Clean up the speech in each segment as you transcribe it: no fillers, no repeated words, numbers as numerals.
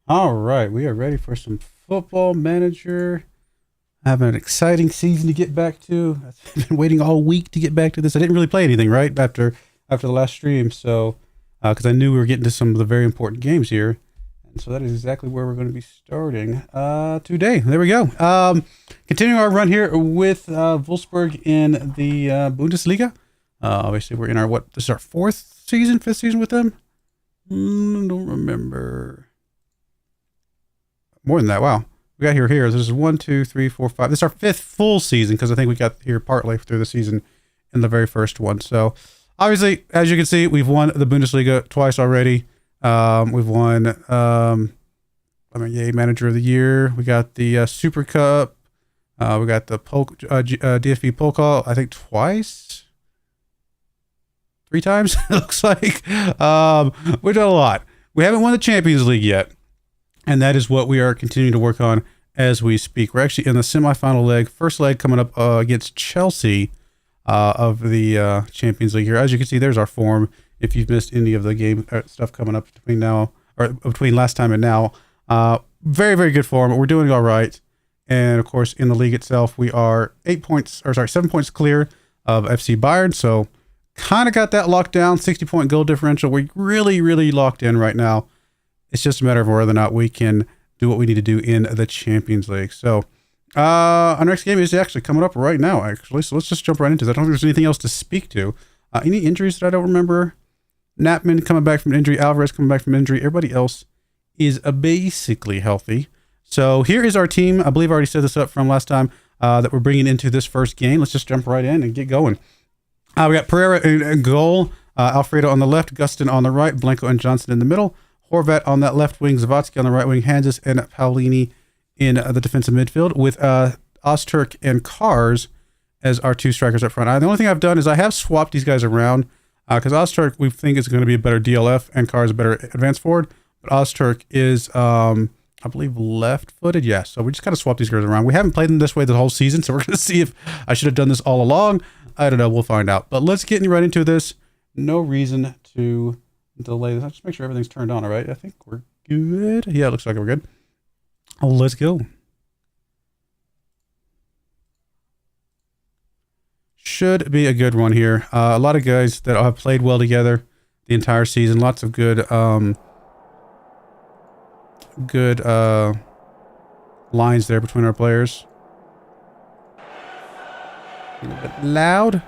All right, we are ready for some football manager. I have an exciting season to get back to. I've been waiting all week to get back to this. I didn't really play anything right after the last stream, so because I knew we were getting to some of the very important games here, and so that is exactly where we're going to be starting today. There we go. Continuing our run here with Wolfsburg in the Bundesliga. Obviously, we're in our this is our fifth season with them. Don't remember. More than that. Wow. We got here. This is 1, 2, 3, 4, 5. This is our fifth full season because I think we got here partly through the season in the very first one. So obviously, as you can see, we've won the Bundesliga twice already. We've won, yay, Manager of the Year. We got the Super Cup. We got the DFB Pokal, I think twice. 3 times, it looks like. We've done a lot. We haven't won the Champions League yet. And that is what we are continuing to work on as we speak. We're actually in the semifinal leg, first leg coming up against Chelsea of the Champions League here. As you can see, there's our form. If you've missed any of the game stuff coming up between last time and now, very, very good form. We're doing all right. And of course, in the league itself, we are 7 points clear of FC Bayern. So kind of got that locked down, 60-point goal differential. We're really, really locked in right now. It's just a matter of whether or not we can do what we need to do in the Champions League. So our next game is actually coming up right now, actually. So let's just jump right into that. I don't think there's anything else to speak to. Any injuries that I don't remember? Knappman coming back from injury. Alvarez coming back from injury. Everybody else is basically healthy. So here is our team. I believe I already set this up from last time that we're bringing into this first game. Let's just jump right in and get going. We got Pereira in goal. Alfredo on the left. Gustin on the right. Blanco and Johnson in the middle. Horvat on that left wing, Zavatsky on the right wing, Hansis and Paulini in the defensive midfield with Ozturk and Kars as our 2 strikers up front. The only thing I've done is I have swapped these guys around because Ozturk we think is going to be a better DLF and Kars a better advanced forward, but Ozturk is, I believe, left-footed. Yeah, so we just kind of swapped these guys around. We haven't played them this way the whole season, so we're going to see if I should have done this all along. I don't know. We'll find out. But let's get right into this. No reason to delay this. I'll just make sure everything's turned on. All right, I think we're good. Yeah, it looks like we're good. Let's go. Should be a good one here. A lot of guys that have played well together the entire season. Lots of good lines there between our players. A little bit loud.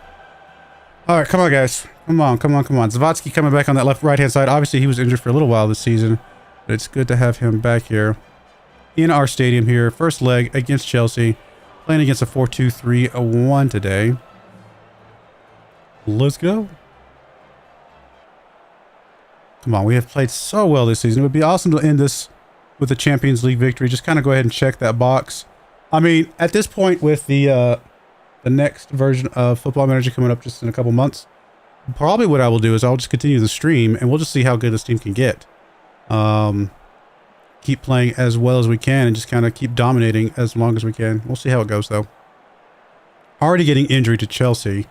All right, come on, guys. Come on. Zavatsky coming back on that right-hand side. Obviously, he was injured for a little while this season, but it's good to have him back here in our stadium here. First leg against Chelsea, playing against a 4-2-3-1 today. Let's go. Come on, we have played so well this season. It would be awesome to end this with a Champions League victory. Just kind of go ahead and check that box. I mean, at this point with the next version of Football Manager coming up just in a couple months, probably what I will do is I'll just continue the stream and we'll just see how good this team can get. Keep playing as well as we can and just kind of keep dominating as long as we can. We'll see how it goes though. Already getting injury to Chelsea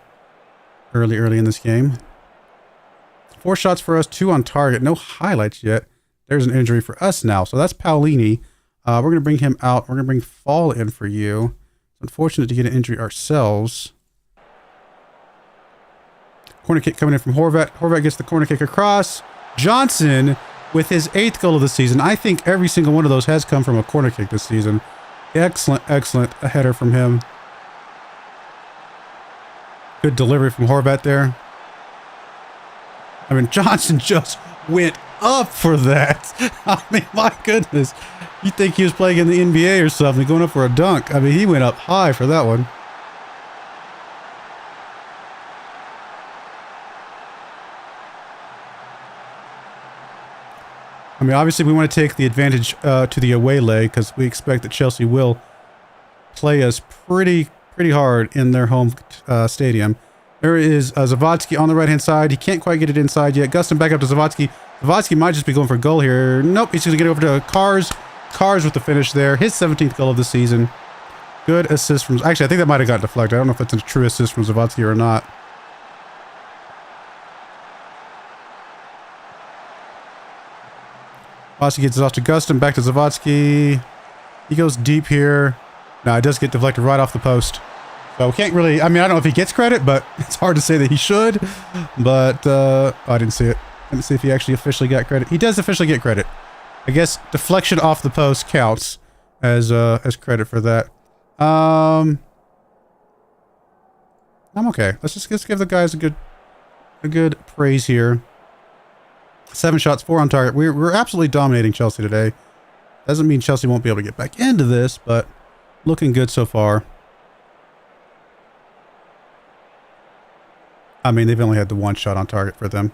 early in this game. 4 shots for us, 2 on target. No highlights yet. There's an injury for us now. So that's Paulini. We're going to bring him out. We're going to bring Fall in for you. It's unfortunate to get an injury ourselves. Corner kick coming in from Horvat. Horvat gets the corner kick across. Johnson with his 8th goal of the season. I think every single one of those has come from a corner kick this season. Excellent a header from him. Good delivery from Horvat there. I mean, Johnson just went up for that. I mean, my goodness. You think he was playing in the NBA or something, going up for a dunk. I mean, he went up high for that one. I mean, obviously we want to take the advantage to the away leg because we expect that Chelsea will play us pretty hard in their home stadium. There is Zavatsky on the right-hand side. He can't quite get it inside yet. Gustin back up to Zavatsky. Zavatsky might just be going for a goal here. Nope, he's going to get over to Kars. Kars with the finish there. His 17th goal of the season. Good assist from... Actually, I think that might have gotten deflected. I don't know if that's a true assist from Zavatsky or not. Zawadzki gets it off to Gustin, back to Zawadzki. He goes deep here. No, it does get deflected right off the post. So we can't really, I mean, I don't know if he gets credit, but it's hard to say that he should. But, I didn't see it. I didn't see if he actually officially got credit. He does officially get credit. I guess deflection off the post counts as credit for that. I'm okay. Let's give the guys a good praise here. 7 shots, 4 on target. We're absolutely dominating Chelsea today. Doesn't mean Chelsea won't be able to get back into this, but looking good so far. I mean, they've only had the 1 shot on target for them.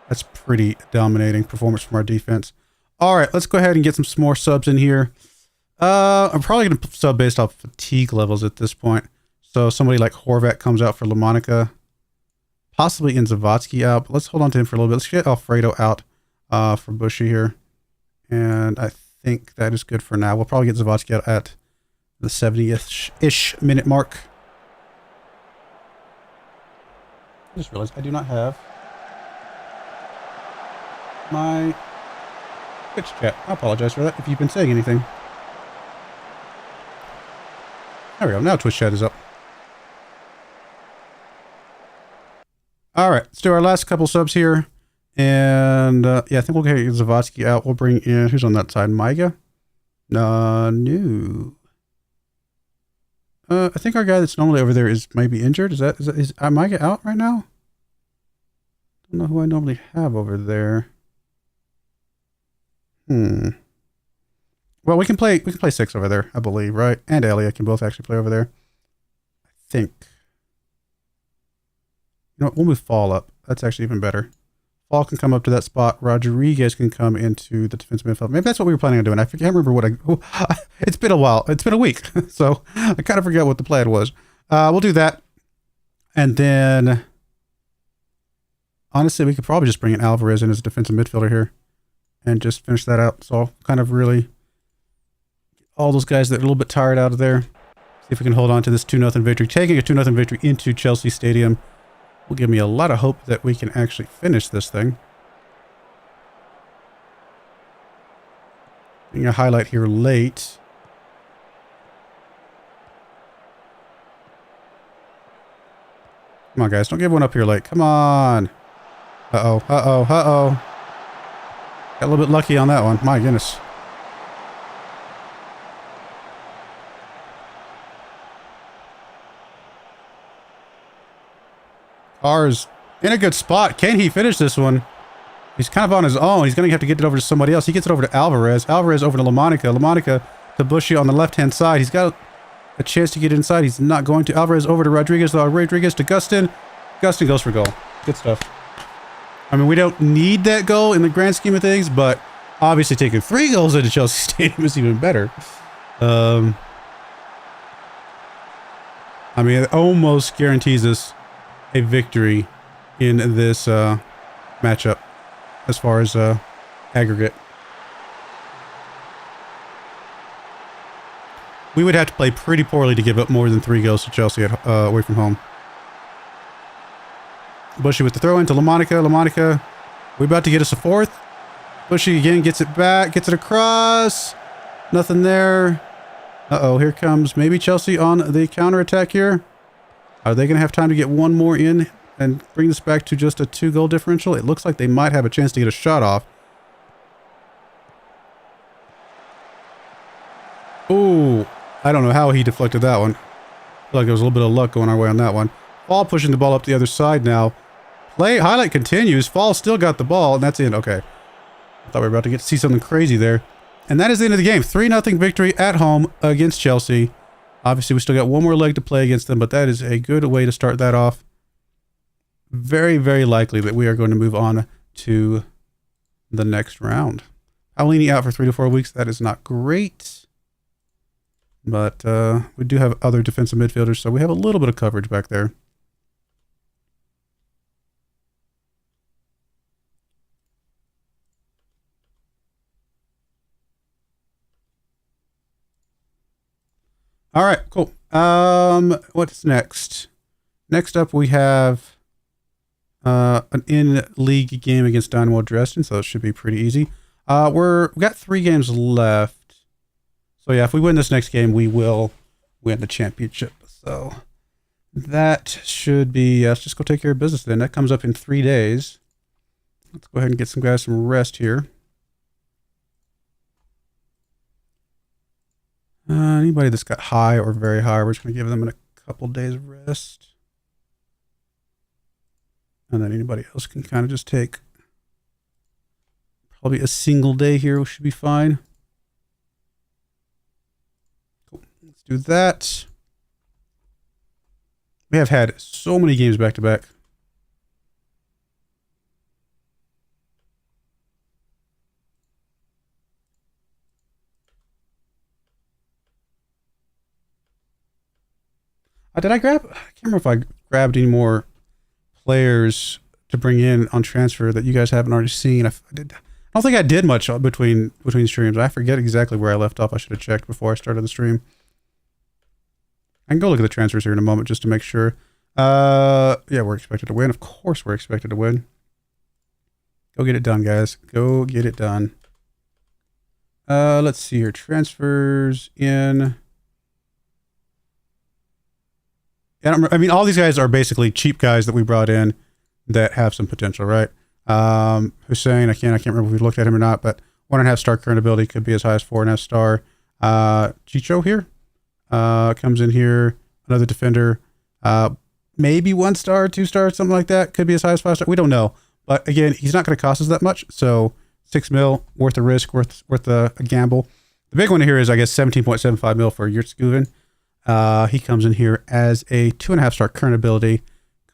That's pretty dominating performance from our defense. All right, let's go ahead and get some more subs in here. I'm probably going to sub based off fatigue levels at this point. So somebody like Horvat comes out for LaMonica. Possibly in Zawadzki out, but let's hold on to him for a little bit. Let's get Alfredo out for Bushy here. And I think that is good for now. We'll probably get Zawadzki out at the 70th-ish minute mark. I just realized I do not have my Twitch chat. I apologize for that if you've been saying anything. There we go. Now Twitch chat is up. All right, let's do our last couple subs here. And yeah, I think we'll get Zawadzki out. We'll bring in, who's on that side? Maiga? No. I think our guy that's normally over there is maybe injured. Is Maiga out right now? Don't know who I normally have over there. Well, we can play 6 over there, I believe, right? And Elia can both actually play over there. I think. You know what? We'll move Fall up. That's actually even better. Fall can come up to that spot. Rodriguez can come into the defensive midfield. Maybe that's what we were planning on doing. I can't remember what it's been a while. It's been a week. So I kind of forget what the plan was. We'll do that. And then, honestly, we could probably just bring in Alvarez in as a defensive midfielder here and just finish that out. So kind of really get all those guys that are a little bit tired out of there. See if we can hold on to this 2-0 victory. Taking a 2-0 victory into Chelsea Stadium will give me a lot of hope that we can actually finish this thing. Getting a highlight here late. Come on, guys. Don't give one up here late. Come on. Uh-oh. Uh-oh. Uh-oh. Got a little bit lucky on that one. My goodness. Carr's in a good spot. Can he finish this one? He's kind of on his own. He's going to have to get it over to somebody else. He gets it over to Alvarez. Alvarez over to LaMonica. LaMonica to Bushy on the left-hand side. He's got a chance to get inside. He's not going to. Alvarez over to Rodriguez, though. Rodriguez to Gustin. Gustin goes for goal. Good stuff. I mean, we don't need that goal in the grand scheme of things, but obviously taking 3 goals into Chelsea Stadium is even better. I mean, it almost guarantees us a victory in this matchup as far as aggregate. We would have to play pretty poorly to give up more than 3 goals to Chelsea away from home. Bushy with the throw into LaMonica. LaMonica, we about to get us a 4th. Bushy again gets it back, gets it across. Nothing there. Uh-oh, here comes maybe Chelsea on the counterattack here. Are they going to have time to get one more in and bring this back to just a 2-goal differential? It looks like they might have a chance to get a shot off. Ooh, I don't know how he deflected that one. I feel like there was a little bit of luck going our way on that one. Fall pushing the ball up the other side now. Highlight continues. Fall still got the ball, and that's in. Okay. I thought we were about to get to see something crazy there. And that is the end of the game. 3-0 victory at home against Chelsea. Obviously, we still got one more leg to play against them, but that is a good way to start that off. Very, very likely that we are going to move on to the next round. Paolini out for 3 to 4 weeks. That is not great. But we do have other defensive midfielders, so we have a little bit of coverage back there. All right, cool. What's next? Next up, we have an in-league game against Dynamo Dresden, so it should be pretty easy. We got 3 games left. So yeah, if we win this next game, we will win the championship. So that should be, let's just go take care of business then. That comes up in 3 days. Let's go ahead and get some guys some rest here. Anybody that's got high or very high, we're just going to give them a couple days of rest. And then anybody else can kind of just take probably a single day here, which should be fine. Cool. Let's do that. We have had so many games back to back. Did I grab? I can't remember if I grabbed any more players to bring in on transfer that you guys haven't already seen. I don't think I did much between streams. I forget exactly where I left off. I should have checked before I started the stream. I can go look at the transfers here in a moment just to make sure. Yeah, we're expected to win. Of course we're expected to win. Go get it done, guys. Go get it done. Let's see here. Transfers in. I mean, all these guys are basically cheap guys that we brought in that have some potential, right? Hussein, I can't remember if we looked at him or not, but 1.5 star current ability, could be as high as 4.5 star. Chicho here comes in here, another defender, maybe 1 star, 2 star, something like that. Could be as high as 5 star. We don't know, but again, he's not going to cost us that much. So 6 mil, worth a risk, worth a gamble. The big one here is, I guess, 17.75 mil for Yurtskuvin. He comes in here as a 2.5 star current ability,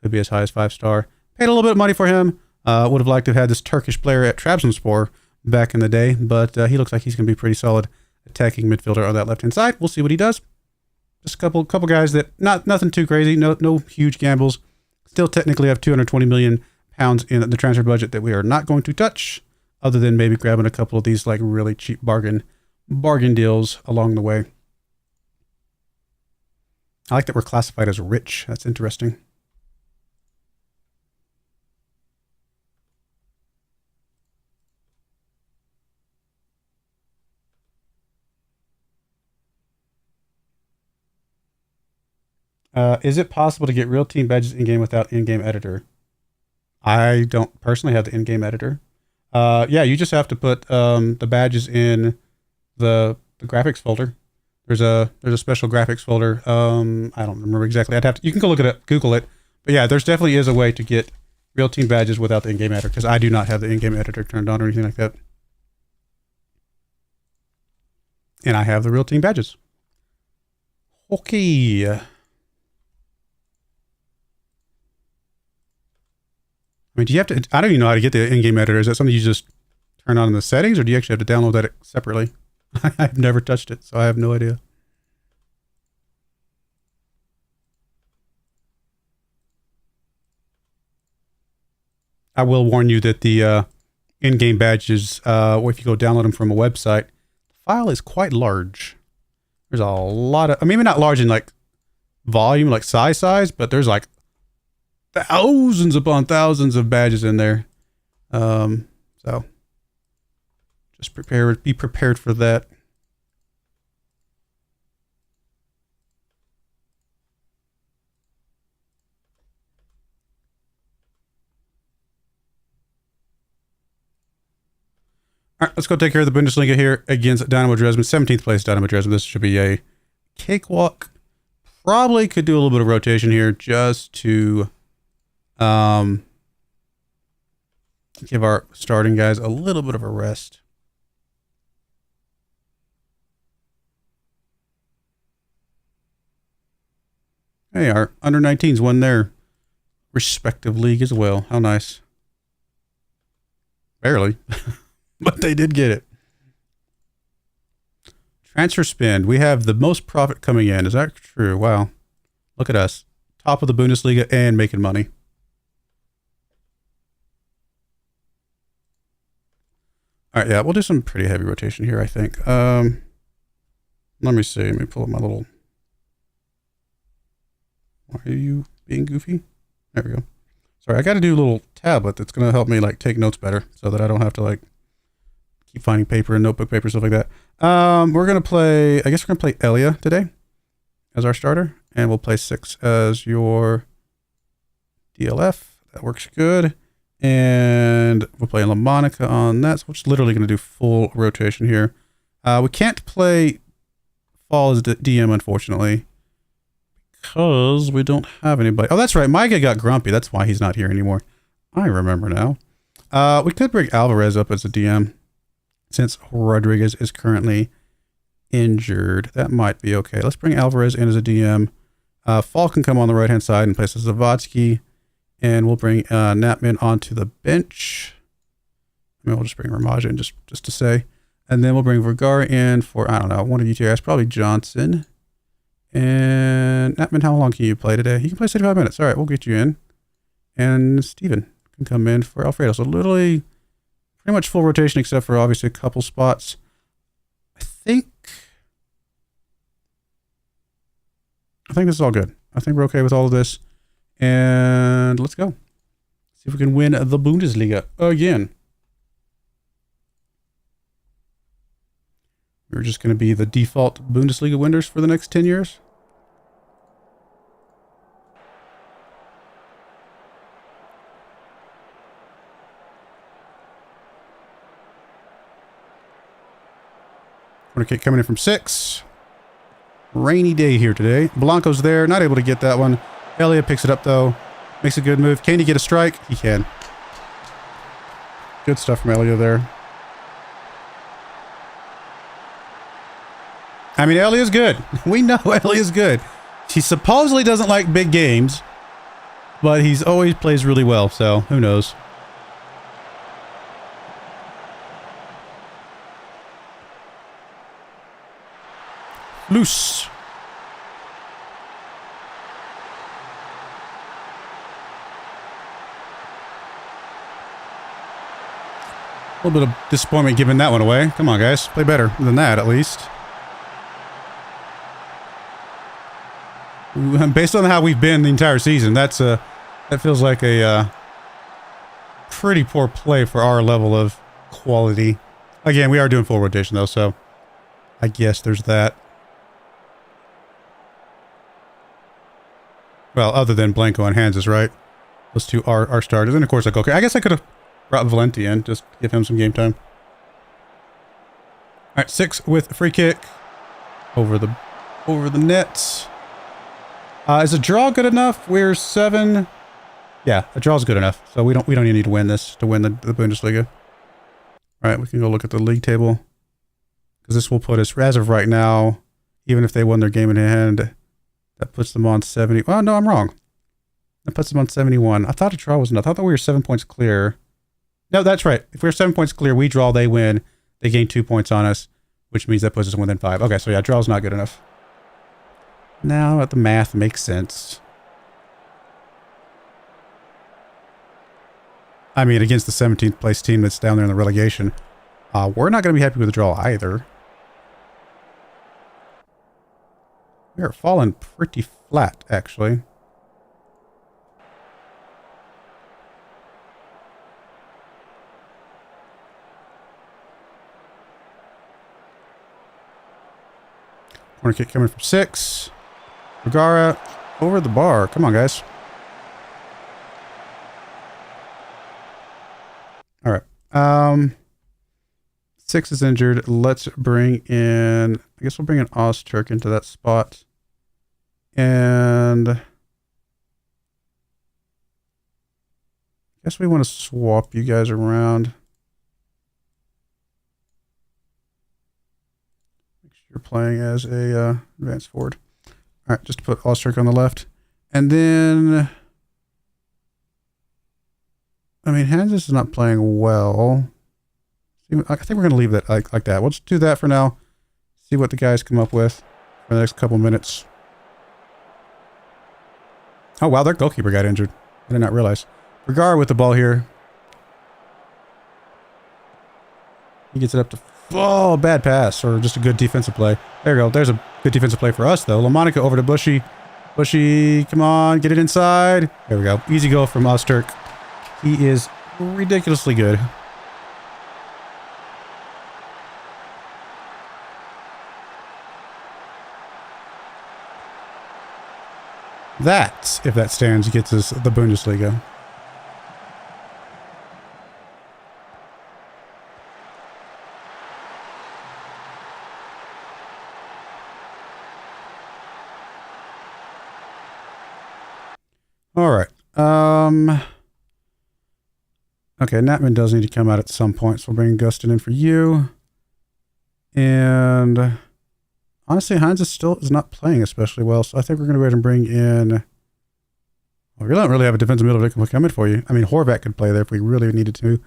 could be as high as 5 star. Paid a little bit of money for him. Would have liked to have had this Turkish player at Trabzonspor back in the day, but he looks like he's going to be pretty solid attacking midfielder on that left-hand side. We'll see what he does. Just a couple guys that nothing too crazy, no huge gambles. Still technically have 220 million pounds in the transfer budget that we are not going to touch, other than maybe grabbing a couple of these like really cheap bargain deals along the way. I like that we're classified as rich. That's interesting. Is it possible to get real team badges in-game without in-game editor? I don't personally have the in-game editor. Yeah, you just have to put the badges in the graphics folder. There's a special graphics folder. I don't remember exactly. You can go look at it, Google it. But yeah, there's definitely is a way to get real team badges without the in-game editor, because I do not have the in-game editor turned on or anything like that. And I have the real team badges. Okay. I mean, do you have to? I don't even know how to get the in-game editor. Is that something you just turn on in the settings, or do you actually have to download that separately? I've never touched it, so I have no idea. I will warn you that the in-game badges, if you go download them from a website, the file is quite large. There's a lot of, I mean, maybe not large in like volume, like size, but there's like thousands upon thousands of badges in there. So just be prepared for that. All right, let's go take care of the Bundesliga here against Dynamo Dresden. 17th place Dynamo Dresden. This should be a cakewalk. Probably could do a little bit of rotation here just to give our starting guys a little bit of a rest. Hey, our under 19s won their respective league as well. How nice. Barely, but they did get it. Transfer spend. We have the most profit coming in. Is that true? Wow. Look at us. Top of the Bundesliga and making money. All right, yeah, we'll do some pretty heavy rotation here, I think. Let me see. Let me pull up my little... Why are you being goofy? There we go. Sorry, I got to do a little tablet that's going to help me like take notes better so that I don't have to like Keep finding paper and notebook paper, stuff like that. We're going to play, I guess we're going to play Elia today as our starter. And we'll play 6 as your DLF. That works good. And we'll play La Monica on that. So we're just literally going to do full rotation here. We can't play Fall as DM, unfortunately, because we don't have anybody. Oh, that's right. Micah got grumpy. That's why he's not here anymore. I remember now. We could bring Alvarez up as a DM since Rodriguez is currently injured. That might be okay. Let's bring Alvarez in as a DM. Fall can come on the right-hand side and place Zavadsky. And we'll bring Natman onto the bench. I mean, we'll just bring Ramaj in just to say. And then we'll bring Vergara in for, I don't know, one of you two guys, probably Johnson. And Natman, how long can you play today? You can play 75 minutes. All right, we'll get you in. And Steven can come in for Alfredo. So literally pretty much full rotation except for obviously a couple spots. I think this is all good. I think we're okay with all of this. And let's go. See if we can win the Bundesliga again. We're just going to be the default Bundesliga winners for the next 10 years. Corner kick coming in from 6. Rainy day here today. Blanco's there. Not able to get that one. Elliot picks it up, though. Makes a good move. Can he get a strike? He can. Good stuff from Elliot there. I mean, Elliot's good. We know Elliot's good. He supposedly doesn't like big games, but he's always plays really well, so who knows. Loose. A little bit of disappointment giving that one away. Come on, guys. Play better than that, at least. Based on how we've been the entire season, that feels like a pretty poor play for our level of quality. Again, we are doing full rotation, though, so I guess there's that. Well, other than Blanco and Hanses, right? Those two are starters. And, of course, like, okay, I guess I could have brought Valenti in, just give him some game time. All right, 6 with a free kick over the net. Is a draw good enough? We're 7. Yeah, a draw's good enough. So we don't even need to win this to win the Bundesliga. All right, we can go look at the league table because this will put us, as of right now, even if they won their game in hand, that puts them on 70. Oh no, I'm wrong. That puts them on 71. I thought a draw was enough. I thought we were 7 points clear. No, that's right. If we're 7 points clear, we draw, they win. They gain 2 points on us, which means that puts us within 5. Okay, so yeah, draw's not good enough. Now the math makes sense. I mean, against the 17th place team that's down there in the relegation, we're not going to be happy with the draw either. We are falling pretty flat, actually. Corner kick coming from 6. Vergara over the bar. Come on, guys. All right. 6 is injured. Let's bring in, I guess we'll bring in Ozturk into that spot. And I guess we want to swap you guys around. Make sure you're playing as a advanced forward. All right, just to put Ozturk on the left. And then, I mean, Hanses is not playing well. I think we're going to leave that like that. We'll just do that for now. See what the guys come up with for the next couple minutes. Oh, wow, their goalkeeper got injured. I did not realize. Vergara with the ball here. He gets it up to... Oh, bad pass, or just a good defensive play. There we go. There's a good defensive play for us, though. LaMonica over to Bushy. Bushy, come on, get it inside. There we go. Easy goal from Ozturk. He is ridiculously good. That, if that stands, gets us the Bundesliga. All right. Okay, Natman does need to come out at some point, so we'll bring Gustin in for you. And honestly, Heinz is not playing especially well, so I think we're going to go ahead and bring in... Well, we don't really have a defensive midfielder come in for you. I mean, Horvat could play there if we really needed to.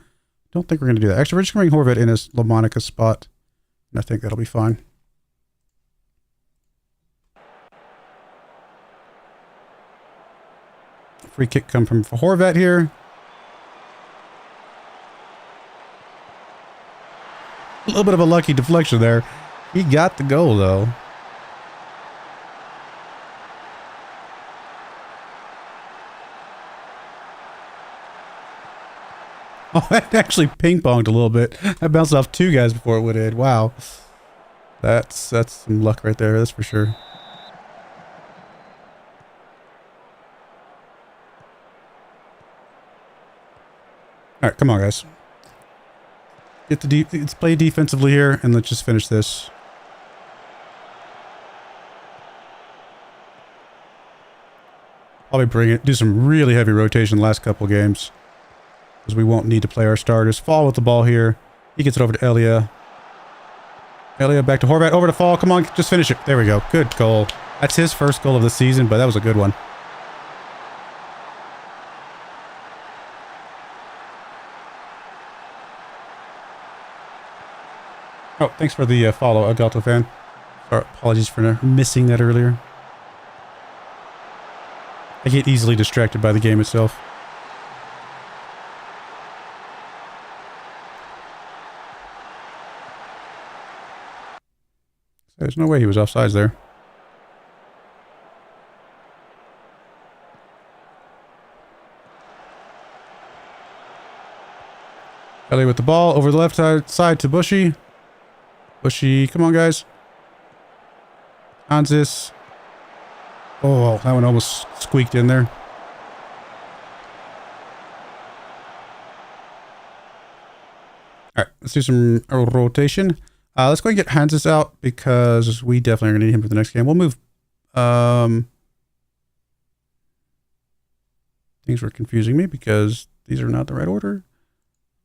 Don't think we're going to do that. Actually, we're just going to bring Horvat in as LaMonica's spot, and I think that'll be fine. Free kick come from Horvat here. A little bit of a lucky deflection there. He got the goal, though. Oh, that actually ping-ponged a little bit. That bounced off two guys before it would end. Wow. That's some luck right there, that's for sure. All right, come on, guys. Let's play defensively here, and let's just finish this. Probably do some really heavy rotation the last couple games, because we won't need to play our starters. Fall with the ball here. He gets it over to Elia. Elia back to Horvat. Over to Fall. Come on, just finish it. There we go. Good goal. That's his first goal of the season, but that was a good one. Oh, thanks for the follow, Agalto fan. Sorry, apologies for missing that earlier. I get easily distracted by the game itself. There's no way he was offsides there. Ellie with the ball over the left side to Bushy. Bushy, come on, guys. Hansis. Oh, that one almost squeaked in there. All right, let's do some rotation. Let's go and get Hansis out because we definitely are going to need him for the next game. We'll move. Things were confusing me because these are not the right order.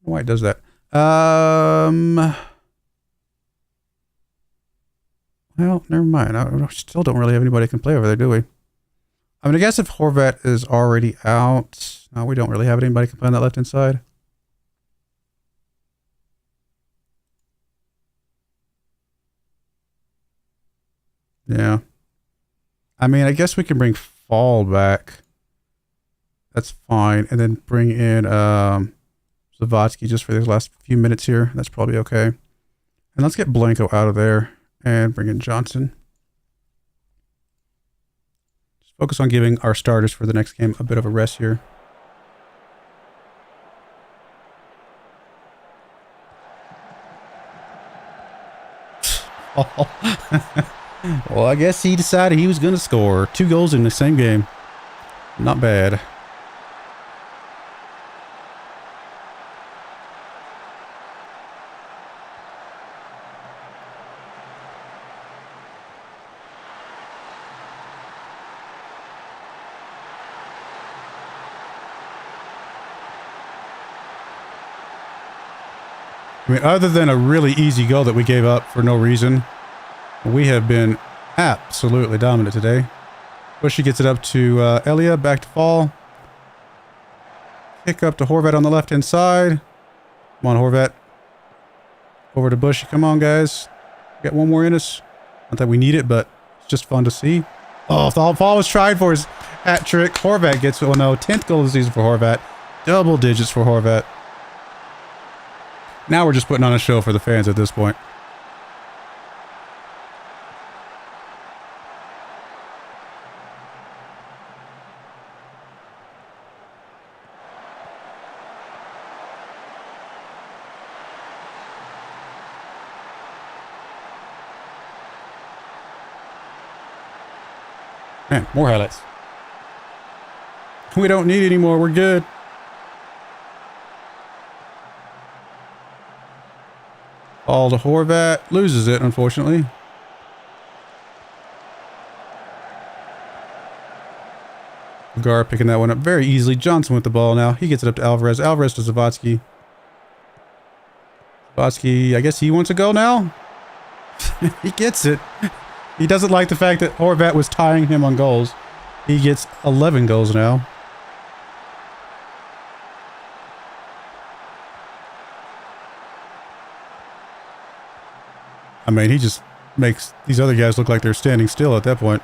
I don't know why it does that. Well, never mind. I still don't really have anybody who can play over there, do we? I mean, I guess if Horvat is already out... No, we don't really have anybody who can play on that left-hand side. Yeah. I mean, I guess we can bring Fall back. That's fine. And then bring in Zavatsky just for these last few minutes here. That's probably okay. And let's get Blanco out of there. And bring in Johnson. Just focus on giving our starters for the next game a bit of a rest here. Well, I guess he decided he was going to score 2 goals in the same game. Not bad. I mean, other than a really easy goal that we gave up for no reason, we have been absolutely dominant today. Bushy gets it up to Elia, back to Fall. Kick up to Horvat on the left-hand side. Come on, Horvat. Over to Bushy. Come on, guys. Got one more in us. Not that we need it, but it's just fun to see. Oh, Fall was trying for his hat trick. Horvat gets, well, no, 10th goal of the season for Horvat. Double digits for Horvat. Now we're just putting on a show for the fans at this point. Man, more highlights. We don't need any more. We're good. Ball to Horvat. Loses it, unfortunately. Gar picking that one up very easily. Johnson with the ball now. He gets it up to Alvarez. Alvarez to Zavatsky. Zavatsky, I guess he wants a goal now? He gets it. He doesn't like the fact that Horvat was tying him on goals. He gets 11 goals now. I mean, he just makes these other guys look like they're standing still at that point.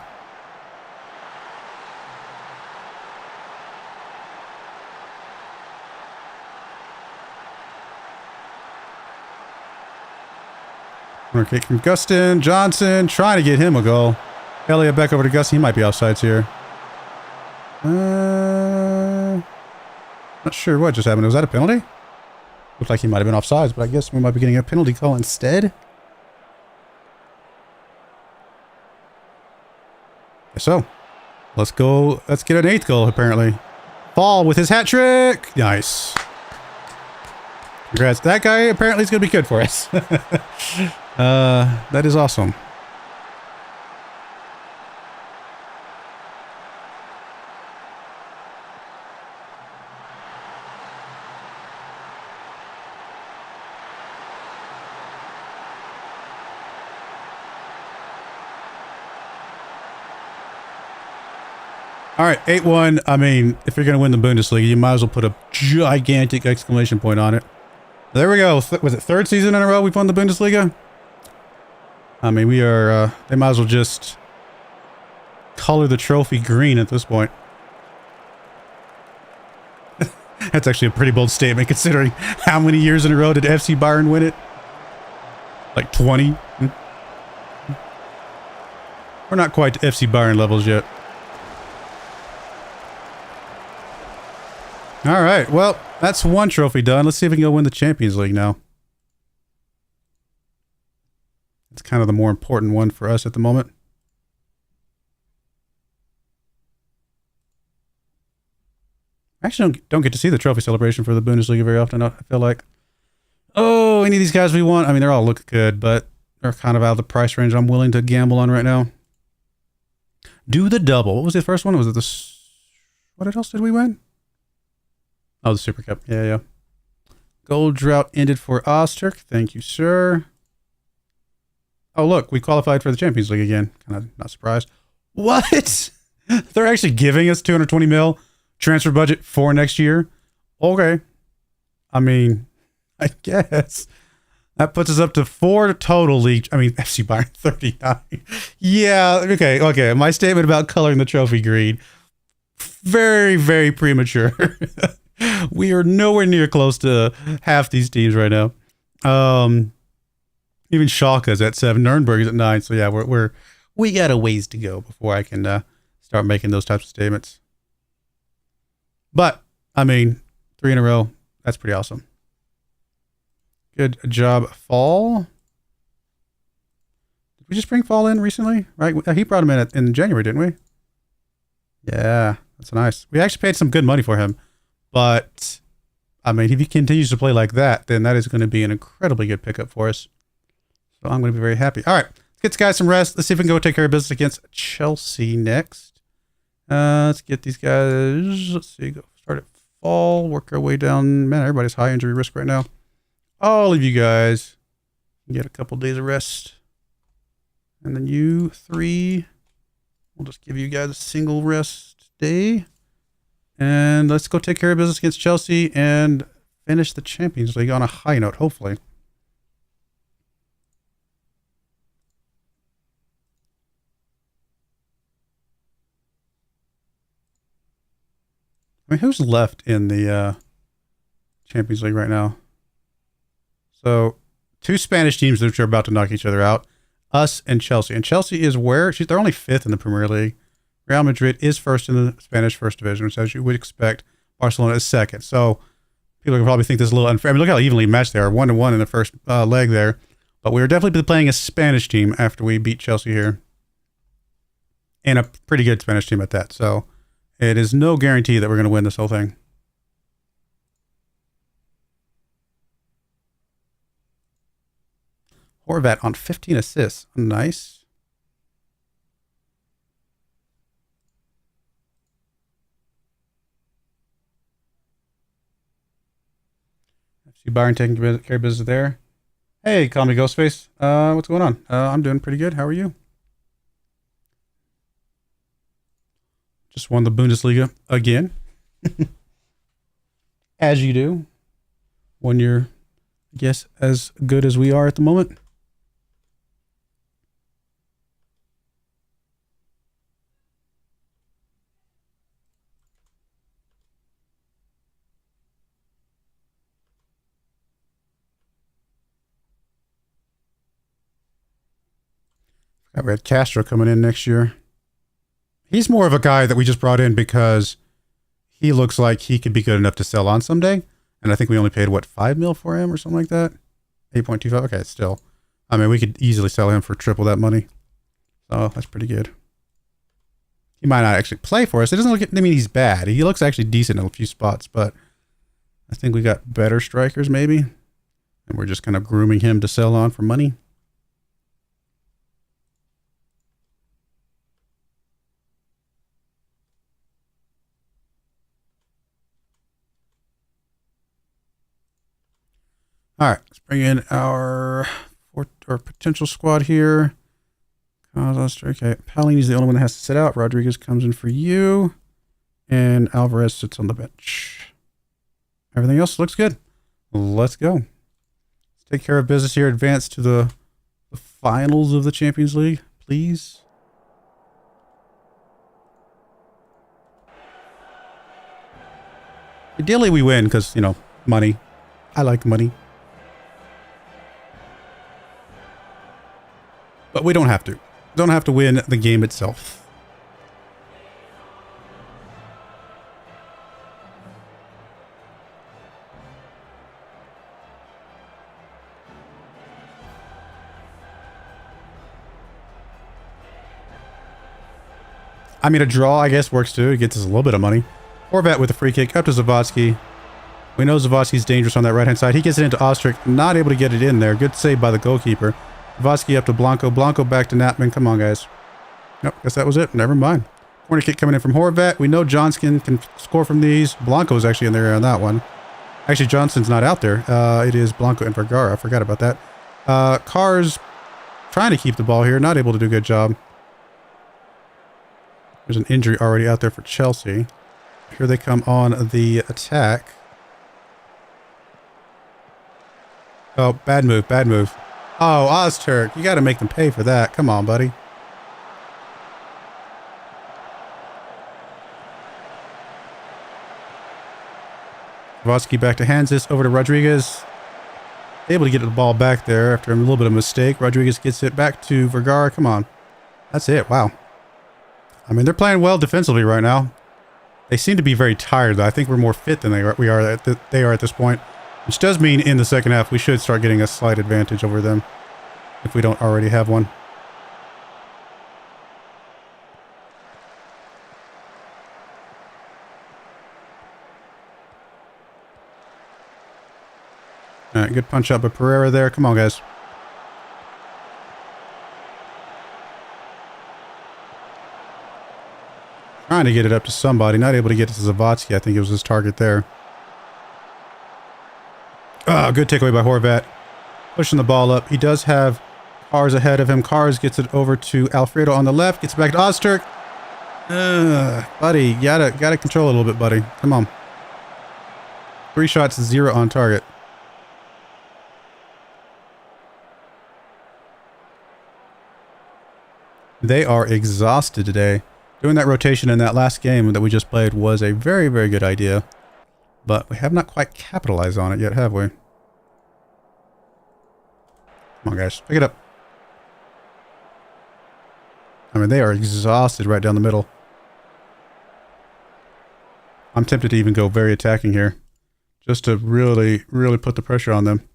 Corner kick from Gustin. Johnson trying to get him a goal. Elliott back over to Gustin. He might be offsides here. Not sure what just happened. Was that a penalty? Looked like he might have been offsides, but I guess we might be getting a penalty call instead. So, let's go. Let's get an 8th goal, apparently. Fall with his hat trick. Nice. Congrats. That guy apparently is going to be good for us. That is awesome. All right, 8-1. I mean, if you're going to win the Bundesliga, you might as well put a gigantic exclamation point on it. There we go. Was it 3rd season in a row we've won the Bundesliga? I mean, we are, they might as well just color the trophy green at this point. That's actually a pretty bold statement considering how many years in a row did FC Bayern win it? Like 20? We're not quite to FC Bayern levels yet. All right, well, that's one trophy done. Let's see if we can go win the Champions League now. It's kind of the more important one for us at the moment. Actually, don't get to see the trophy celebration for the Bundesliga very often, I feel like. Oh, any of these guys we want? I mean, they're all look good, but they're kind of out of the price range I'm willing to gamble on right now. Do the double. What was the first one? Was it the... What else did we win? Oh, the Super Cup. Yeah, yeah. Gold drought ended for Osterk. Thank you, sir. Oh, look. We qualified for the Champions League again. Kind of not surprised. What? They're actually giving us 220 mil transfer budget for next year? Okay. I mean, I guess. That puts us up to 4 total league. I mean, FC Bayern 39. Yeah, okay, okay. My statement about coloring the trophy green. Very, very premature. We are nowhere near close to half these teams right now. Even Schalke's at 7, Nuremberg's at 9. So yeah, we got a ways to go before I can start making those types of statements. But I mean, 3 in a row. That's pretty awesome. Good job, Fall. Did we just bring Fall in recently? Right? He brought him in January, didn't we? Yeah, that's nice. We actually paid some good money for him. But, I mean, if he continues to play like that, then that is going to be an incredibly good pickup for us. So I'm going to be very happy. All right, let's get these guys some rest. Let's see if we can go take care of business against Chelsea next. Let's get these guys, let's see, go start at Fall, work our way down. Man, everybody's high injury risk right now. All of you guys get a couple days of rest. And then you 3, we'll just give you guys a single rest day. And let's go take care of business against Chelsea and finish the Champions League on a high note, hopefully. I mean, who's left in the Champions League right now? So, 2 Spanish teams which are about to knock each other out. Us and Chelsea. And Chelsea is where? They're only 5th in the Premier League. Real Madrid is 1st in the Spanish First Division, which, as you would expect, Barcelona is 2nd. So people can probably think this is a little unfair. I mean, look how evenly matched they are, 1-1 in the first leg there. But we were definitely playing a Spanish team after we beat Chelsea here, and a pretty good Spanish team at that. So It is no guarantee that we're going to win this whole thing. Horvat on 15 assists. Nice. FC Byron taking care of business there. Hey, call me Ghostface. What's going on? I'm doing pretty good. How are you? Just won the Bundesliga again. As you do. When you're, I guess, as good as we are at the moment. We had Castro coming in next year. He's more of a guy that we just brought in because he looks like he could be good enough to sell on someday. And I think we only paid, what, 5 mil for him or something like that? 8.25. Okay, still. I mean, we could easily sell him for triple that money. So that's pretty good. He might not actually play for us. It doesn't look, I mean, he's bad. He looks actually decent in a few spots, but I think we got better strikers maybe. And we're just kind of grooming him to sell on for money. All right, let's bring in our potential squad here. Okay, Palini's the only one that has to sit out. Rodriguez comes in for you. And Alvarez sits on the bench. Everything else looks good. Let's go. Let's take care of business here. Advance to the finals of the Champions League, please. Ideally, we win because, you know, money. I like money. But we don't have to. Don't have to win the game itself. I mean, a draw, I guess, works too. It gets us a little bit of money. Horvat with a free kick up to Zavatsky. We know Zavatsky's dangerous on that right-hand side. He gets it into Ostrich. Not able to get it in there. Good save by the goalkeeper. Zavatsky up to Blanco. Blanco back to Natman. Come on, guys. Nope, guess that was it. Never mind. Corner kick coming in from Horvat. We know Johnston can score from these. Blanco's actually in there on that one. Actually, Johnston's not out there. It is Blanco and Vergara. I forgot about that. Carr's trying to keep the ball here. Not able to do a good job. There's an injury already out there for Chelsea. Here they come on the attack. Oh, bad move. Bad move. Oh, Ozturk. You got to make them pay for that. Come on, buddy. Zavatsky back to Hansis. Over to Rodriguez. Able to get the ball back there after a little bit of a mistake. Rodriguez gets it back to Vergara. Come on. That's it. Wow. I mean, they're playing well defensively right now. They seem to be very tired, though. I think we're more fit than they are at this point. Which does mean in the second half, we should start getting a slight advantage over them. If we don't already have one. All right, good punch out by Pereira there. Come on, guys. Trying to get it up to somebody. Not able to get it to Zavatsky. I think it was his target there. Oh, good takeaway by Horvat. Pushing the ball up. He does have Cars ahead of him. Cars gets it over to Alfredo on the left. Gets it back to Ozturk. Buddy, you gotta control it a little bit, buddy. Come on. 3 shots, 0 on target. They are exhausted today. Doing that rotation in that last game that we just played was a very, very good idea. But we have not quite capitalized on it yet, have we? Come on, guys. Pick it up. I mean, they are exhausted right down the middle. I'm tempted to even go very attacking here. Just to really, really put the pressure on them.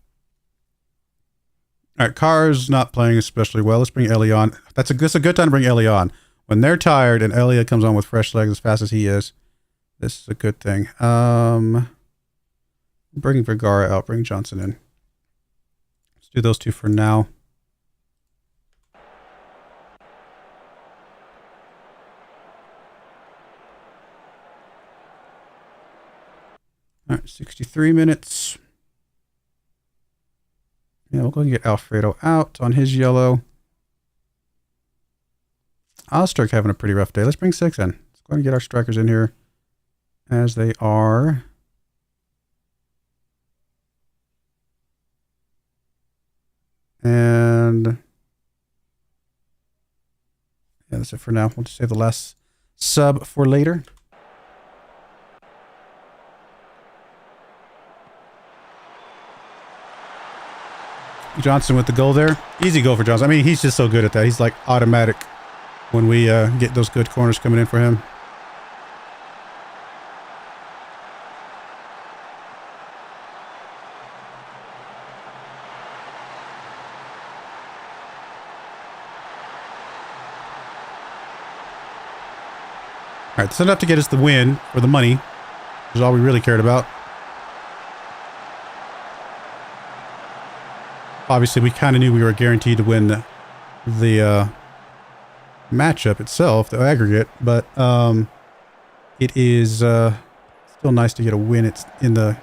All right, Carr's not playing especially well. Let's bring Ellie on. That's a good time to bring Ellie on. when they're tired and Elliott comes on with fresh legs as fast as he is, this is a good thing. Bring Vergara out, bring Johnson in. Let's do those two for now. All right, 63 minutes. Yeah, we'll go and get Alfredo out on his yellow. Osterk having a pretty rough day. Let's bring 6 in. Let's go and get our strikers in here as they are. And yeah, that's it for now. We'll just save the last sub for later. Johnson with the goal there. Easy goal for Johnson. I mean, he's just so good at that. He's like automatic when we get those good corners coming in for him. All right, that's enough to get us the win or the money, which is all we really cared about. Obviously, we kind of knew we were guaranteed to win the matchup itself, the aggregate, but it is still nice to get a win. It's in the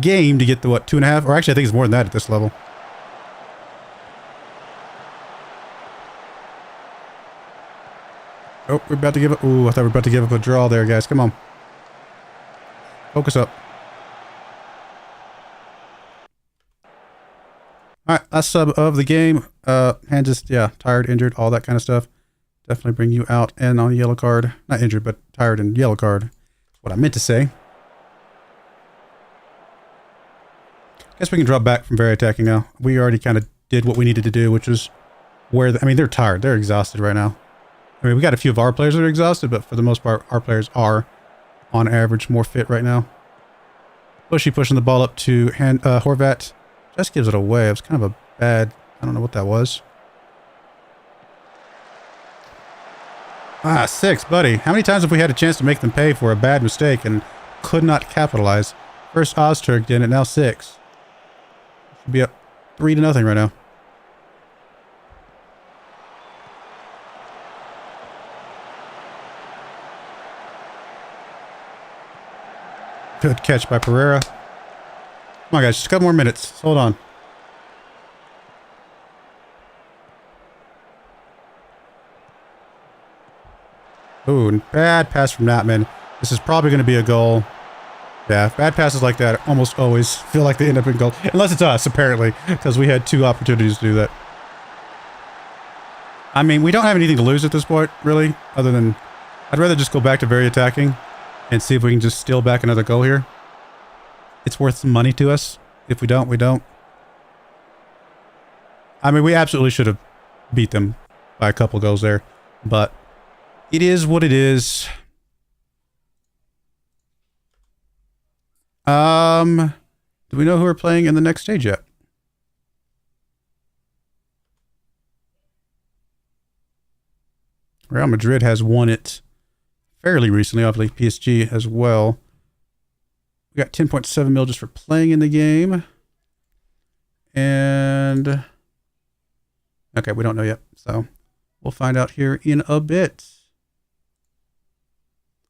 game to get the, what, 2.5? Or actually, I think it's more than that at this level. Oh, we're about to give up. Ooh, I thought we were about to give up a draw there, guys. Come on. Focus up. All right, last sub of the game. Hand just, yeah, tired, injured, all that kind of stuff. Definitely bring you out and on a yellow card. Not injured, but tired and yellow card. That's what I meant to say. Guess we can drop back from very attacking now. We already kind of did what we needed to do, which was where, I mean, they're tired. They're exhausted right now. I mean, we got a few of our players that are exhausted, but for the most part, our players are, on average, more fit right now. Bushy pushing the ball up to Horvat. Just gives it away. It was kind of a bad, I don't know what that was. Ah, 6, buddy. How many times have we had a chance to make them pay for a bad mistake and could not capitalize? First Ozturk did it, now 6. Should be up 3-0 right now. Good catch by Pereira. Come on, guys. Just a couple more minutes. Hold on. Ooh, bad pass from Natman. This is probably going to be a goal. Yeah, bad passes like that almost always feel like they end up in goal. Unless it's us, apparently, because we had 2 opportunities to do that. I mean, we don't have anything to lose at this point, really, other than I'd rather just go back to very attacking and see if we can just steal back another goal here. It's worth some money to us. If we don't, we don't. I mean, we absolutely should have beat them by a couple goals there, but it is what it is. Do we know who we're playing in the next stage yet? Real Madrid has won it fairly recently, obviously PSG as well. We got 10.7 mil just for playing in the game. And okay, we don't know yet, so we'll find out here in a bit.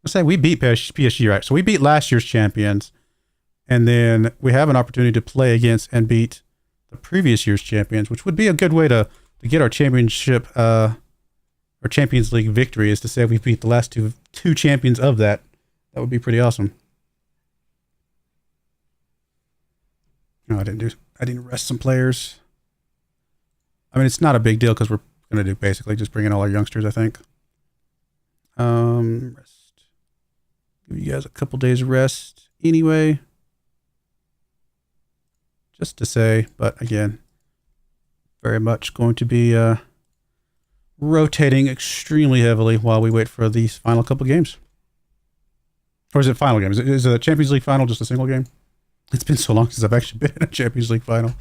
Let's say we beat PSG, right? So we beat last year's champions, and then we have an opportunity to play against and beat the previous year's champions, which would be a good way to get our championship, or Champions League victory, is to say we beat the last two champions of that. That would be pretty awesome. No, I didn't rest some players. I mean, it's not a big deal because we're going to do basically just bring in all our youngsters, I think. Rest. Give you guys a couple days rest anyway. Just to say, but again, very much going to be rotating extremely heavily while we wait for these final couple games. Or is it final games? Is a Champions League final just a single game? It's been so long since I've actually been in a Champions League final.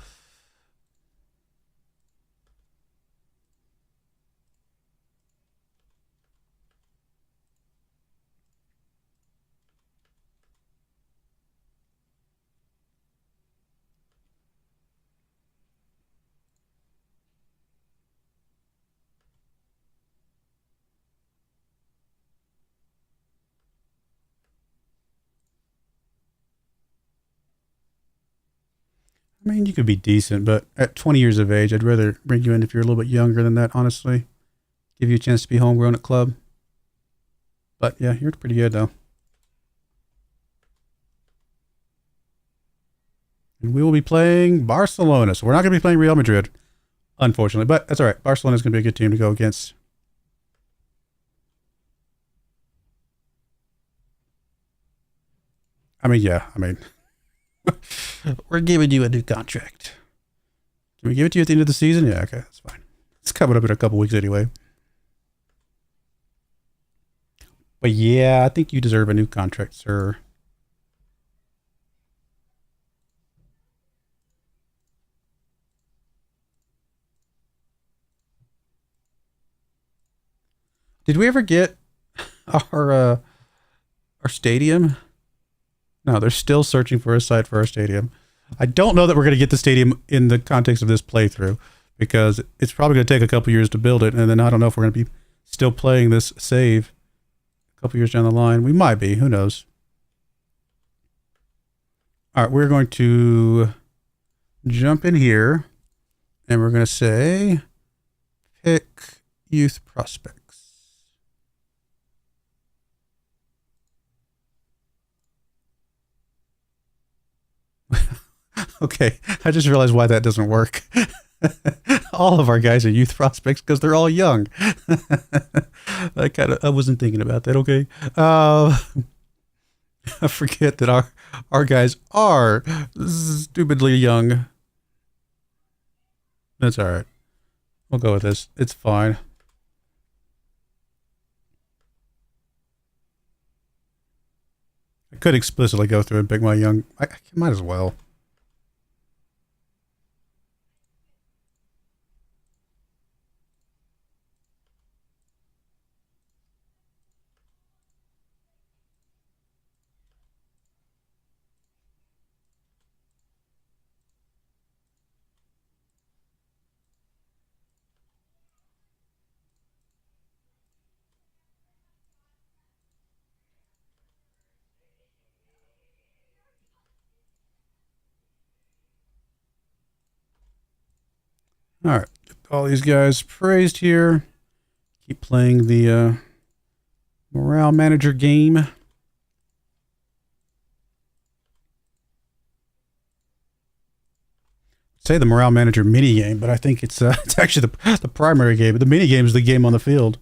I mean, you could be decent, but at 20 years of age, I'd rather bring you in if you're a little bit younger than that, honestly. Give you a chance to be homegrown at club. But yeah, you're pretty good, though. And we will be playing Barcelona. So we're not going to be playing Real Madrid, unfortunately. But that's all right. Barcelona's going to be a good team to go against. I mean, yeah. I mean, we're giving you a new contract. Can we give it to you at the end of the season? Yeah, okay. That's fine. It's coming up in a couple weeks anyway. But yeah, I think you deserve a new contract, sir. Did we ever get our stadium? No, they're still searching for a site for our stadium. I don't know that we're going to get the stadium in the context of this playthrough because it's probably going to take a couple years to build it, and then I don't know if we're going to be still playing this save a couple years down the line. We might be. Who knows? All right, we're going to jump in here, and we're going to say pick youth prospects. Okay, I just realized why that doesn't work. All of our guys are youth prospects because they're all young. I wasn't thinking about that. Okay, I forget that our guys are stupidly young. That's all right. We'll go with this. It's fine. I could explicitly go through and pick my young. I might as well. All right, all these guys praised here. Keep playing the morale manager game. Say the morale manager mini game, but I think it's actually the primary game. The mini game is the game on the field.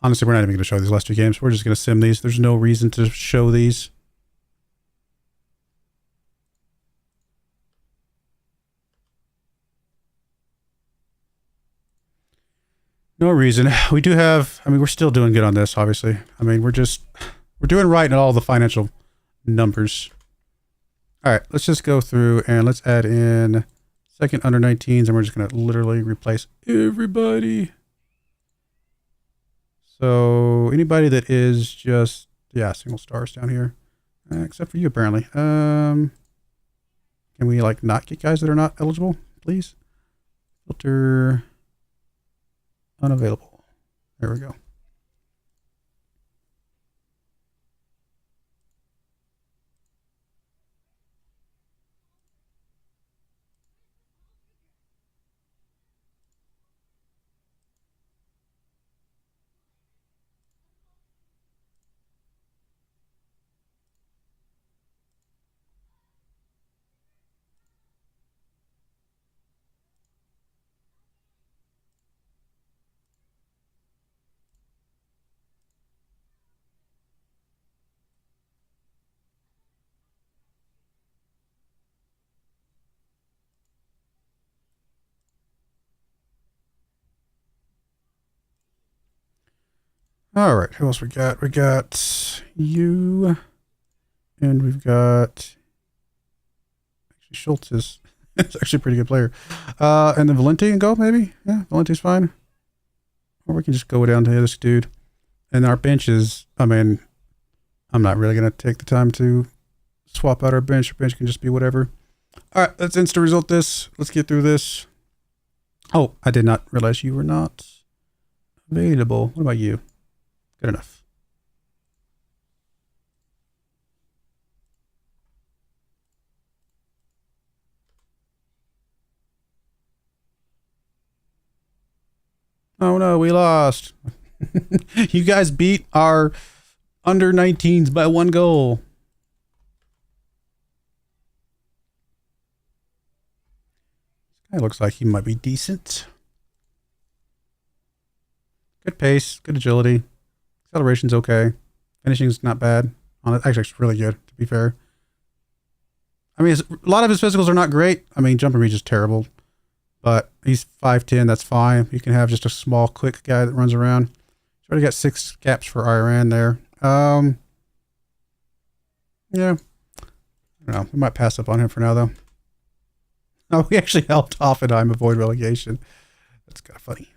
Honestly, we're not even going to show these last two games. We're just going to sim these. There's no reason to show these. No reason. We do have, I mean, we're still doing good on this, obviously. I mean, we're doing right in all the financial numbers. All right, let's just go through and let's add in second under 19s, and we're just going to literally replace everybody. So anybody that is just, yeah, single stars down here, except for you, apparently. Can we like not get guys that are not eligible, please? Filter unavailable. There we go. All right, who else we got? We got you, and we've got actually Schultz is it's actually a pretty good player. And then Valente can go maybe. Yeah, Valente's fine. Or we can just go down to this dude. And our bench is, I mean, I'm not really gonna take the time to swap out our bench. Our bench can just be whatever. All right, let's insta result this. Let's get through this. Oh, I did not realize you were not available. What about you? Good enough. Oh no, we lost. You guys beat our under 19s by 1 goal. This guy looks like he might be decent. Good pace, good agility. Acceleration's okay. Finishing's not bad. Actually, it's really good, to be fair. I mean, a lot of his physicals are not great. I mean, jumping reach is terrible. But he's 5'10", that's fine. You can have just a small, quick guy that runs around. He's already got 6 caps for Iran there. Yeah. I don't know. We might pass up on him for now, though. Oh, we actually helped Hoffenheim avoid relegation. That's kind of funny.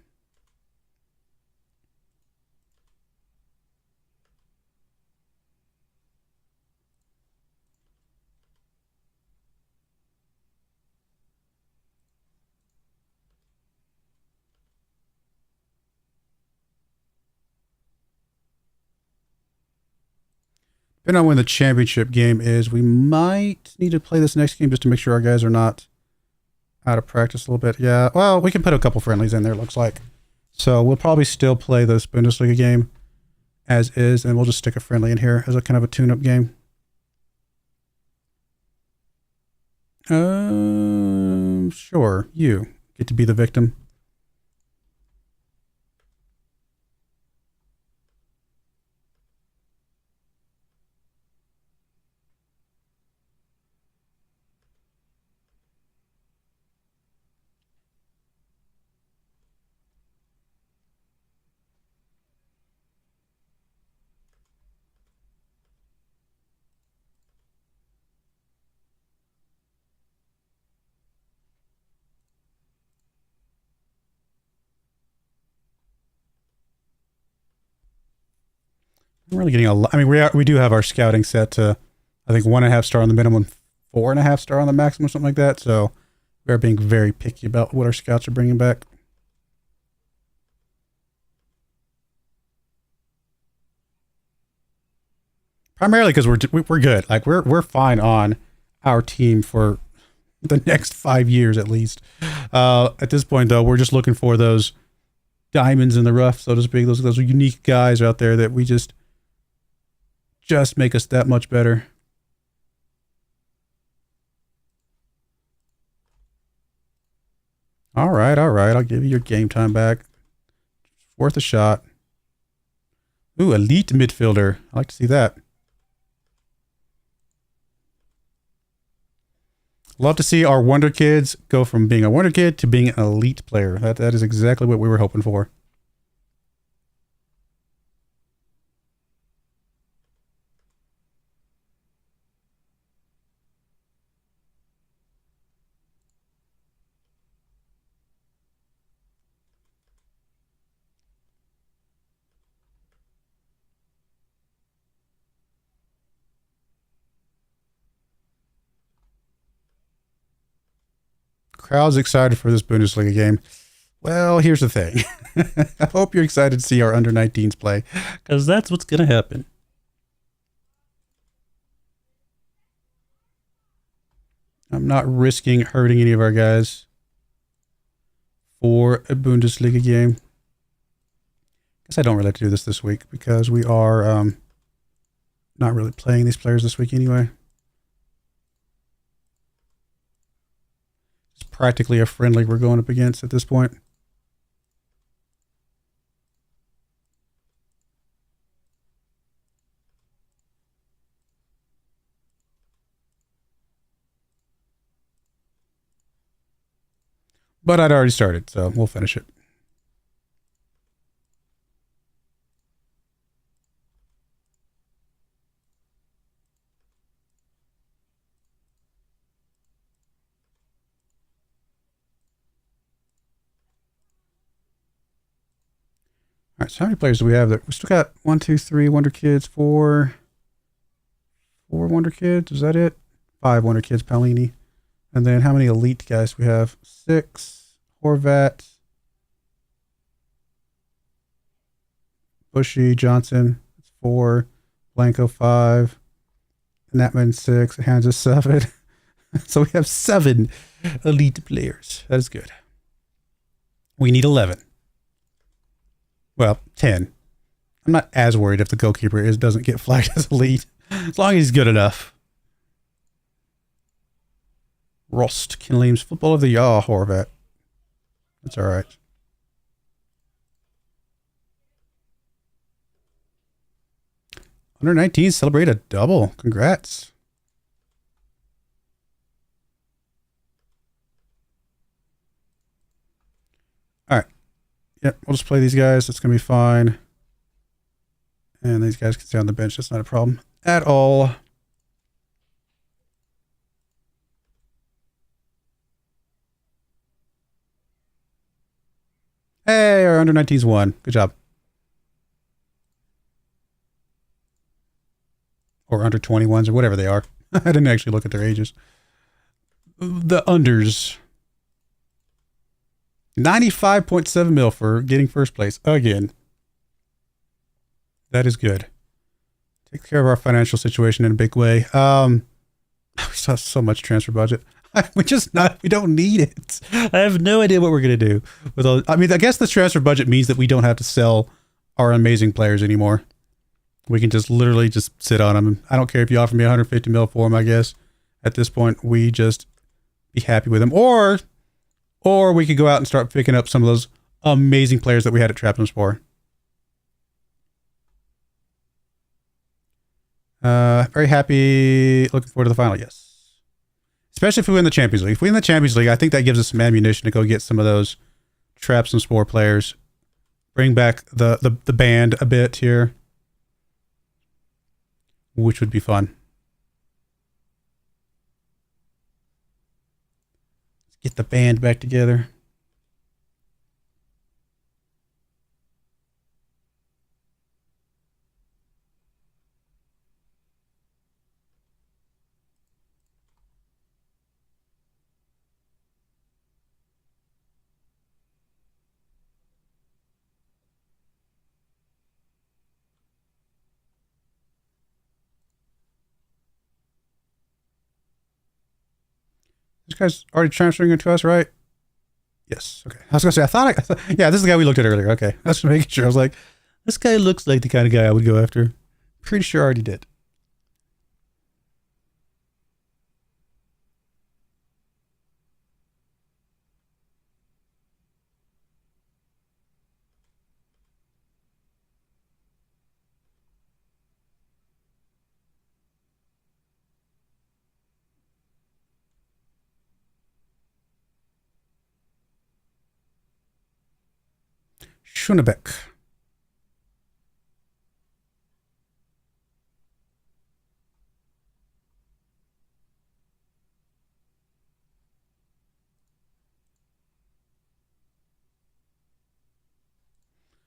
Depending on when the championship game is, we might need to play this next game just to make sure our guys are not out of practice a little bit. Yeah, well, we can put a couple friendlies in there, looks like. So we'll probably still play this Bundesliga game as is, and we'll just stick a friendly in here as a kind of a tune-up game. Sure, you get to be the victim. I'm really getting a lot. I mean, we do have our scouting set to, I think, 1.5 star on the minimum, 4.5 star on the maximum, something like that. So we're being very picky about what our scouts are bringing back. Primarily because we're good. Like we're fine on our team for the next 5 years at least. At this point, though, we're just looking for those diamonds in the rough, so to speak. Those unique guys out there that we just make us that much better. All right. I'll give you your game time back. Worth a shot. Ooh, elite midfielder. I like to see that. Love to see our Wonder Kids go from being a Wonder Kid to being an elite player. That is exactly what we were hoping for. Crowd's excited for this Bundesliga game. Well, here's the thing. I hope you're excited to see our under 19s play, because that's what's going to happen. I'm not risking hurting any of our guys for a Bundesliga game. Guess I don't really have to do this week because we are not really playing these players this week anyway. It's practically a friendly we're going up against at this point. But I'd already started, so we'll finish it. All right, so how many players do we have there? We still got 1, 2, 3 Wonder Kids, 4 Wonder Kids. Is that it? 5 Wonder Kids, Paulini. And then how many elite guys do we have? 6 Horvat, Bushy, Johnson. That's 4. Blanco 5. Natman 6. Hansa 7. So we have 7 elite players. That is good. We need 11. Well, 10. I'm not as worried if the goalkeeper doesn't get flagged as a lead, as long as he's good enough. Rost Kinleam's Football of the Year, Horvat. That's all right. Under 19 celebrate a double. Congrats. All right. Yep, we'll just play these guys. That's going to be fine. And these guys can stay on the bench. That's not a problem at all. Hey, our under 19s won. Good job. Or under 21s or whatever they are. I didn't actually look at their ages. The unders. 95.7 mil for getting first place again. That is good. Take care of our financial situation in a big way. We saw so much transfer budget. We don't need it. I have no idea what we're going to do with all. I mean, I guess the transfer budget means that we don't have to sell our amazing players anymore. We can just literally just sit on them. I don't care if you offer me 150 mil for them, I guess. At this point, we just be happy with them. Or we could go out and start picking up some of those amazing players that we had at Trabzonspor. Very happy. Looking forward to the final. Yes. Especially if we win the Champions League. If we win the Champions League, I think that gives us some ammunition to go get some of those Trabzonspor players. Bring back the band a bit here. Which would be fun. Let's get the band back together. This guy's already transferring into us, right? Yes. Okay. I was going to say, yeah, this is the guy we looked at earlier. Okay. I was just making sure. I was like, this guy looks like the kind of guy I would go after. Pretty sure I already did. Schoenebeck.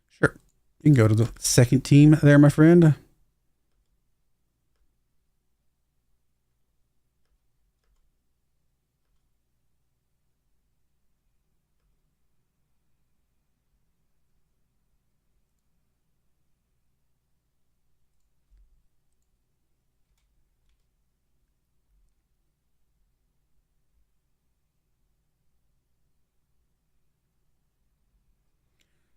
Sure. You can go to the second team there, my friend.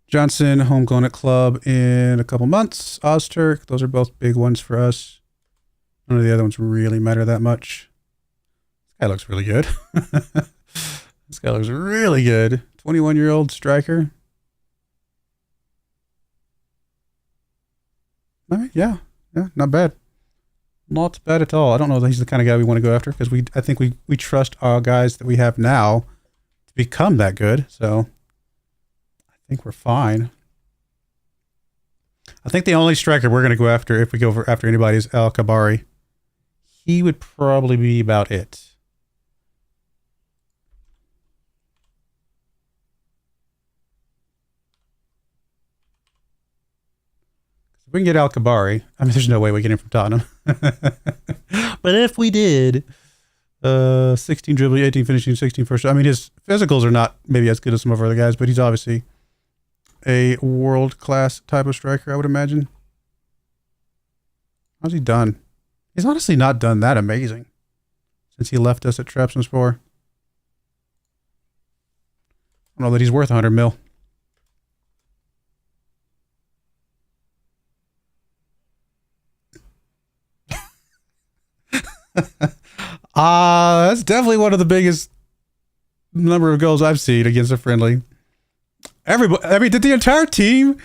Johnson, homegrown at club in a couple months. Ozturk, those are both big ones for us. None of the other ones really matter that much. This guy looks really good. This guy looks really good. 21-year-old striker. All right, yeah, not bad. Not bad at all. I don't know that he's the kind of guy we want to go after because I think we trust our guys that we have now to become that good. So I think we're fine. I think the only striker we're going to go after if we go after anybody is El Kabari. He would probably be about it. If we can get Al Kabari, I mean, there's no way we get him from Tottenham. But if we did, 16 dribbling, 18 finishing, 16 first. I mean, his physicals are not maybe as good as some of our other guys, but he's obviously a world-class type of striker, I would imagine. How's he done? He's honestly not done that amazing since he left us at Trabzonspor. I don't know that he's worth 100 mil. That's definitely one of the biggest number of goals I've seen against a friendly. Everybody, I mean, did the entire team?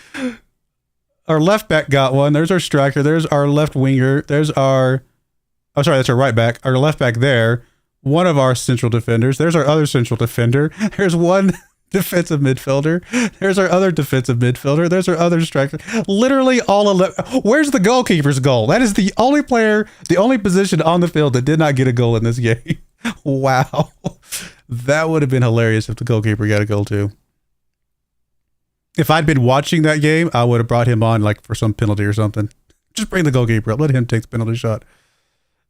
Our left back got one. There's our striker. There's our left winger. There's our, oh, sorry, that's our right back. Our left back there. One of our central defenders. There's our other central defender. There's one defensive midfielder. There's our other defensive midfielder. There's our other striker. Literally all 11. Where's the goalkeeper's goal? That is the only player, the only position on the field that did not get a goal in this game. Wow. That would have been hilarious if the goalkeeper got a goal too. If I'd been watching that game, I would have brought him on like for some penalty or something. Just bring the goalkeeper up. Let him take the penalty shot.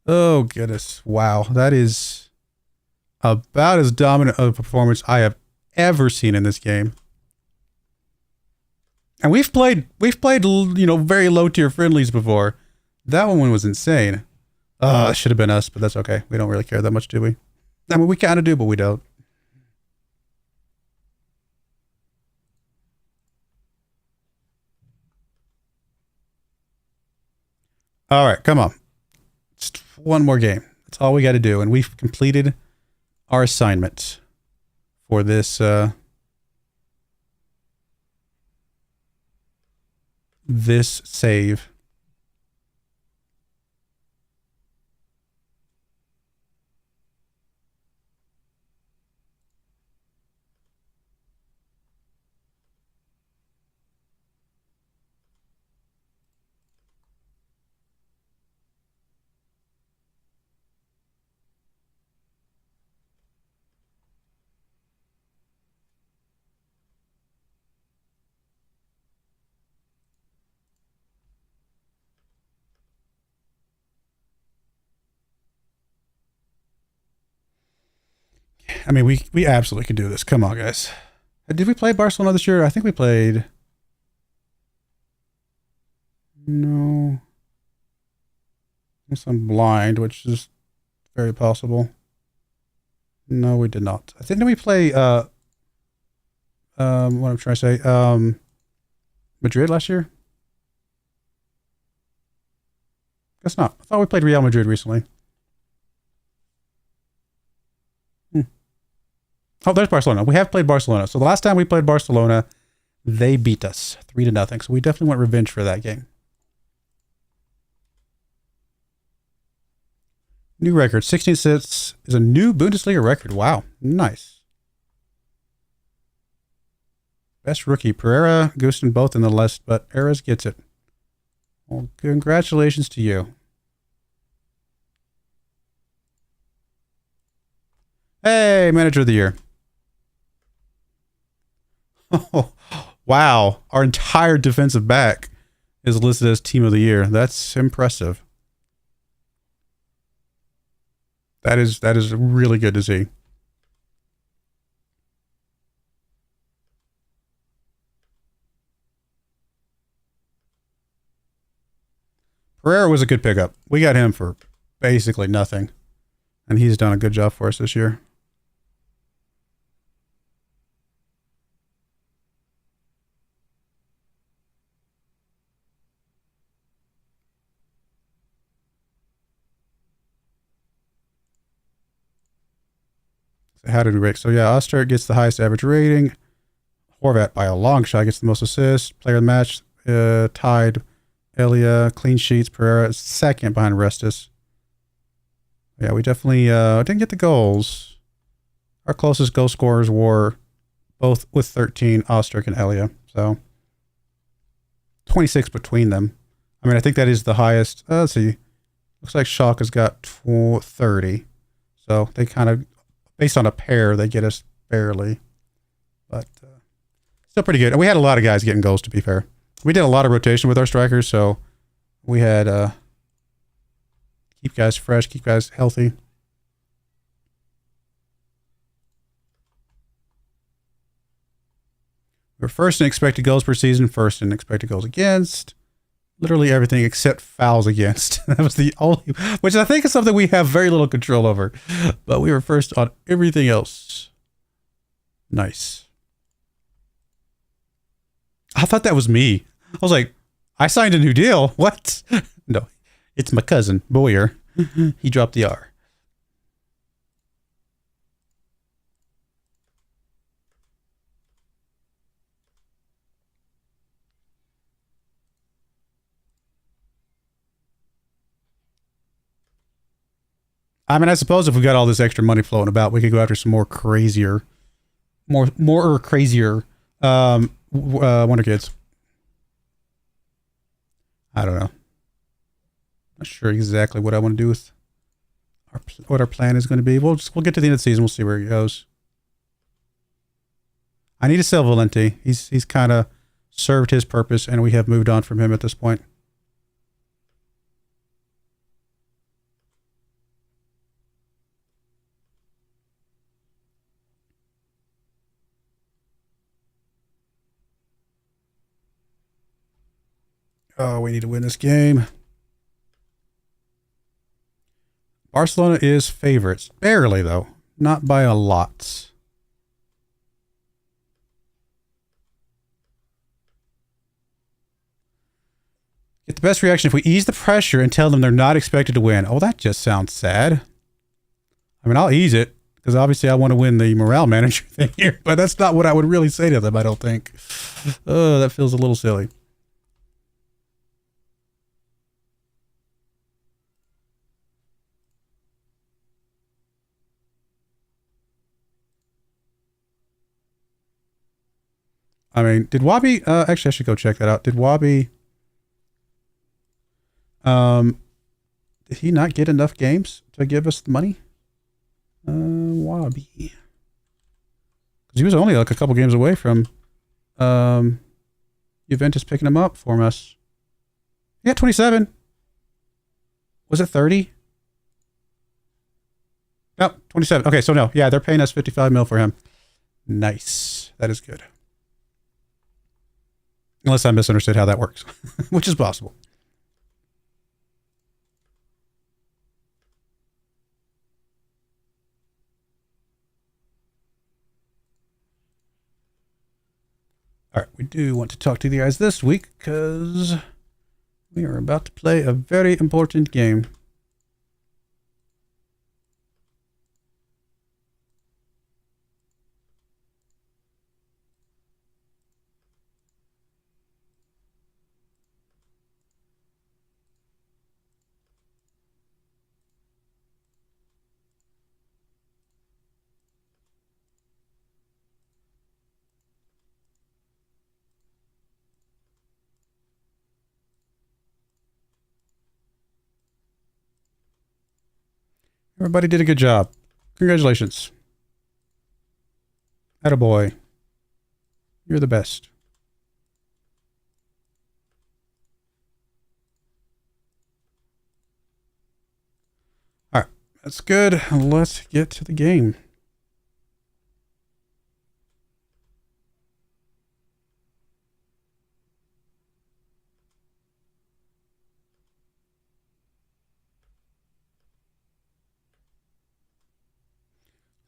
Oh, goodness. Wow. That is about as dominant of a performance I have ever seen in this game. And we've played, you know, very low tier friendlies before. That one was insane. It should have been us, but that's okay. We don't really care that much, do we? I mean, we kind of do, but we don't. All right, come on. Just one more game. That's all we got to do. And we've completed our assignment for this this save. I mean, we absolutely can do this. Come on, guys. Did we play Barcelona this year? I think we played. No. Unless I'm blind, which is very possible. No, we did not. I think, did we play, what I'm trying to say, Madrid last year? Guess not. I thought we played Real Madrid recently. Oh, there's Barcelona. We have played Barcelona. So the last time we played Barcelona, they beat us 3-0. So we definitely want revenge for that game. New record. 16 assists is a new Bundesliga record. Wow. Nice. Best rookie. Pereira, Gusten both in the list, but Ares gets it. Well, congratulations to you. Hey, Manager of the Year. Oh, wow. Our entire defensive back is listed as Team of the Year. That's impressive. That is really good to see. Pereira was a good pickup. We got him for basically nothing. And he's done a good job for us this year. How did we rate? So yeah, Oster gets the highest average rating. Horvat by a long shot gets the most assists. Player of the match tied. Elia, clean sheets. Pereira is second behind Restus. Yeah, we definitely didn't get the goals. Our closest goal scorers were both with 13, Osterk and Elia. So 26 between them. I mean, I think that is the highest. Let's see. Looks like Schalke has got 30. So they kind of, based on a pair, they get us barely. But still pretty good. And we had a lot of guys getting goals, to be fair. We did a lot of rotation with our strikers, so we had keep guys fresh, keep guys healthy. We're first in expected goals per season, first in expected goals against. Literally everything except fouls against. That was the only, which I think is something we have very little control over. But we were first on everything else. Nice. I thought that was me. I was like, I signed a new deal. What? No, it's my cousin, Broyar. He dropped the R. I mean, I suppose if we got all this extra money floating about, we could go after some more crazier, more crazier Wonder Kids. I don't know. Not sure exactly what I want to do with what our plan is going to be. We'll get to the end of the season. We'll see where it goes. I need to sell Valenti. He's kind of served his purpose, and we have moved on from him at this point. Oh, we need to win this game. Barcelona is favorites. Barely, though. Not by a lot. Get the best reaction if we ease the pressure and tell them they're not expected to win. Oh, that just sounds sad. I mean, I'll ease it, because obviously I want to win the morale manager thing here, but that's not what I would really say to them, I don't think. Oh, that feels a little silly. I mean, did Wabi, actually I should go check that out. Did Wabi, did he not get enough games to give us the money? Wabi. Because he was only like a couple games away from, Juventus picking him up for us. Yeah, 27. Was it 30? No, 27. Okay, so no. Yeah, they're paying us 55 mil for him. Nice. That is good. Unless I misunderstood how that works, which is possible. All right, we do want to talk to the guys this week because we are about to play a very important game. Everybody did a good job. Congratulations. Attaboy. You're the best. All right, that's good. Let's get to the game.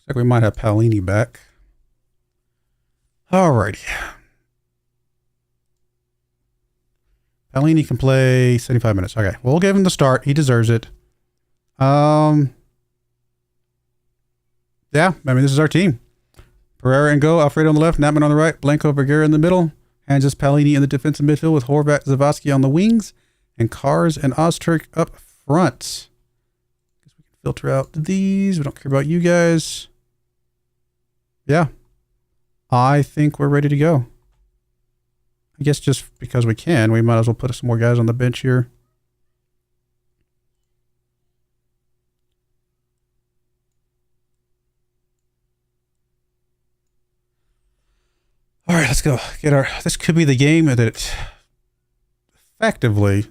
Like we might have Paolini back. Alrighty. Paolini can play 75 minutes. Okay, we'll give him the start. He deserves it. Yeah, I mean, this is our team. Broyar and Go, Alfredo on the left, Natman on the right, Blanco Vergara in the middle, Hanges Paolini in the defensive midfield with Horvat Zavosky on the wings, and Kars and Ozturk up front. Guess we can filter out these. We don't care about you guys. Yeah, I think we're ready to go. I guess just because we can, we might as well put some more guys on the bench here. All right, let's go. This could be the game that it effectively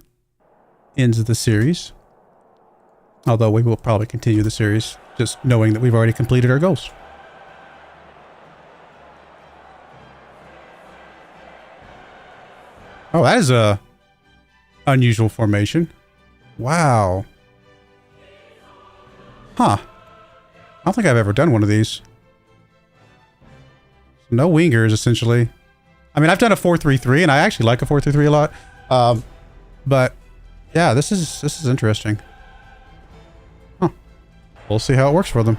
ends the series. Although we will probably continue the series, just knowing that we've already completed our goals. Oh, that is a unusual formation. Wow. Huh. I don't think I've ever done one of these. No wingers, essentially. I mean, I've done a 4-3-3, and I actually like a 4-3-3 a lot. But yeah, this is interesting. We'll see how it works for them.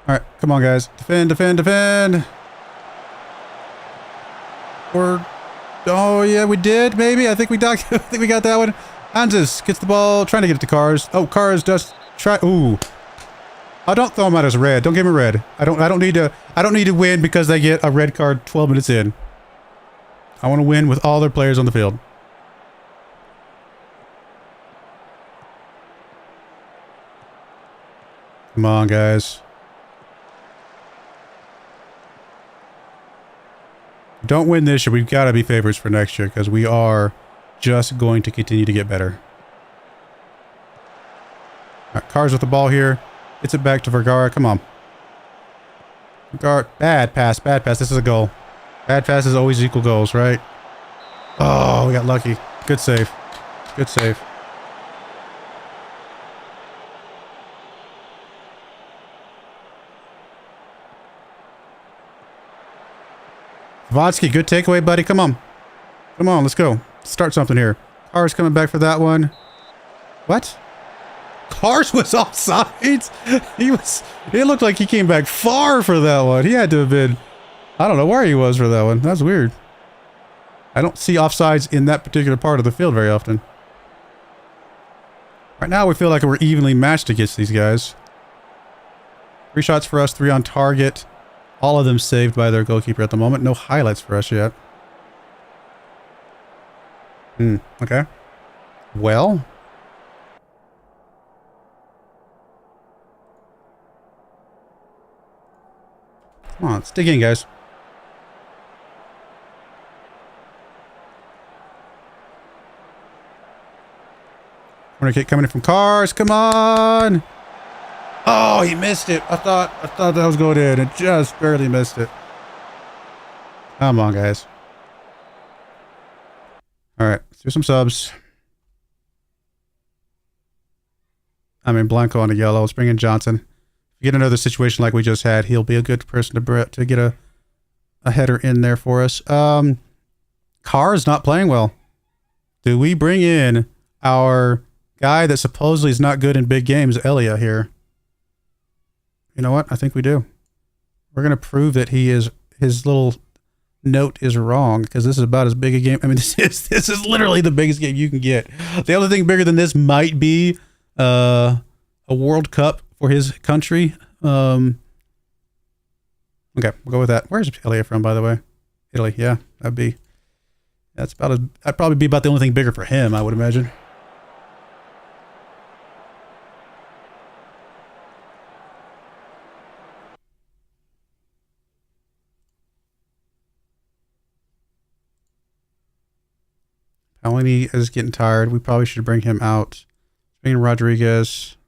All right, come on, guys. Defend, defend, defend. Oh, yeah, we did, maybe. I think we got that one. Hanses gets the ball, trying to get it to Cars. Oh, Cars does try. Ooh. Oh, don't throw him out as red. Don't give him a red. I don't need to win because they get a red card 12 minutes in. I want to win with all their players on the field. Come on, guys. Don't win this year. We've got to be favorites for next year because we are just going to continue to get better. All right, Cars with the ball here. Gets it back to Vergara. Come on. Vergara. Bad pass. Bad pass. This is a goal. Bad passes always equal goals, right? Oh, we got lucky. Good save. Good save. Vodsky, good takeaway, buddy. Come on. Come on, let's go. Start something here. Cars coming back for that one. What? Cars was offsides? It looked like he came back far for that one. He had to have been, I don't know where he was for that one. That's weird. I don't see offsides in that particular part of the field very often. Right now we feel like we're evenly matched against these guys. 3 shots for us, 3 on target. All of them saved by their goalkeeper at the moment. No highlights for us yet. Okay. Well. Come on, let's dig in, guys. Corner kick coming in from Cars. Come on. Oh, he missed it. I thought that was going in and just barely missed it. Come on, guys. All right, let's do some subs. I mean, Blanco on the yellow. Let's bring in Johnson. If we get another situation like we just had, he'll be a good person to get a header in there for us. Carr's not playing well. Do we bring in our guy that supposedly is not good in big games, Elia, here? You know what? I think we do. We're going to prove that his little note is wrong because this is about as big a game. I mean, this is literally the biggest game you can get. The only thing bigger than this might be a World Cup for his country. Okay, we'll go with that. Where's Elia from, by the way? Italy. Yeah, that'd probably be about the only thing bigger for him, I would imagine. Paolini is getting tired. We probably should bring him out. Bring in Rodriguez.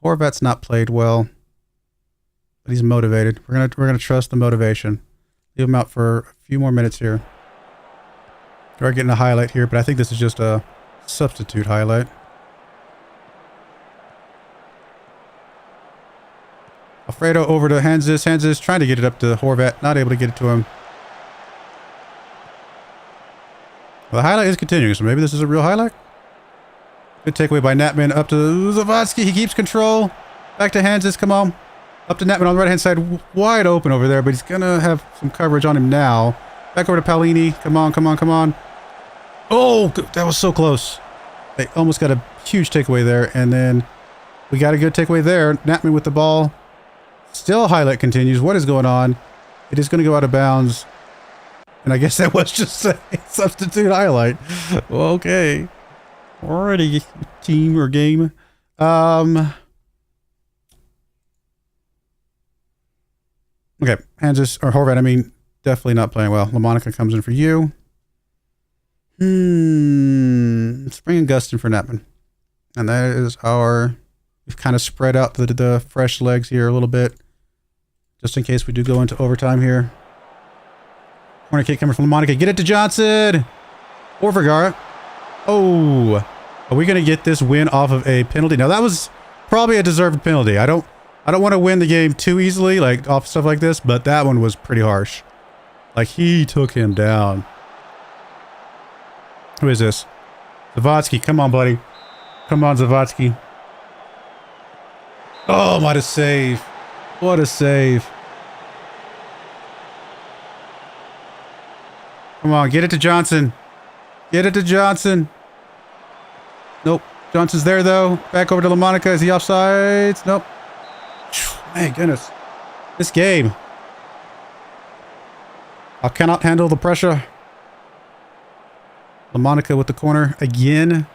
Horvat's not played well, but he's motivated. We're gonna trust the motivation. Leave him out for a few more minutes here. We're getting a highlight here, but I think this is just a substitute highlight. Alfredo over to Hanses. Hanses trying to get it up to Horvat. Not able to get it to him. Well, the highlight is continuing, so maybe this is a real highlight. Good takeaway by Natman up to Zavatsky. He keeps control. Back to Hanses. Come on. Up to Natman on the right-hand side. Wide open over there, but he's going to have some coverage on him now. Back over to Paolini. Come on, come on, come on. Oh, that was so close. They almost got a huge takeaway there, and then we got a good takeaway there. Natman with the ball. Still highlight continues. What is going on? It is going to go out of bounds. And I guess that was just a substitute highlight. Well, okay. Alrighty, team or game. Okay, Hanses, or Horvat, I mean, definitely not playing well. LaMonica comes in for you. Let's bring in Gustin for Natman. And that is we've kind of spread out the fresh legs here a little bit. Just in case we do go into overtime here. Corner kick coming from LaMonica. Get it to Johnson. Or Vergara. Oh. Are we going to get this win off of a penalty? Now, that was probably a deserved penalty. I don't I don't want to win the game too easily, like off stuff like this, but that one was pretty harsh. Like, he took him down. Who is this? Zavatsky, come on, buddy. Come on, Zavatsky. Oh, what a save. What a save. Come on, get it to Johnson. Get it to Johnson. Nope. Johnson's there, though. Back over to LaMonica. Is he offsides? Nope. My goodness. This game. I cannot handle the pressure. LaMonica with the corner again.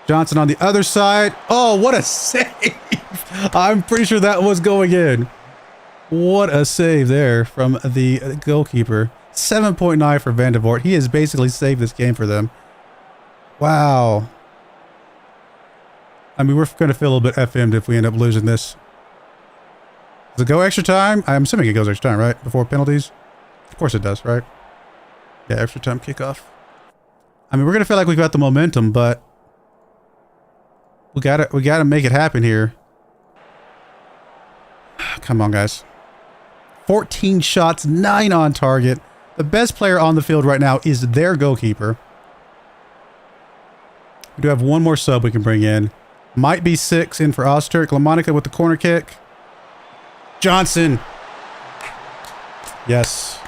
Johnson on the other side. Oh, what a save. I'm pretty sure that was going in. What a save there from the goalkeeper. 7.9 for Van de Voort. He has basically saved this game for them. Wow. I mean, we're going to feel a little bit FM'd if we end up losing this. Does it go extra time? I'm assuming it goes extra time, right? Before penalties? Of course it does, right? Yeah, extra time kickoff. I mean, we're going to feel like we've got the momentum, but we gotta make it happen here. Come on, guys. 14 shots, 9 on target. The best player on the field right now is their goalkeeper. We do have one more sub we can bring in. Might be 6 in for Osterk. LaMonica with the corner kick. Johnson. Yes.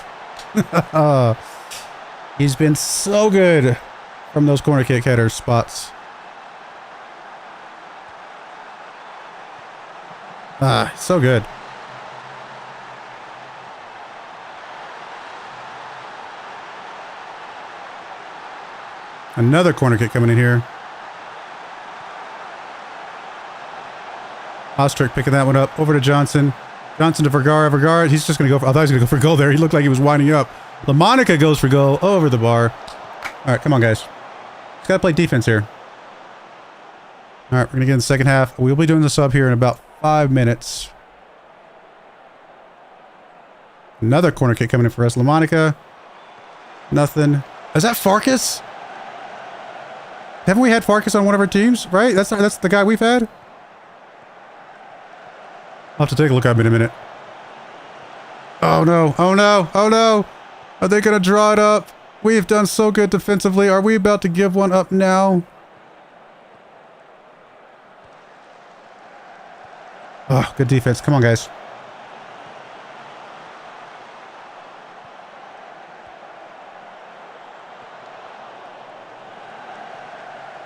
He's been so good from those corner kick header spots. So good. Another corner kick coming in here. Osterk picking that one up. Over to Johnson. Johnson to Vergara. Vergara, he's just going to go for... I thought he was going to go for goal there. He looked like he was winding up. LaMonica goes for goal. Over the bar. All right, come on, guys. Just got to play defense here. All right, we're going to get in the second half. We'll be doing the sub here in about 5 minutes. Another corner kick coming in for us. LaMonica. Nothing. Is that Farkas? Haven't we had Farkas on one of our teams? Right? That's the guy we've had? I'll have to take a look at him in a minute. Oh no. Oh no. Oh no. Are they going to draw it up? We've done so good defensively. Are we about to give one up now? Oh, good defense. Come on, guys.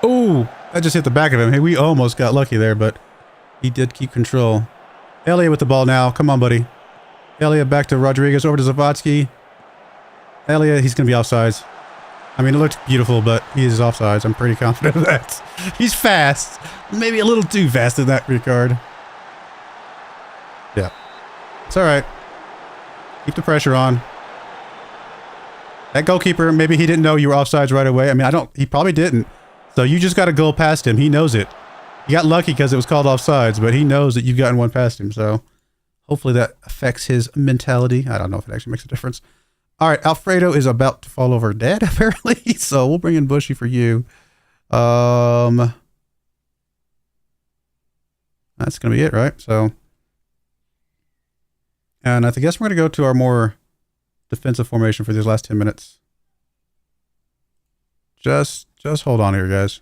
Oh, that just hit the back of him. Hey, we almost got lucky there, but he did keep control. Elliott with the ball now. Come on, buddy. Elliott back to Rodriguez. Over to Zavatsky. Elliott, he's going to be offsides. I mean, it looked beautiful, but he is offsides. I'm pretty confident of that. He's fast. Maybe a little too fast in that regard. Yeah. It's all right. Keep the pressure on. That goalkeeper, maybe he didn't know you were offsides right away. I mean, he probably didn't. So you just got a goal past him. He knows it. You got lucky because it was called offsides, but he knows that you've gotten one past him. So hopefully that affects his mentality. I don't know if it actually makes a difference. All right, Alfredo is about to fall over dead, apparently. So we'll bring in Bushy for you. That's going to be it, right? So, and I guess we're going to go to our more defensive formation for these last 10 minutes. Just hold on here, guys.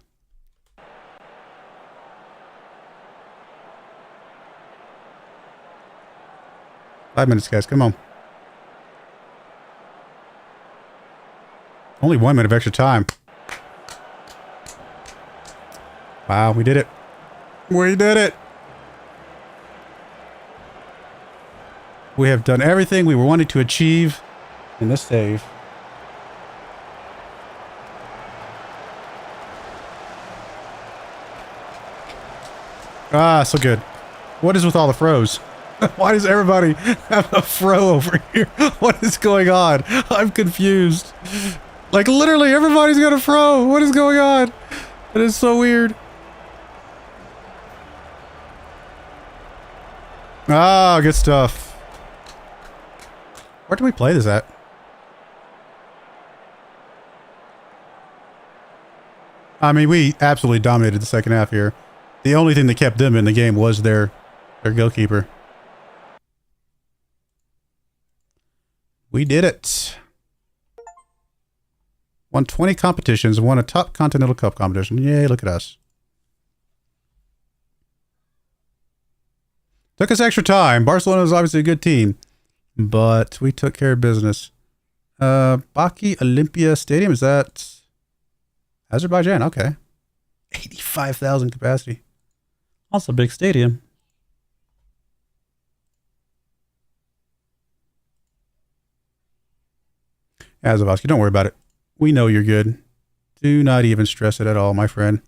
5 minutes, guys. Come on. Only 1 minute of extra time. Wow, we did it. We did it. We have done everything we were wanting to achieve in this save. Ah, so good. What is with all the froze? Why does everybody have a fro over here? What is going on? I'm confused. Like, literally, everybody's got a fro. What is going on? It is so weird. Ah, good stuff. Where do we play this at? I mean, we absolutely dominated the second half here. The only thing that kept them in the game was their goalkeeper. We did it. Won 20 competitions, won a top Continental Cup competition. Yay, look at us. Took us extra time. Barcelona is obviously a good team, but we took care of business. Baki Olympia Stadium, is that Azerbaijan? Okay. 85,000 capacity. Also a big stadium. Azovsky, don't worry about it. We know you're good. Do not even stress it at all, my friend.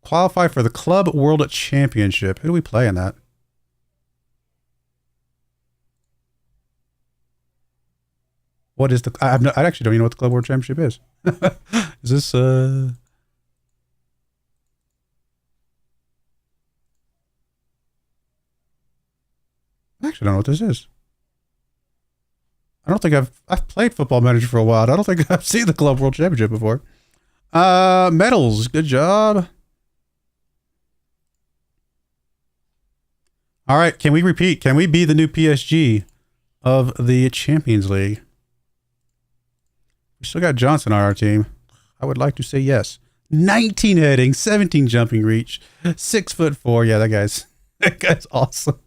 Qualify for the Club World Championship. Who do we play in that? What is the... I actually don't even know what the Club World Championship is. Is this... I actually don't know what this is. I don't think I've played Football Manager for a while. I don't think I've seen the Club World Championship before. Medals. Good job. All right. Can we repeat? Can we be the new PSG of the Champions League? We still got Johnson on our team. I would like to say yes. 19 heading, 17 jumping reach, 6'4". Yeah, that guy's awesome.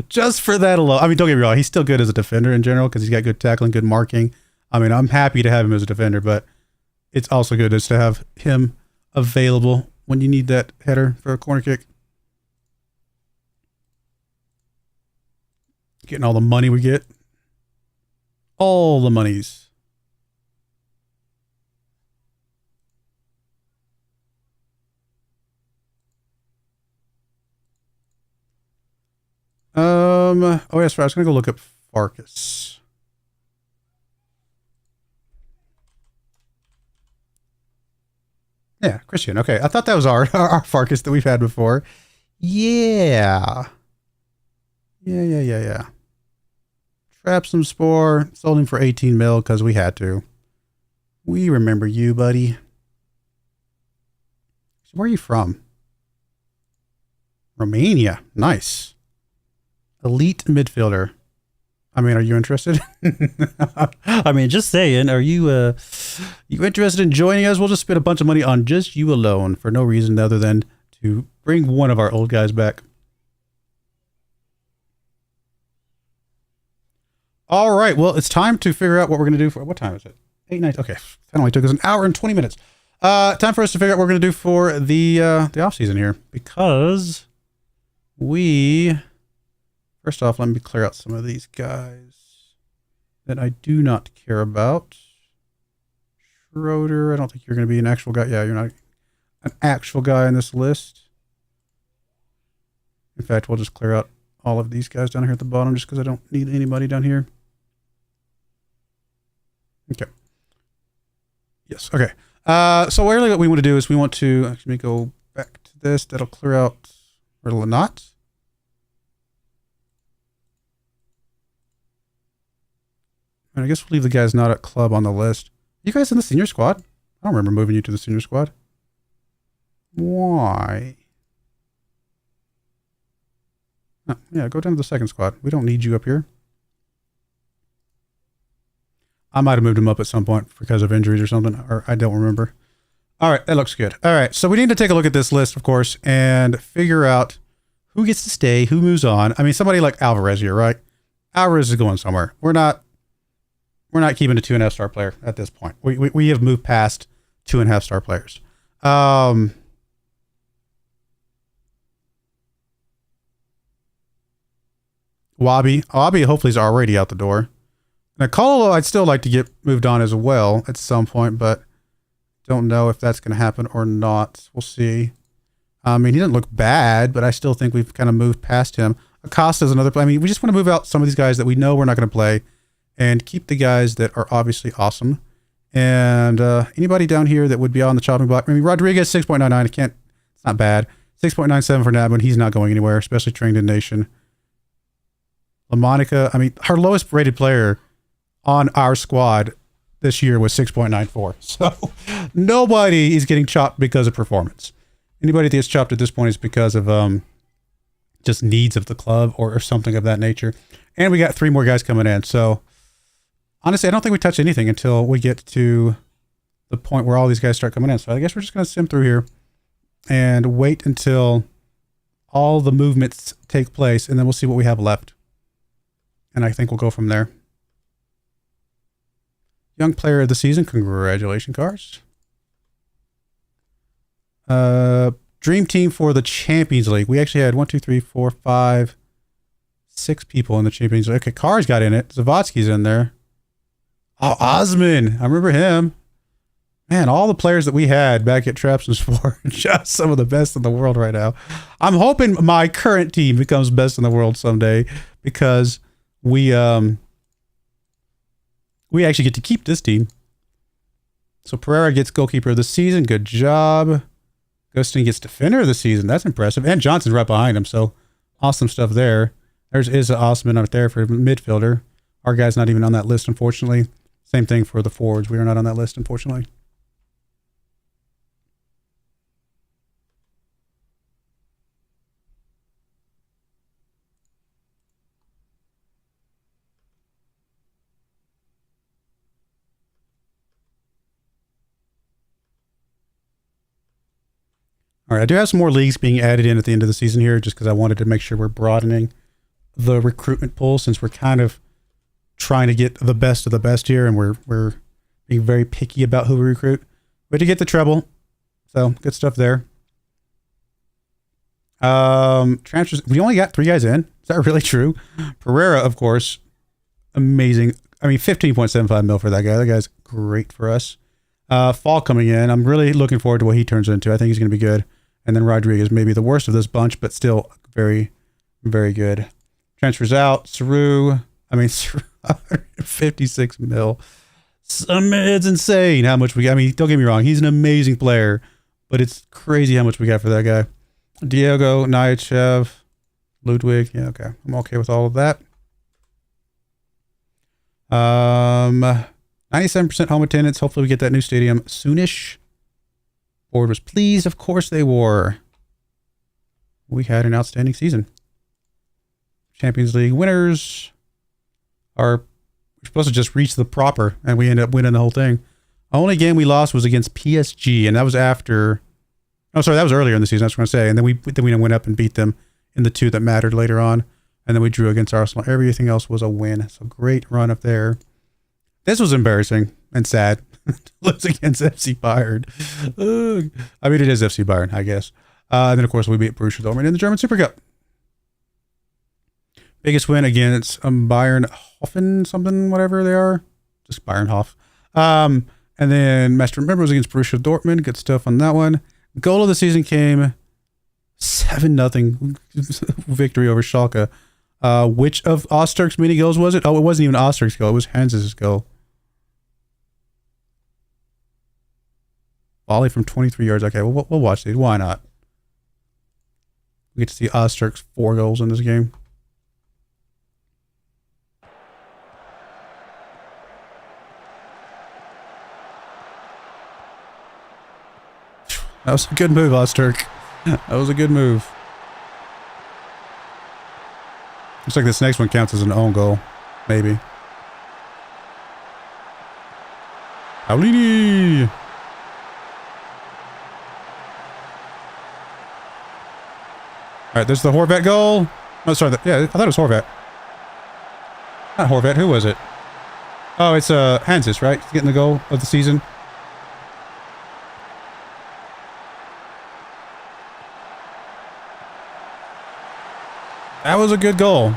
Just for that alone. I mean, don't get me wrong. He's still good as a defender in general because he's got good tackling, good marking. I mean, I'm happy to have him as a defender, but it's also good just to have him available when you need that header for a corner kick. Getting all the money we get. All the monies. Oh yes, right. I was gonna go look up Farkas. Yeah, Christian. Okay, I thought that was our Farkas that we've had before. Yeah. Yeah. Trap some Spore. Sold him for 18 mil because we had to. We remember you, buddy. So where are you from? Romania. Nice. Elite midfielder. I mean, are you interested? I mean, just saying, are you interested in joining us? We'll just spend a bunch of money on just you alone for no reason other than to bring one of our old guys back. All right. Well, it's time to figure out what we're going to do for... What time is it? 8, 9... Okay. That only took us an hour and 20 minutes. Time for us to figure out what we're going to do for the off-season here. Because we... First off, let me clear out some of these guys that I do not care about. Schroeder, I don't think you're going to be an actual guy. Yeah, you're not an actual guy on this list. In fact, we'll just clear out all of these guys down here at the bottom just because I don't need anybody down here. Okay. Yes, okay. So really what we want to do is we want to actually go back to this. That'll clear out, or will it not? And I guess we'll leave the guys not at club on the list. You guys in the senior squad? I don't remember moving you to the senior squad. Why? Oh, yeah, go down to the second squad. We don't need you up here. I might have moved him up at some point because of injuries or something, or I don't remember. All right, that looks good. All right, so we need to take a look at this list, of course, and figure out who gets to stay, who moves on. I mean, somebody like Alvarez here, right? Alvarez is going somewhere. We're not keeping a 2.5 star player at this point. We have moved past 2.5 star players. Wabi hopefully is already out the door. Now Colo, I'd still like to get moved on as well at some point, but don't know if that's going to happen or not. We'll see. I mean, he doesn't look bad, but I still think we've kind of moved past him. Acosta's another play. I mean, we just want to move out some of these guys that we know we're not going to play and keep the guys that are obviously awesome. And anybody down here that would be on the chopping block. I mean, Rodriguez, 6.99. It's not bad. 6.97 for Nabwin. He's not going anywhere, especially trained in nation. LaMonica, I mean, our lowest rated player on our squad this year was 6.94. So nobody is getting chopped because of performance. Anybody that gets chopped at this point is because of just needs of the club or something of that nature. And we got 3 more guys coming in. So honestly, I don't think we touch anything until we get to the point where all these guys start coming in. So I guess we're just going to sim through here and wait until all the movements take place, and then we'll see what we have left. And I think we'll go from there. Young player of the season. Congratulations, Cars. Dream team for the Champions League. We actually had 1, 2, 3, 4, 5, 6 people in the Champions League. Okay, Cars got in it. Zavodsky's in there. Oh, Osman. I remember him. Man, all the players that we had back at Traps and Sport are just some of the best in the world right now. I'm hoping my current team becomes best in the world someday, because we actually get to keep this team. So Pereira gets goalkeeper of the season. Good job. Ghosting gets defender of the season. That's impressive. And Johnson's right behind him. So awesome stuff there. There's Izza Osman up there for midfielder. Our guy's not even on that list, unfortunately. Same thing for the forwards. We are not on that list, unfortunately. All right, I do have some more leagues being added in at the end of the season here, just because I wanted to make sure we're broadening the recruitment pool, since we're kind of trying to get the best of the best here, and we're being very picky about who we recruit. We had to get the treble, so good stuff there. Transfers. We only got 3 guys in. Is that really true? Pereira, of course, amazing. I mean, 15.75 mil for that guy. That guy's great for us. Fall coming in. I'm really looking forward to what he turns into. I think he's going to be good. And then Rodriguez, maybe the worst of this bunch, but still very, very good. Transfers out. Saru. I mean, 56 mil. It's insane how much we got. I mean, don't get me wrong. He's an amazing player, but it's crazy how much we got for that guy. Diego, Nyachev, Ludwig. Yeah, okay. I'm okay with all of that. 97% home attendance. Hopefully we get that new stadium soonish. Board was pleased. Of course they were. We had an outstanding season. Champions League winners are supposed to just reach the proper, and we ended up winning the whole thing. The only game we lost was against PSG, and that was after... Oh, sorry, that was earlier in the season, I was going to say. And then we went up and beat them in the 2 that mattered later on. And then we drew against Arsenal. Everything else was a win. So great run up there. This was embarrassing and sad. Lose against FC Bayern. I mean, it is FC Bayern, I guess. And then, of course, we beat Borussia Dortmund in the German Super Cup. Biggest win against Bayern Hoffen, something, whatever they are. Just Bayern Hoff. And then Master Remember was against Borussia Dortmund. Good stuff on that one. Goal of the season came 7-0 victory over Schalke. Which of Osterk's mini goals was it? Oh, it wasn't even Osterk's goal. It was Hans's goal. Volley from 23 yards. Okay, we'll watch these. Why not? We get to see Osterk's 4 goals in this game. That was a good move, Osterk. That was a good move. Looks like this next one counts as an own goal. Maybe. Paulini! Alright, there's the Horvat goal. Oh, sorry. Yeah, I thought it was Horvat. Not Horvat. Who was it? Oh, it's Hansis, right? He's getting the goal of the season. That was a good goal.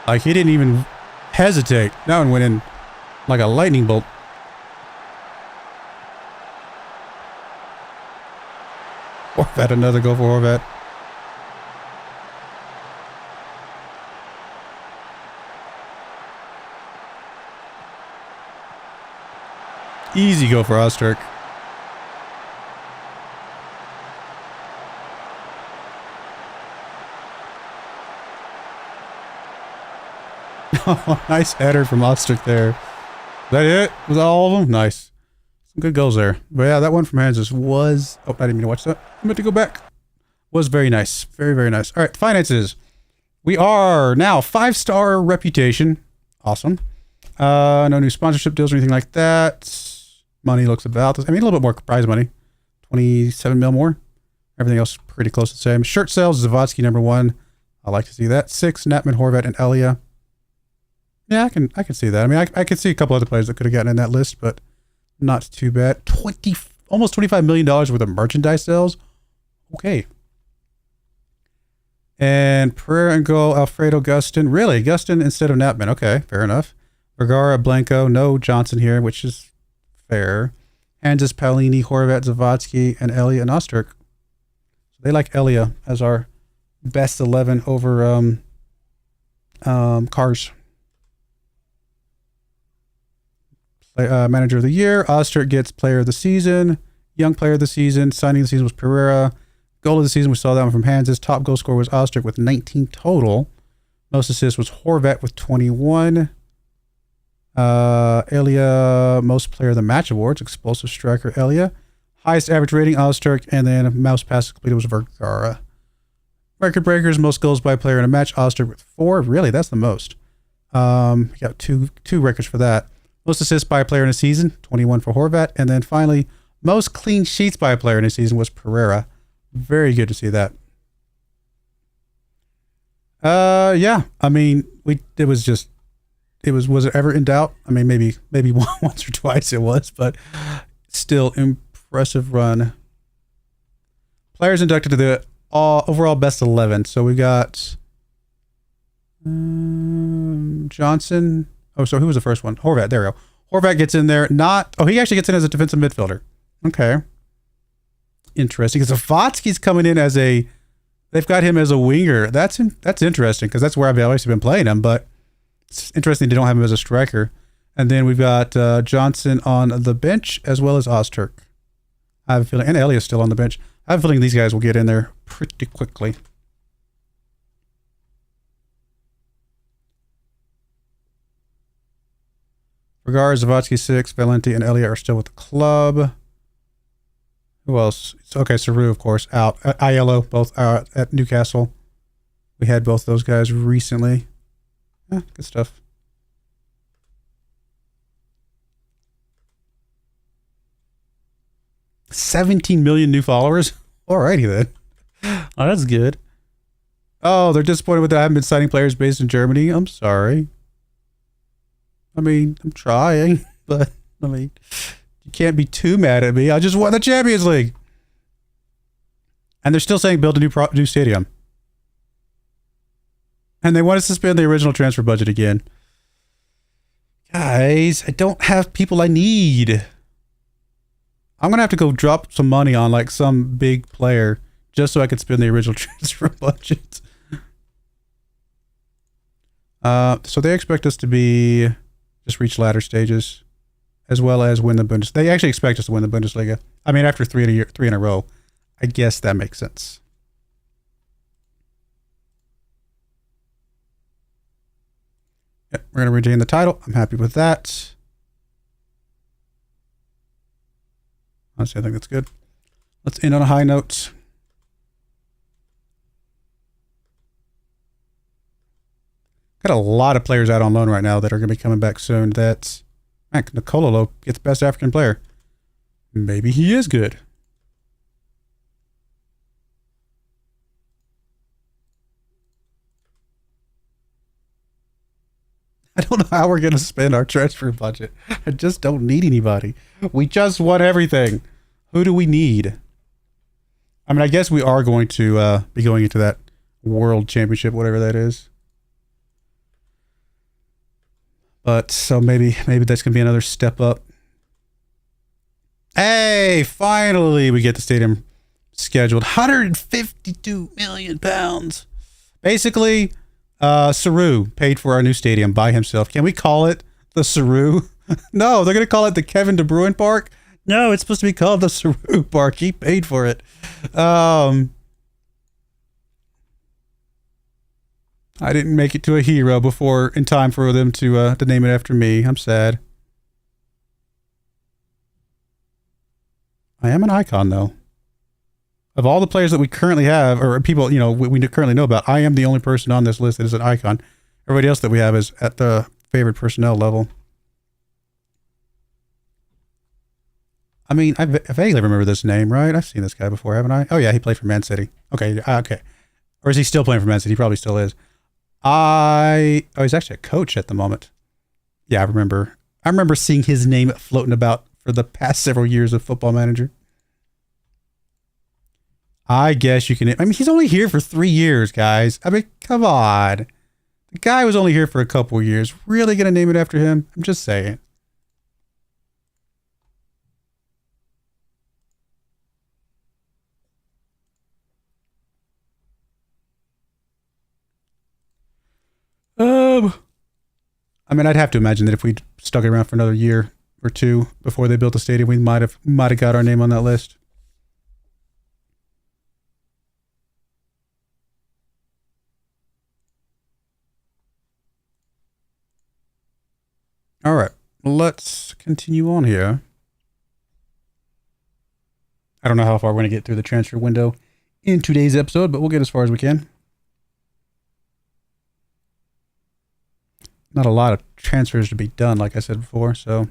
Like, he didn't even hesitate. That one went in like a lightning bolt. Horvat, another goal for Horvat. Easy go for Osterk. Oh, nice header from Osterk there. Is that it? Was that all of them? Nice. Some good goals there. But yeah, that one from Hansis was... Oh, I didn't mean to watch that. I meant to go back. Was very nice. Very, very nice. All right, finances. We are now 5-star reputation. Awesome. No new sponsorship deals or anything like that. Money looks about this. I mean, a little bit more prize money. 27 mil more. Everything else is pretty close to the same. Shirt sales, Zavodsky #1. I like to see that. 6, Natman, Horvat, and Elia. Yeah, I can see that. I mean, I could see a couple other players that could have gotten in that list, but not too bad. Almost $25 million worth of merchandise sales. Okay. And Pereira and goal, Alfredo Gustin. Really? Gustin instead of Natman. Okay, fair enough. Vergara, Blanco. No Johnson here, which is fair. Hansis, Paolini, Horvat, Zavodsky, and Elia and Osterk. So they like Elia as our best 11 over Cars. Manager of the year. Osterk gets player of the season. Young player of the season. Signing of the season was Pereira. Goal of the season, we saw that one from Hansis. Top goal scorer was Osterk with 19 total. Most assists was Horvat with 21. Elia, most player of the match awards. Explosive striker Elia. Highest average rating, Osterk. And then mouse pass completed was Vergara. Record breakers, most goals by player in a match. Osterk with 4. Really, that's the most. We got two records for that. Most assists by a player in a season, 21 for Horvat. And then finally, most clean sheets by a player in a season was Pereira. Very good to see that. Yeah. I mean, was it ever in doubt? I mean, maybe once or twice it was, but still impressive run. Players inducted to the overall best 11. So we got Johnson. Oh, so who was the first one? Horvat. There we go. Horvat gets in there. He actually gets in as a defensive midfielder. Okay. Interesting. Because Zavodsky's coming in as they've got him as a winger. That's interesting because that's where I've always been playing him, but it's interesting they don't have him as a striker. And then we've got Johnson on the bench as well as Osterk. I have a feeling, and Elia's still on the bench. I have a feeling these guys will get in there pretty quickly. Vergara, Zavodsky 6, Valenti, and Elia are still with the club. Who else? Okay, Saru, of course, out. Aiello, both at Newcastle. We had both those guys recently. Yeah, good stuff. $17 million new followers? Alrighty then. Oh, that's good. Oh, they're disappointed with that I haven't been signing players based in Germany. I'm sorry. I mean, I'm trying, but I mean, you can't be too mad at me. I just won the Champions League. And they're still saying build a new stadium. And they want to suspend the original transfer budget again. Guys, I don't have people I need. I'm going to have to go drop some money on like some big player just so I can spend the original transfer budget. So they expect us to just reach ladder stages as well as win the Bundesliga. They actually expect us to win the Bundesliga. I mean, after three in a row, I guess that makes sense. Yep, we're going to retain the title. I'm happy with that. Honestly, I think that's good. Let's end on a high note. Got a lot of players out on loan right now that are going to be coming back soon. That's Nicololo gets best African player. Maybe he is good. I don't know how we're going to spend our transfer budget. I just don't need anybody. We just won everything. Who do we need? I mean, I guess we are going to be going into that World Championship, whatever that is. But so maybe that's going to be another step up. Hey, finally we get the stadium scheduled. 152 million pounds. Basically, Saru paid for our new stadium by himself. Can we call it the Saru? No, they're going to call it the Kevin De Bruyne Park. No, it's supposed to be called the Saru Park. He paid for it. I didn't make it to a hero before in time for them to name it after me. I'm sad. I am an icon, though. Of all the players that we currently have, or people, we currently know about, I am the only person on this list that is an icon. Everybody else that we have is at the favorite personnel level. I mean, I vaguely remember this name, right? I've seen this guy before, haven't I? Oh, yeah, he played for Man City. Okay, okay. Or is he still playing for Man City? He probably still is. Oh, he's actually a coach at the moment. Yeah, I remember. I remember seeing his name floating about for the past several years of Football Manager. I guess you can... I mean, he's only here for 3 years, guys. I mean, come on. The guy was only here for a couple of years. Really going to name it after him? I'm just saying. I mean, I'd have to imagine that if we stuck it around for another year or two before they built the stadium, we might have got our name on that list. All right, let's continue on here. I don't know how far we're going to get through the transfer window in today's episode, but we'll get as far as we can. Not a lot of transfers to be done, like I said before, so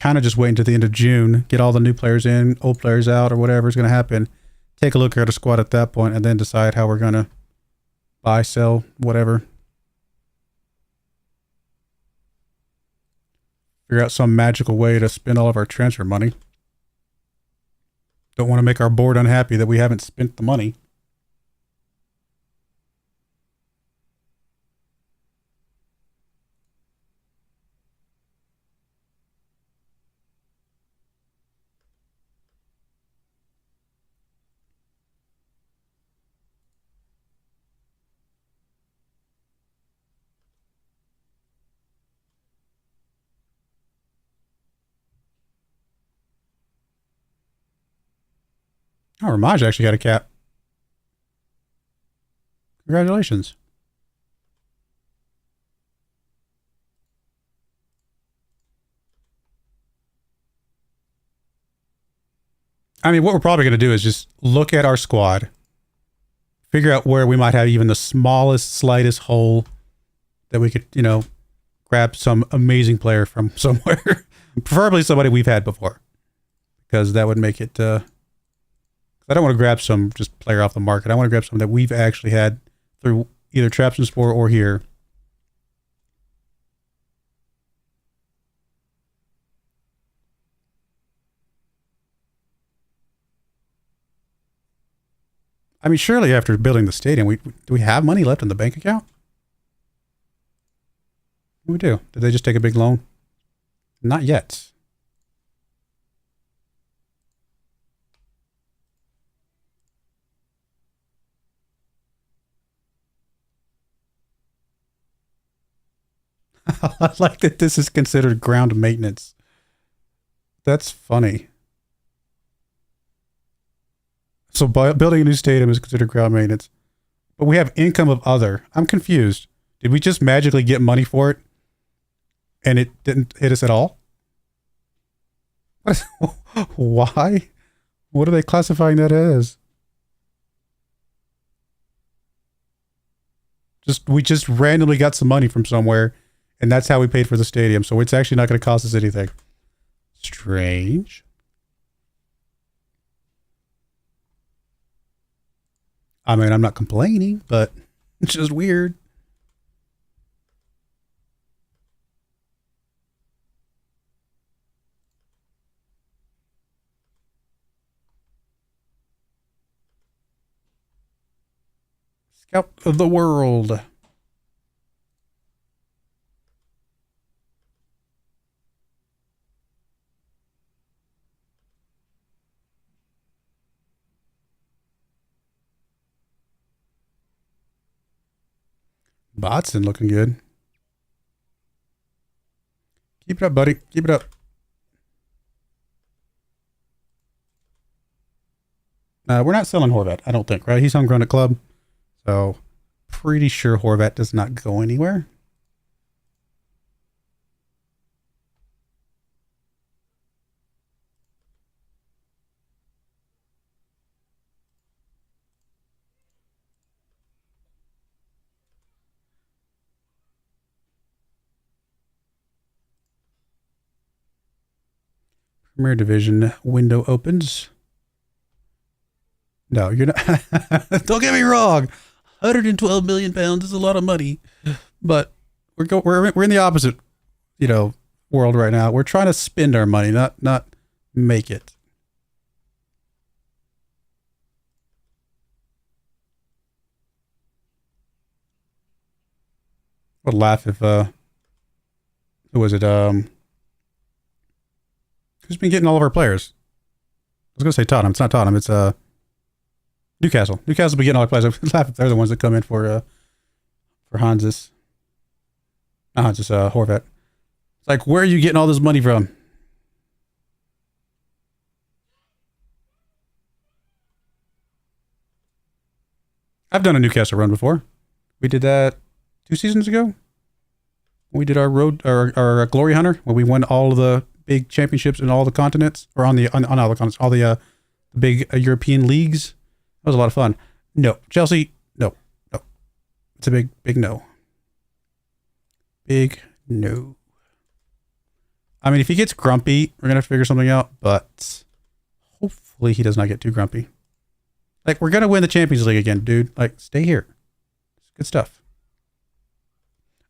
kind of just waiting to the end of June, get all the new players in, old players out, or whatever is going to happen. Take a look at our squad at that point, and then decide how we're going to buy, sell, whatever. Figure out some magical way to spend all of our transfer money. Don't want to make our board unhappy that we haven't spent the money. Oh, Ramaj actually got a cap. Congratulations. I mean, what we're probably going to do is just look at our squad, figure out where we might have even the smallest, slightest hole that we could, grab some amazing player from somewhere. Preferably somebody we've had before. Because that would make it... I don't want to grab some just player off the market. I want to grab some that we've actually had through either Traps and Sport or here. I mean, surely after building the stadium, do we have money left in the bank account? We do. Did they just take a big loan? Not yet. I like that this is considered ground maintenance. That's funny. So building a new stadium is considered ground maintenance. But we have income of other. I'm confused. Did we just magically get money for it? And it didn't hit us at all? Why? What are they classifying that as? We just randomly got some money from somewhere, and that's how we paid for the stadium. So it's actually not going to cost us anything. Strange. I mean, I'm not complaining, but it's just weird. Scout of the world. Botson looking good. Keep it up, buddy. Keep it up. We're not selling Horvat, I don't think, right? He's homegrown at club. So, pretty sure Horvat does not go anywhere. Premier Division window opens. No, you're not. Don't get me wrong. 112 million pounds is a lot of money, but we're in the opposite, world right now. We're trying to spend our money, not make it. Would laugh if who was it? Who's been getting all of our players? I was gonna say Tottenham. It's not Tottenham. It's Newcastle. Newcastle be getting all our players. I would laugh if they're the ones that come in for Hans's. Not Hans's, Horvat. It's like, where are you getting all this money from? I've done a Newcastle run before. We did that 2 seasons ago. We did our our Glory Hunter, where we won all of the big championships in all the continents, or on all the continents, all the big European leagues. That was a lot of fun. No, Chelsea, no. It's a big no. Big no. I mean, if he gets grumpy, we're gonna have to figure something out. But hopefully, he does not get too grumpy. Like, we're gonna win the Champions League again, dude. Like, stay here. It's good stuff.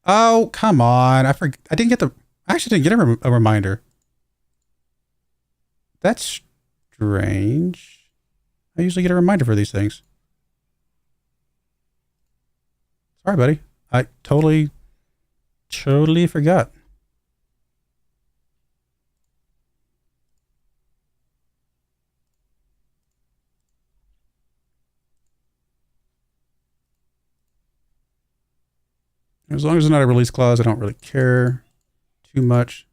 Oh, come on. I actually didn't get a reminder. That's strange. I usually get a reminder for these things. Sorry, buddy. I totally forgot. As long as there's not a release clause, I don't really care too much.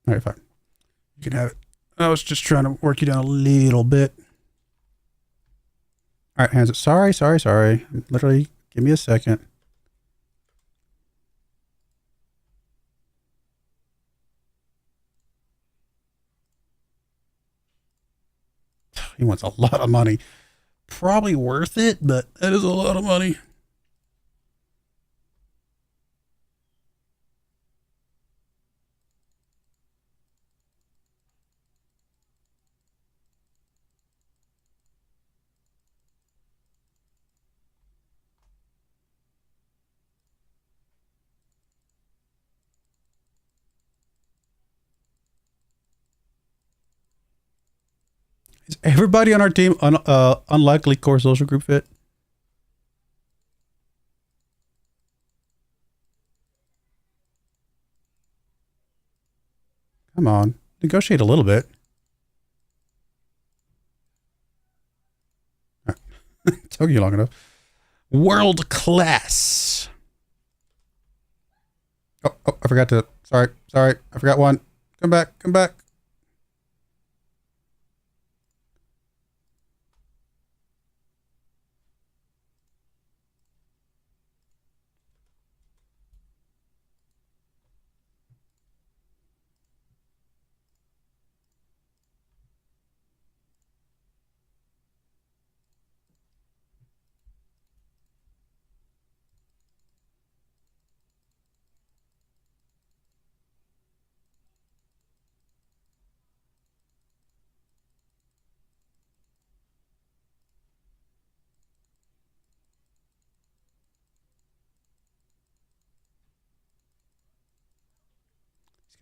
All right, fine. You can have it. I was just trying to work you down a little bit. All right, hands up. Sorry. Literally, give me a second. He wants a lot of money. Probably worth it, but that is a lot of money. Is everybody on our team unlikely core social group fit? Come on. Negotiate a little bit. Took you long enough. World class. Oh, I forgot to. Sorry. I forgot one. Come back.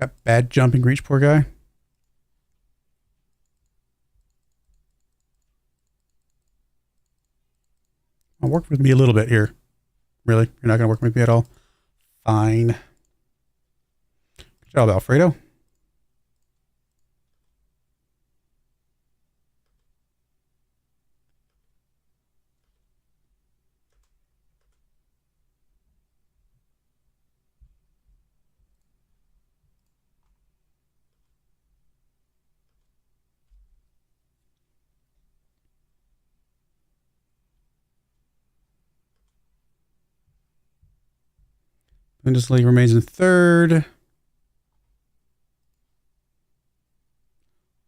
He's got bad jumping reach, poor guy. Work with me a little bit here. Really? You're not going to work with me at all? Fine. Good job, Alfredo. Bundesliga remains in third.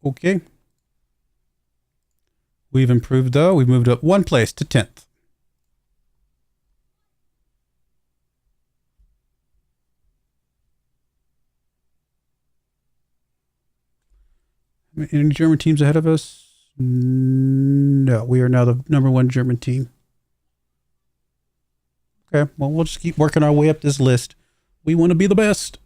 Okay. We've improved, though. We've moved up one place to 10th. Any German teams ahead of us? No, we are now the #1 German team. Okay, well, we'll just keep working our way up this list. We want to be the best.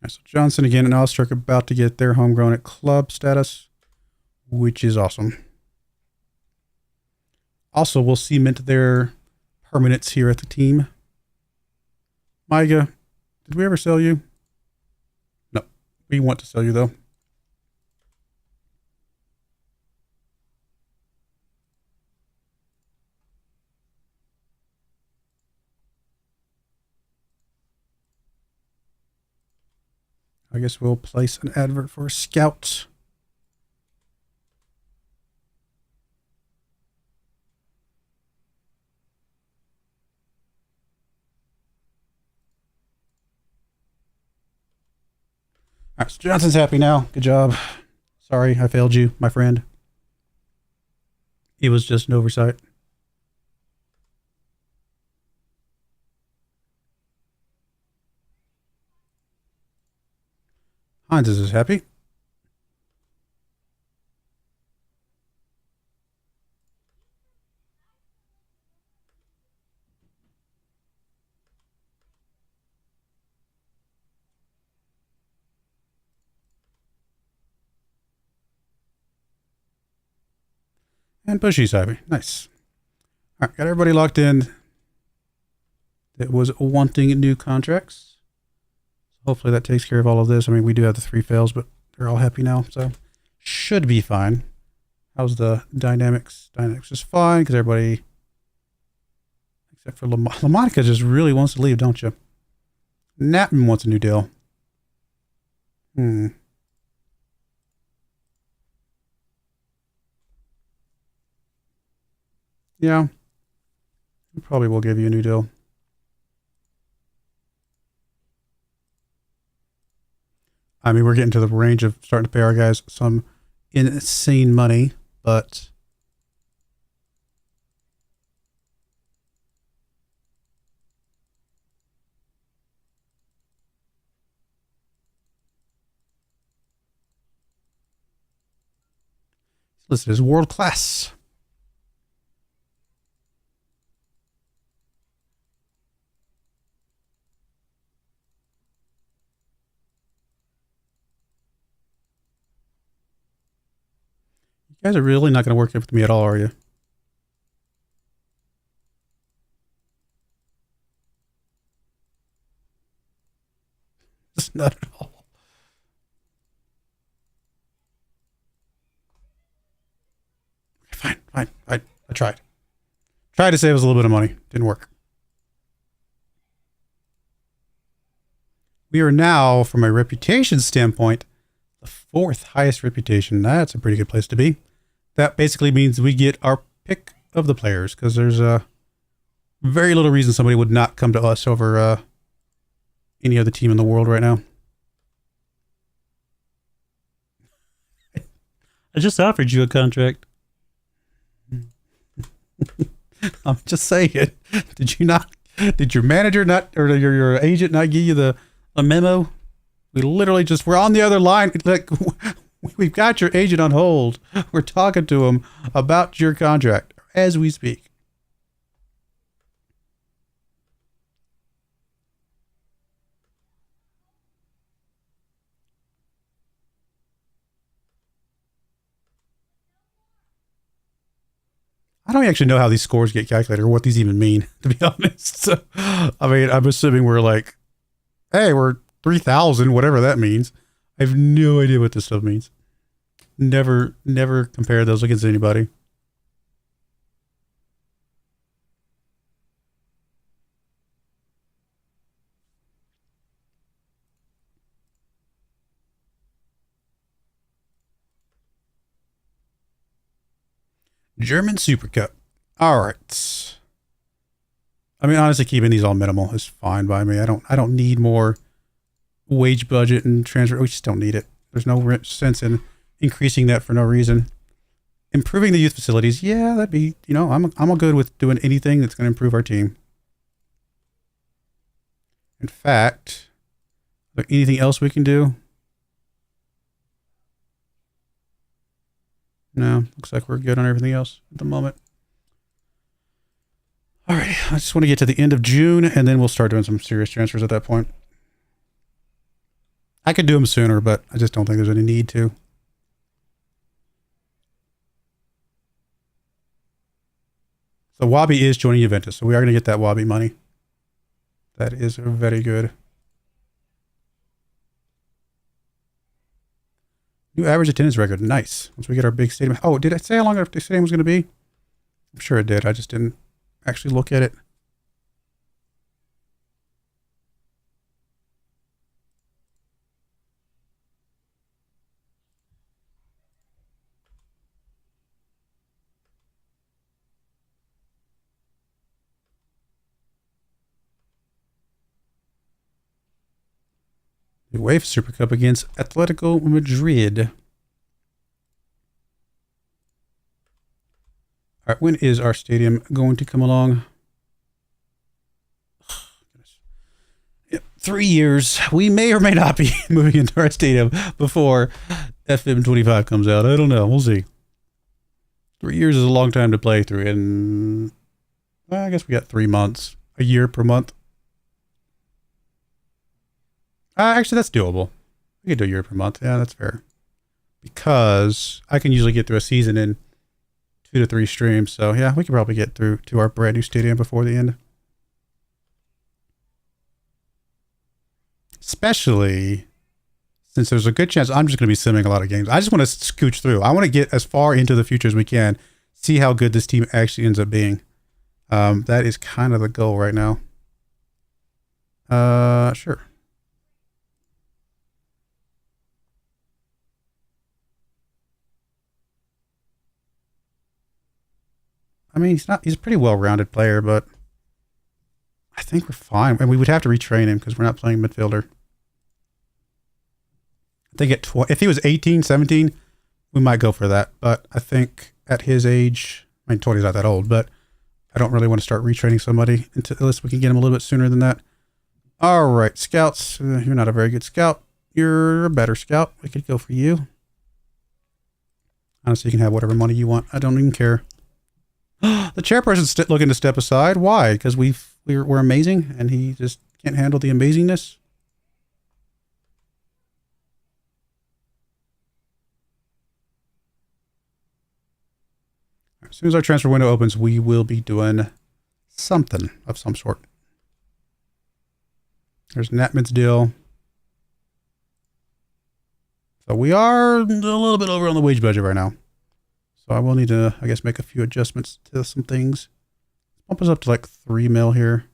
Right, so Johnson again and Osterk about to get their homegrown at club status, which is awesome. Also, we'll cement their permanence here at the team. Maiga, did we ever sell you? No, we want to sell you though. I guess we'll place an advert for a scout. All right, so Johnson's happy now. Good job. Sorry, I failed you, my friend. It was just an oversight. Heinz is happy. And Bushy's happy. Nice. All right, got everybody locked in that was wanting new contracts. Hopefully that takes care of all of this. I mean, we do have the 3 fails, but they're all happy now, so should be fine. How's the dynamics? Dynamics is fine because everybody, except for LaMonica, just really wants to leave, don't you? Natman wants a new deal. Yeah. We probably will give you a new deal. I mean, we're getting to the range of starting to pay our guys some insane money, but it's listed as world class. You guys are really not going to work with me at all, are you? Just not at all. Fine. I tried. Tried to save us a little bit of money. Didn't work. We are now, from a reputation standpoint, the 4th highest reputation. That's a pretty good place to be. That basically means we get our pick of the players because there's very little reason somebody would not come to us over any other team in the world right now. I just offered you a contract. I'm just saying. Did your manager not, or your agent not give you a memo? We literally we're on the other line. Like, we've got your agent on hold. We're talking to him about your contract as we speak. I don't actually know how these scores get calculated or what these even mean, to be honest. So, I mean, I'm assuming we're like, hey, we're 3,000, whatever that means. I have no idea what this stuff means. Never compare those against anybody. German Super Cup. All right. I mean, honestly, keeping these all minimal is fine by me. I don't need more wage budget and transfer. We just don't need it. There's no sense in increasing that for no reason. Improving the youth facilities. Yeah, that'd be, I'm all good with doing anything that's going to improve our team. In fact, is there anything else we can do? No, looks like we're good on everything else at the moment. All right, I just want to get to the end of June, and then we'll start doing some serious transfers at that point. I could do them sooner, but I just don't think there's any need to. So Wabi is joining Juventus, so we are going to get that Wabi money. That is very good. New average attendance record. Nice. Once we get our big stadium. Oh, did I say how long our stadium was going to be? I'm sure it did. I just didn't actually look at it. The UEFA Super Cup against Atletico Madrid. All right, when is our stadium going to come along? Yep, 3 years. We may or may not be moving into our stadium before FM25 comes out. I don't know. We'll see. 3 years is a long time to play through, and well, I guess we got 3 months. A year per month. Actually, that's doable. We could do a year per month. Yeah, that's fair. Because I can usually get through a season in 2 to 3 streams. So, yeah, we could probably get through to our brand new stadium before the end. Especially since there's a good chance I'm just going to be simming a lot of games. I just want to scooch through. I want to get as far into the future as we can. See how good this team actually ends up being. That is kind of the goal right now. Sure. I mean, he's a pretty well-rounded player, but I think we're fine. And we would have to retrain him because we're not playing midfielder. I think if he was 18, 17, we might go for that. But I think at his age, I mean, 20's not that old, but I don't really want to start retraining somebody unless we can get him a little bit sooner than that. All right, scouts. You're not a very good scout. You're a better scout. We could go for you. Honestly, you can have whatever money you want. I don't even care. The chairperson's looking to step aside. Why? Because we're amazing, and he just can't handle the amazingness. As soon as our transfer window opens, we will be doing something of some sort. There's Natman's deal. So we are a little bit over on the wage budget right now. So I will need to, I guess, make a few adjustments to some things. Bump us up to like 3 mil here.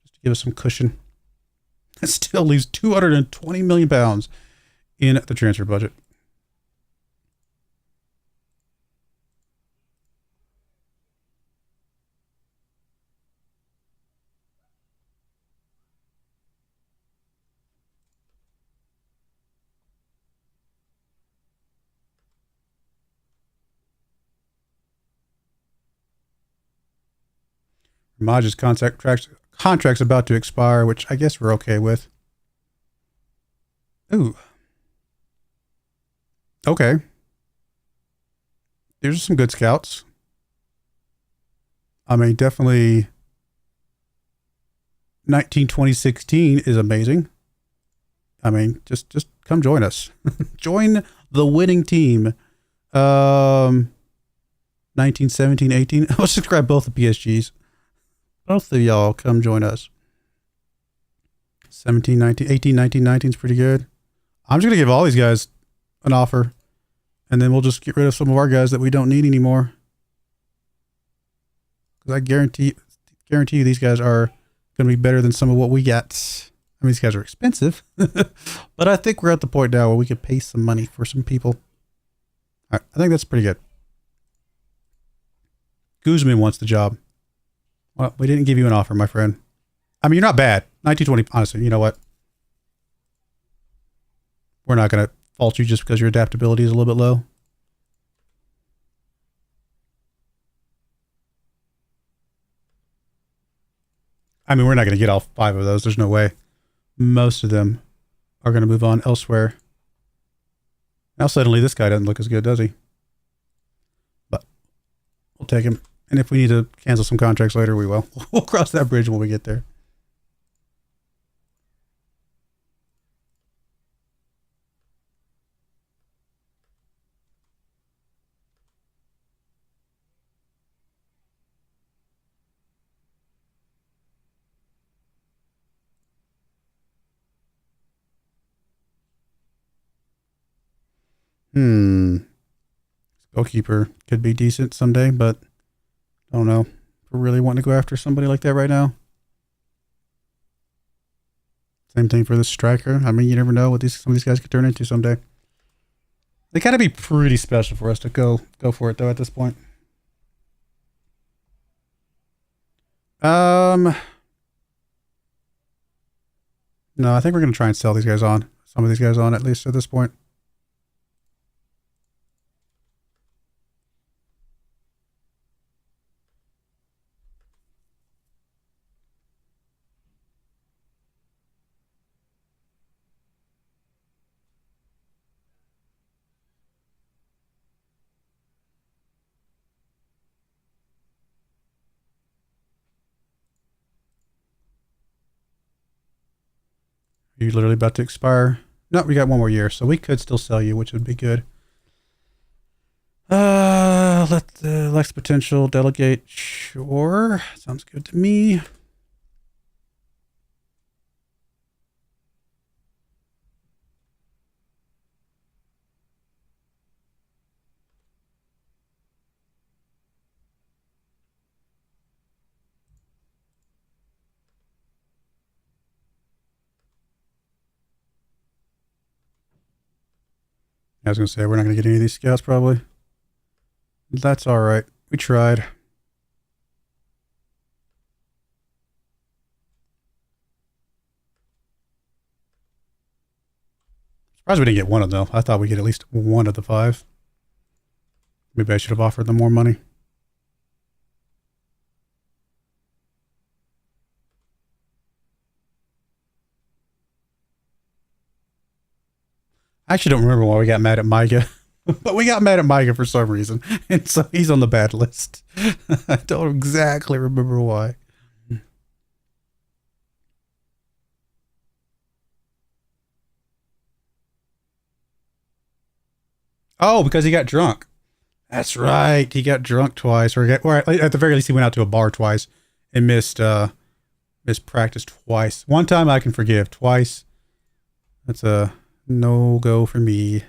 Just to give us some cushion. That still leaves 220 million pounds in the transfer budget. Maj's contract's about to expire, which I guess we're okay with. Ooh. Okay. There's some good scouts. I mean, definitely 2016 is amazing. I mean, just come join us. Join the winning team. 1917, 18. Let's just grab both the PSGs. Both of y'all come join us. 17, 19, 18, 19, 19 is pretty good. I'm just going to give all these guys an offer. And then we'll just get rid of some of our guys that we don't need anymore. Because I guarantee you these guys are going to be better than some of what we got. I mean, these guys are expensive. But I think we're at the point now where we could pay some money for some people. All right, I think that's pretty good. Guzman wants the job. Well, we didn't give you an offer, my friend. I mean, you're not bad. 1920, honestly, you know what? We're not going to fault you just because your adaptability is a little bit low. I mean, we're not going to get all 5 of those. There's no way. Most of them are going to move on elsewhere. Now suddenly this guy doesn't look as good, does he? But we'll take him. And if we need to cancel some contracts later, we will. We'll cross that bridge when we get there. Goalkeeper could be decent someday, but I don't know if we're really wanting to go after somebody like that right now. Same thing for the striker. I mean, you never know what some of these guys could turn into someday. They gotta be pretty special for us to go for it though at this point. No, I think we're gonna try and sell these guys on. Some of these guys on at least at this point. Are you literally about to expire? No, we got 1 more year, so we could still sell you, which would be good. Let the Lex potential delegate. Sure, sounds good to me. I was going to say, we're not going to get any of these scouts probably. That's all right. We tried. Surprised we didn't get one of them. I thought we'd get at least 1 of the 5. Maybe I should have offered them more money. I actually don't remember why we got mad at Micah. But we got mad at Micah for some reason. And so he's on the bad list. I don't exactly remember why. Oh, because he got drunk. That's right. He got drunk twice. Or at the very least, he went out to a bar twice and missed practice twice. One time I can forgive. Twice, that's a no-go for me.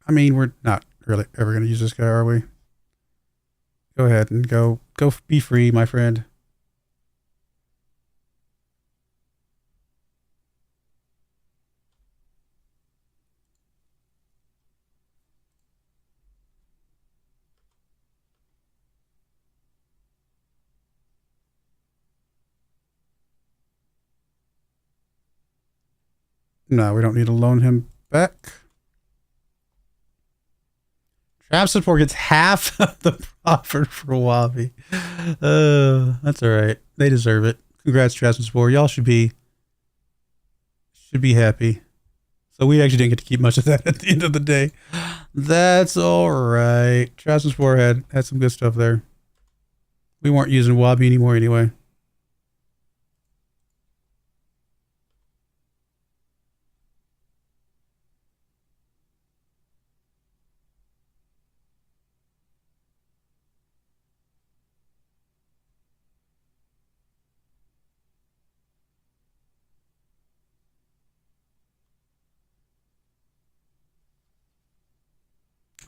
I mean, we're not really ever going to use this guy, are we? Go ahead and go be free, my friend. No, we don't need to loan him back. Trap support gets half of the profit for Wabi. That's all right. They deserve it. Congrats, Trap support. Y'all should be happy. So we actually didn't get to keep much of that at the end of the day. That's all right. Trap support had some good stuff there. We weren't using Wabi anymore anyway.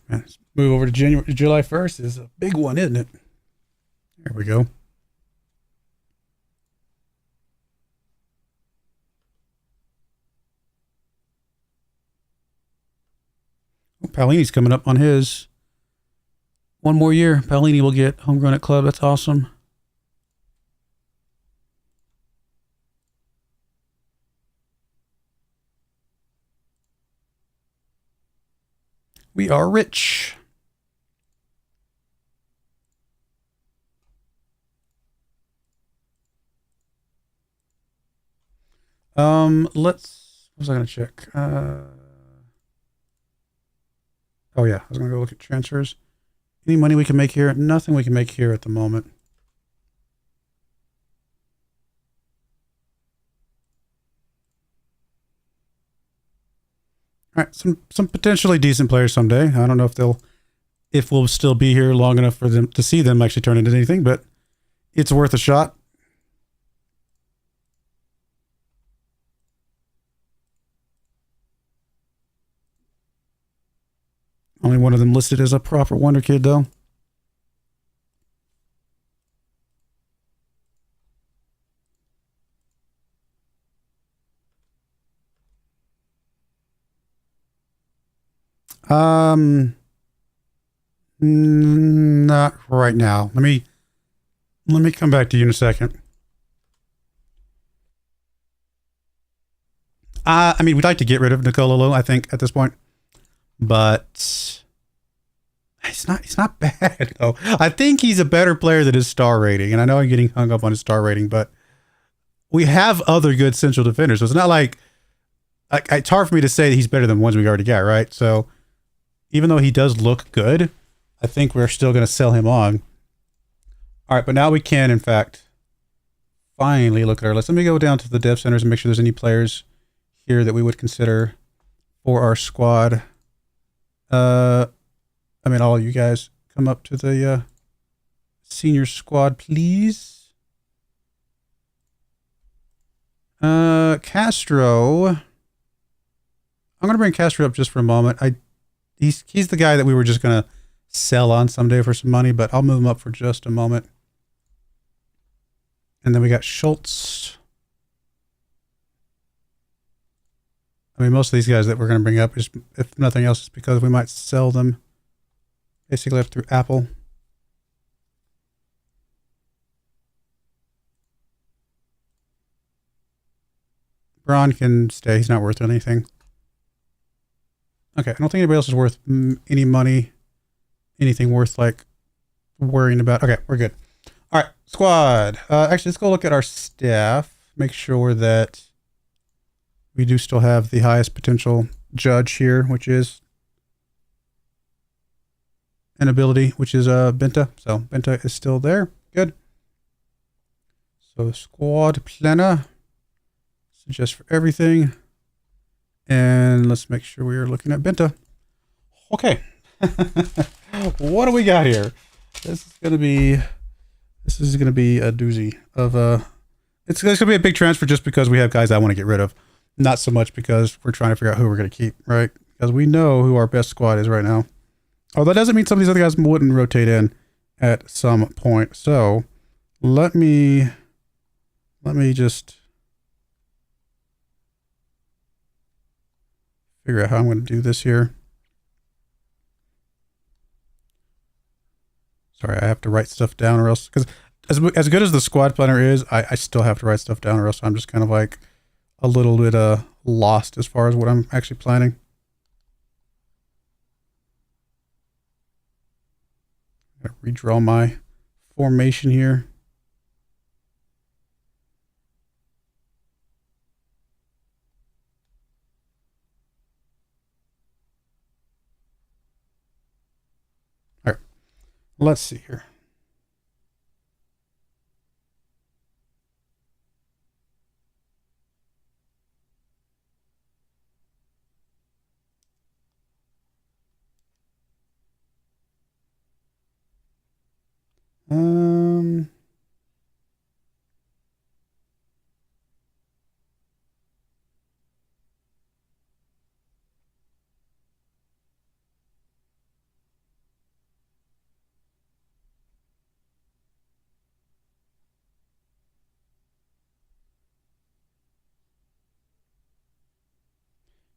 Man, let's move over to July 1st is a big one, isn't it? There we go. Paolini's coming up on his 1 more year. Paolini will get homegrown at club. That's awesome. We are rich. What was I going to check? Oh yeah, I was going to go look at transfers. Any money we can make here? Nothing we can make here at the moment. All right, some potentially decent players someday. I don't know if we'll still be here long enough for them to see them actually turn into anything, but it's worth a shot. Only one of them listed as a proper wonder kid, though. Not right now. Let me come back to you in a second. I mean, we'd like to get rid of Nicololo, I think, at this point, but he's not bad though. I think he's a better player than his star rating, and I know I'm getting hung up on his star rating, but we have other good central defenders, so it's not like it's hard for me to say that he's better than ones we already got, right? So even though he does look good, I think we're still going to sell him on. All right, but now we can, in fact, finally look at our list. Let me go down to the dev centers and make sure there's any players here that we would consider for our squad. I mean, all of you guys come up to the senior squad, please. Castro. I'm going to bring Castro up just for a moment. He's the guy that we were just going to sell on someday for some money, but I'll move him up for just a moment. And then we got Schultz. I mean, most of these guys that we're going to bring up is, if nothing else, is because we might sell them basically up through Apple. Braun can stay. He's not worth anything. Okay, I don't think anybody else is worth any money, anything worth like worrying about. Okay, we're good. All right, squad. Actually, let's go look at our staff. Make sure that we do still have the highest potential judge here, which is an ability, which is Benta. So Benta is still there. Good. So squad planner. Suggest for everything. And let's make sure we are looking at Benta. Okay. What do we got here? This is gonna be a doozy of it's gonna be a big transfer just because we have guys I want to get rid of. Not so much because we're trying to figure out who we're gonna keep, right? Because we know who our best squad is right now. Oh, that doesn't mean some of these other guys wouldn't rotate in at some point. So let me just figure out how I'm going to do this here. Sorry, I have to write stuff down or else, because as good as the squad planner is, I still have to write stuff down or else I'm just kind of like a little bit lost as far as what I'm actually planning. I'm going to redraw my formation here. All right, let's see here.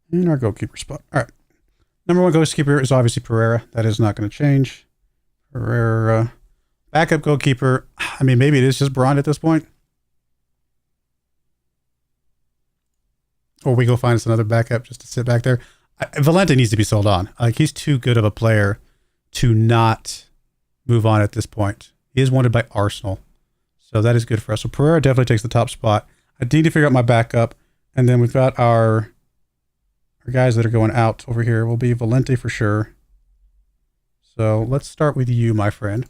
And our goalkeeper spot. All right. Number one goalkeeper is obviously Pereira. That is not going to change. Pereira. Backup goalkeeper. I mean, maybe it is just Braun at this point. Or we go find us another backup just to sit back there. Valente needs to be sold on. Like, he's too good of a player to not move on at this point. He is wanted by Arsenal. So that is good for us. So Pereira definitely takes the top spot. I need to figure out my backup. And then we've got our guys that are going out over here. Will be Valente for sure. So let's start with you, my friend.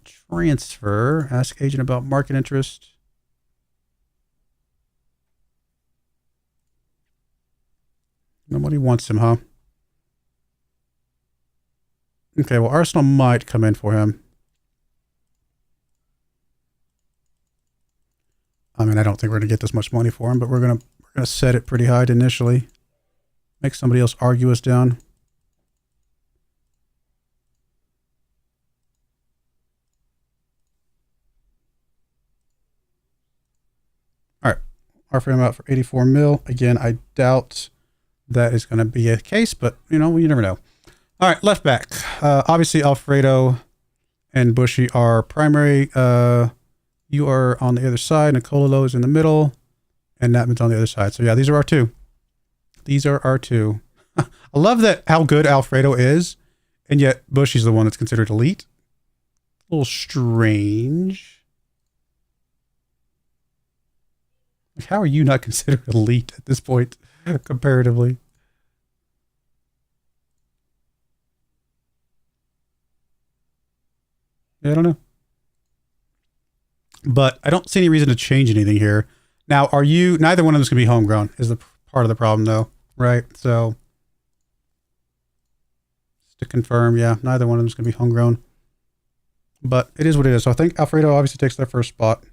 Transfer. Ask agent about market interest. Nobody wants him, huh? Okay, well, Arsenal might come in for him. I mean, I don't think we're going to get this much money for him, but we're going to set it pretty high initially. Make somebody else argue us down. All right, offer him out for 84 mil. Again, I doubt that is going to be a case, but you know, you never know. All right, left back. Obviously, Alfredo and Bushy are primary. You are on the other side. Nicololo is in the middle, and Natman's on the other side. So yeah, these are our two. These are our two. I love that how good Alfredo is, and yet Bushy's the one that's considered elite. A little strange. Like, how are you not considered elite at this point, comparatively? Yeah, I don't know. But I don't see any reason to change anything here. Now, are you... Neither one of them is going to be homegrown, is the part of the problem, though. Right? So, just to confirm, yeah, neither one of them is going to be homegrown. But it is what it is. So I think Alfredo obviously takes their first spot.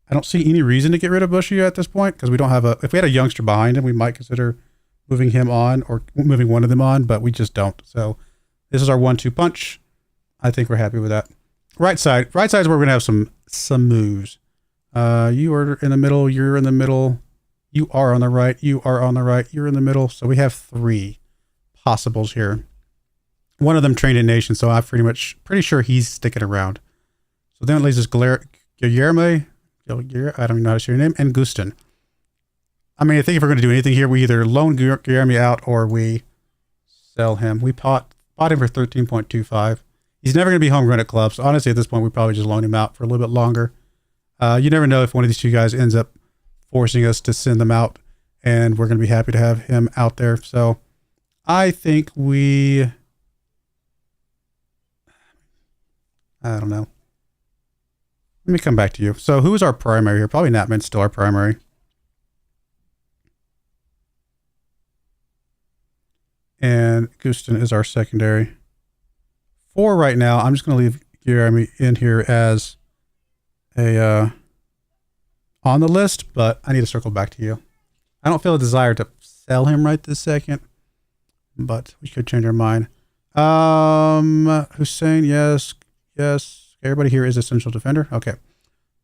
I don't see any reason to get rid of Bushy at this point, because we don't have a... If we had a youngster behind him, we might consider moving him on, or moving one of them on, but we just don't. So, this is our 1-2 punch. I think we're happy with that. Right side is where we're going to have some moves. You are in the middle. You're in the middle. You are on the right. You are on the right. You're in the middle. So we have 3 possibles here. One of them trained in Nation, so I'm pretty sure he's sticking around. So then it leaves us Guillermo, I don't even know how to say your name, and Gustin. I mean, I think if we're going to do anything here, we either loan Guillermo out or we sell him. We bought him for 13.25. He's never going to be homegrown at clubs. So honestly, at this point, we probably just loan him out for a little bit longer. You never know if one of these two guys ends up forcing us to send them out, and we're going to be happy to have him out there. So I think I don't know. Let me come back to you. So who is our primary here? Probably Natman's still our primary. And Gustin is our secondary. 4 right now. I'm just going to leave Jeremy in here as a on the list, but I need to circle back to you. I don't feel a desire to sell him right this second, but we could change our mind. Hussein, yes. Everybody here is essential defender. Okay.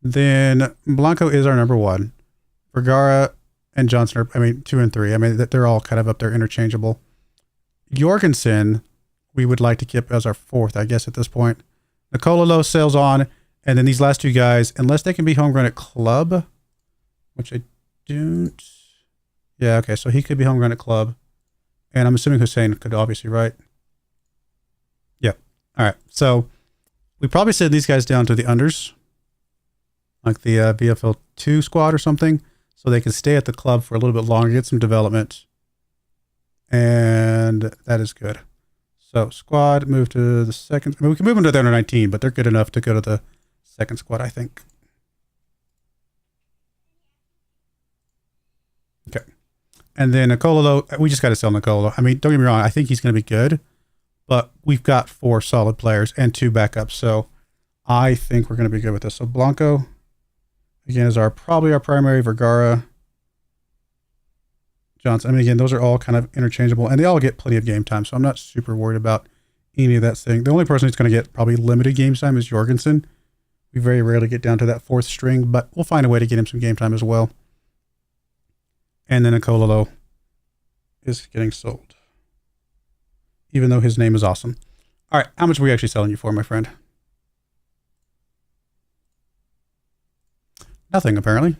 Then Blanco is our number 1. Vergara and Johnson are, 2 and 3. They're all kind of up there interchangeable. Jorgensen, we would like to keep as our 4th, I guess, at this point. Nicololo sails on, and then these last 2 guys, unless they can be homegrown at club, which I don't. Yeah, okay, so he could be homegrown at club. And I'm assuming Hussein could obviously, right? Yeah. All right, so we probably send these guys down to the unders, like the BFL 2 squad or something, so they can stay at the club for a little bit longer, get some development. And that is good. So squad, move to the second. We can move them to the under 19, but they're good enough to go to the second squad, I think. Okay. And then Nicololo, we just got to sell Nicololo. Don't get me wrong. I think he's going to be good, but we've got 4 solid players and 2 backups. So I think we're going to be good with this. So Blanco, again, is probably our primary. Vergara, Johnson. Again, those are all kind of interchangeable, and they all get plenty of game time, so I'm not super worried about any of that thing. The only person who's going to get probably limited game time is Jorgensen. We very rarely get down to that 4th string, but we'll find a way to get him some game time as well. And then Nicololo is getting sold. even though his name is awesome. All right, how much are we actually selling you for, my friend? Nothing, apparently.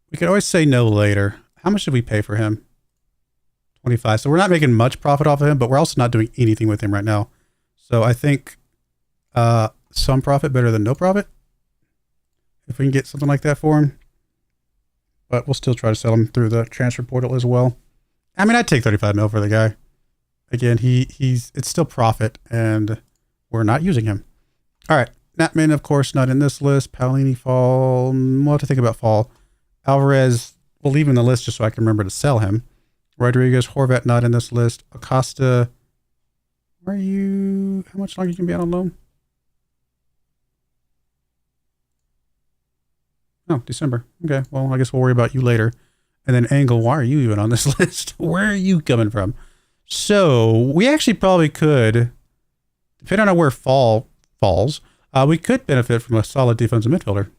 We could always say no later. How much did we pay for him? 25. So we're not making much profit off of him, but we're also not doing anything with him right now. So I think some profit better than no profit. If we can get something like that for him. But we'll still try to sell him through the transfer portal as well. I mean, I'd take 35 mil for the guy. Again, it's still profit, and we're not using him. All right. Natman, of course, not in this list. Paolini, Fall. We'll have to think about Fall. Alvarez, we'll leave him in the list just so I can remember to sell him. Rodriguez, Horvat, not in this list. Acosta, where are you? How much longer you can be out on loan? Oh, December. Okay, well, I guess we'll worry about you later. And then Angle, why are you even on this list? Where are you coming from? So we actually probably could, depending on where Fall falls, we could benefit from a solid defensive midfielder.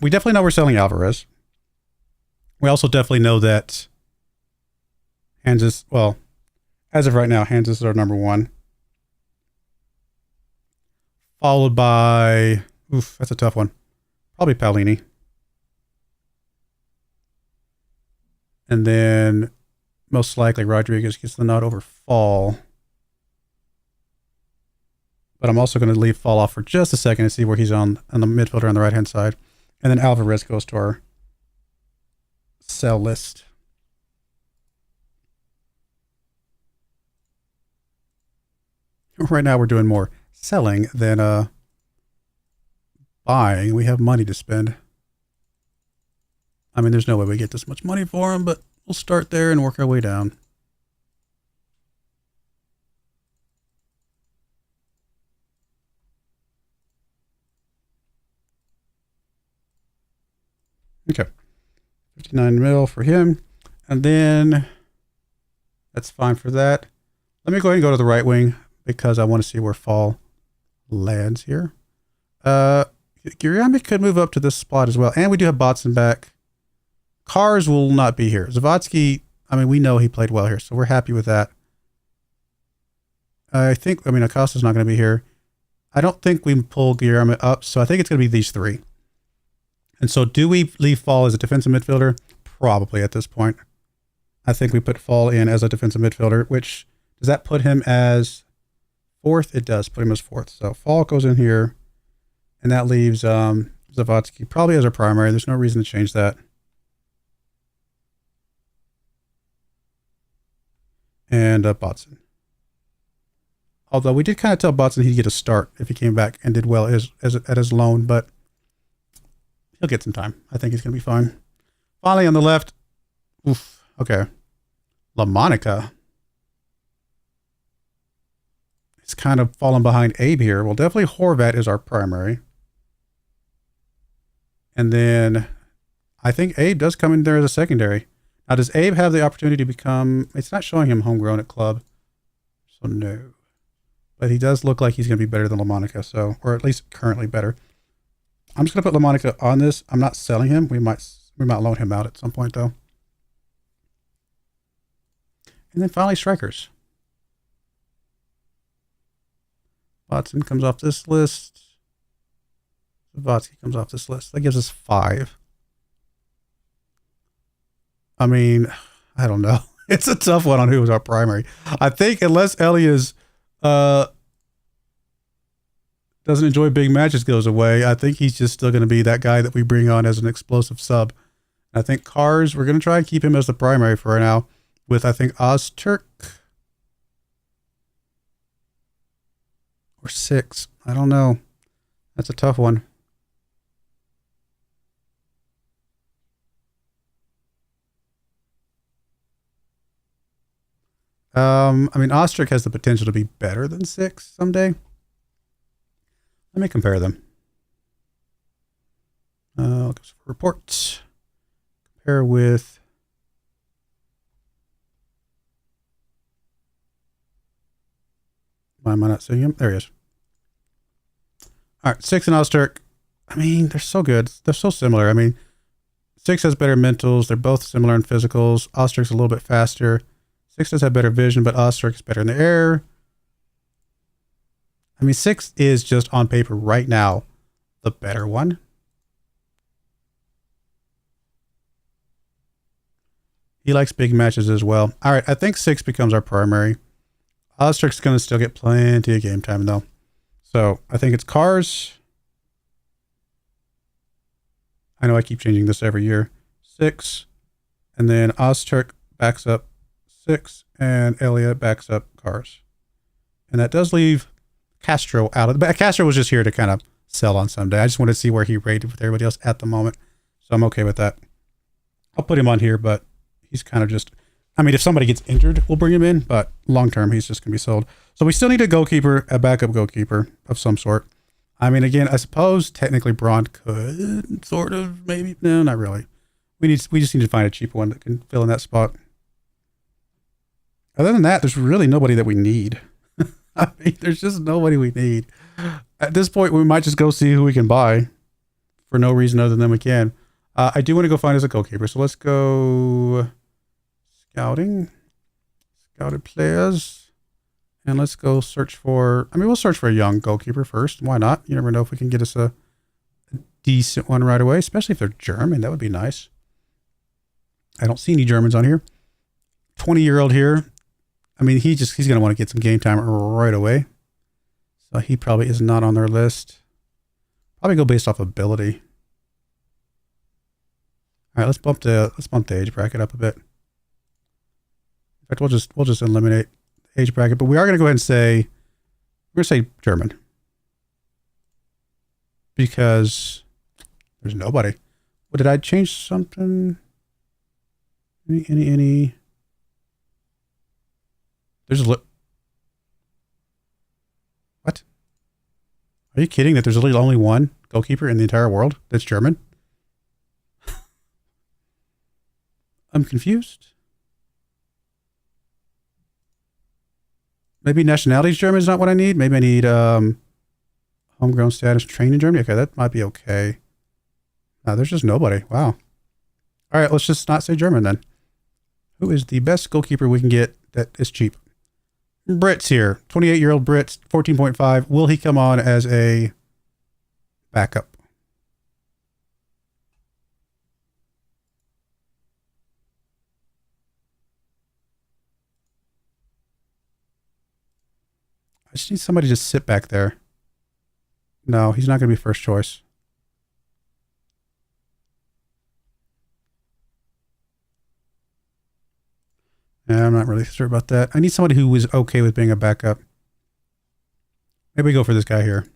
We definitely know we're selling Alvarez. We also definitely know that Hans is, well, as of right now, Hans is our number one. Followed by, oof, that's a tough one. Probably Paolini. And then most likely Rodriguez gets the nod over Fall. But I'm also going to leave Fall off for just a second and see where he's on the midfielder on the right-hand side. And then Alvarez goes to our sell list. Right now we're doing more selling than buying. We have money to spend. I mean, there's no way we get this much money for him, but we'll start there and work our way down. Okay. 59 mil for him. And then that's fine for that. Let me go ahead and go to the right wing because I want to see where Fall lands here. Giriami could move up to this spot as well. And we do have Botson back. Cars will not be here. Zavatsky, I mean, we know he played well here, so we're happy with that. Acosta's not going to be here. I don't think we pull Giriami up, so I think it's going to be these three. And so do we leave Fall as a defensive midfielder? Probably at this point. I think we put Fall in as a defensive midfielder, which, does that put him as fourth? It does put him as fourth. So Fall goes in here, and that leaves Zavatsky probably as our primary. There's no reason to change that. And Botson. Although we did kind of tell Botson he'd get a start if he came back and did well at his loan, but he'll get some time. I think he's going to be fine. Finally, on the left. Oof. Okay. La Monica. He's kind of falling behind Abe here. Well, definitely Horvat is our primary. And then I think Abe does come in there as a secondary. Now, does Abe have the opportunity to become... It's not showing him homegrown at club. So, no. But he does look like he's going to be better than La Monica. So, or at least currently better. I'm just going to put La Monica on this. I'm not selling him. We might loan him out at some point, though. And then finally, strikers. Watson comes off this list. Zavatsky comes off this list. That gives us 5. I mean, I don't know. It's a tough one on who was our primary. I think unless Elias doesn't enjoy big matches goes away, I think he's just still going to be that guy that we bring on as an explosive sub. I think Cars, we're going to try and keep him as the primary for right now with, I think, Ozturk or 6. I don't know. That's a tough one. Ostrich has the potential to be better than 6 someday. Let me compare them. I'll go for reports. Compare with Why am I not seeing him? There he is. All right, 6 and Ozturk. I mean, they're so good. They're so similar. I mean, 6 has better mentals. They're both similar in physicals. Ozturk's a little bit faster. 6 does have better vision, but Ozturk is better in the air. I mean, 6 is just on paper right now the better one. He likes big matches as well. All right, I think 6 becomes our primary. Ozturk's going to still get plenty of game time, though. So I think it's cars. I know I keep changing this every year. 6. And then Ozturk backs up 6. And Elliot backs up cars. And that does leave Castro out of the... Castro was just here to kind of sell on Someday. I just wanted to see where he rated with everybody else at the moment. So I'm okay with that. I'll put him on here, but he's kind of just... I mean, if somebody gets injured, we'll bring him in. But long term, he's just going to be sold. So we still need a goalkeeper, a backup goalkeeper of some sort. I mean, again, I suppose technically Braun could sort of, maybe. No, not really. We just need to find a cheaper one that can fill in that spot. Other than that, there's really nobody that we need. I mean, there's just nobody we need. At this point, we might just go see who we can buy for no reason other than we can. I do want to go find us a goalkeeper. So let's go scouting. Scouted players. And let's go search for, I mean, we'll search for a young goalkeeper first. Why not? You never know if we can get us a decent one right away, especially if they're German. That would be nice. I don't see any Germans on here. 20-year-old here. I mean, he's going to want to get some game time right away. So he probably is not on their list. Probably go based off ability. All right, let's bump the age bracket up a bit. In fact, we'll just eliminate age bracket, but we are going to go ahead and say, we're going to say German. Because there's nobody. What, did I change something? Any? There's a what? Are you kidding that there's literally only one goalkeeper in the entire world that's German? I'm confused. Maybe nationality's German is not what I need. Maybe I need homegrown status trained in Germany. Okay, that might be okay. No, there's just nobody. Wow. All right, let's just not say German then. Who is the best goalkeeper we can get that is cheap? Brit's here. 28-year-old Brit's, 14.5. Will he come on as a backup? I just need somebody to sit back there. No, he's not going to be first choice. Yeah, I'm not really sure about that. I need somebody who is okay with being a backup. Maybe we go for this guy here.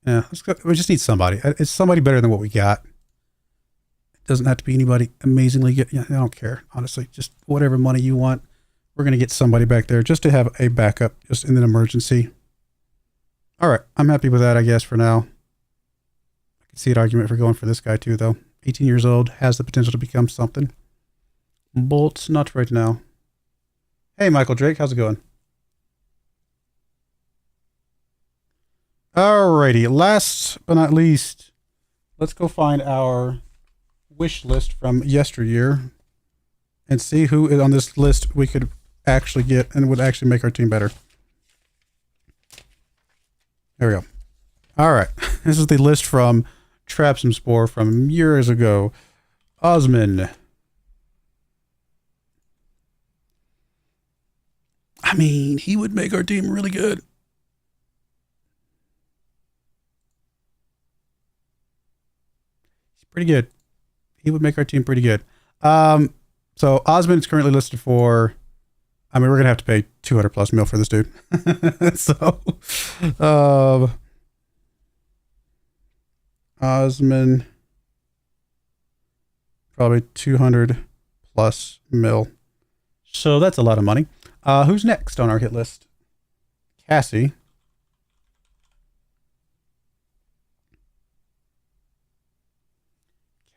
Yeah, let's go. We just need somebody. It's somebody better than what we got. It doesn't have to be anybody amazingly good. Yeah, I don't care, honestly. Just whatever money you want. We're going to get somebody back there just to have a backup, just in an emergency. All right, I'm happy with that, I guess, for now. I can see an argument for going for this guy too, though. 18 years old, has the potential to become something. Bolts, not right now. Hey, Michael Drake, how's it going? Alrighty, last but not least, let's go find our wish list from yesteryear and see who is on this list we could actually get and would actually make our team better. There we go. All right. This is the list from Trabzonspor from years ago. Osman. I mean, he would make our team really good. He's pretty good. He would make our team pretty good. So Osman is currently listed for, I mean, we're going to have to pay 200 plus mil for this dude. So, Osman, probably 200 plus mil. So that's a lot of money. Who's next on our hit list? Cassie.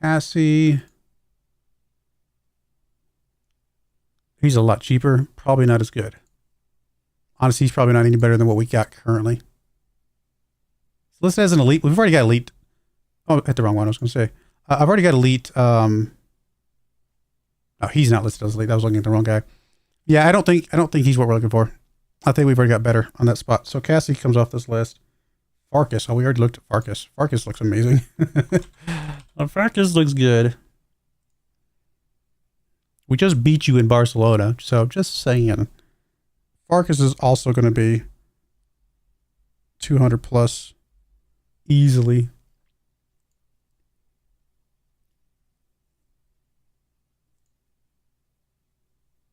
Cassie. He's a lot cheaper. Probably not as good. Honestly, he's probably not any better than what we got currently. So listed as an elite. We've already got elite. Oh, I hit the wrong one. I was going to say. I've already got elite. No, he's not listed as elite. I was looking at the wrong guy. Yeah, I don't think he's what we're looking for. I think we've already got better on that spot. So Cassie comes off this list. Farkas. Oh, we already looked at Farkas. Farkas looks amazing. Well, Farkas looks good. We just beat you in Barcelona, so just saying. Farkas is also going to be 200 plus easily.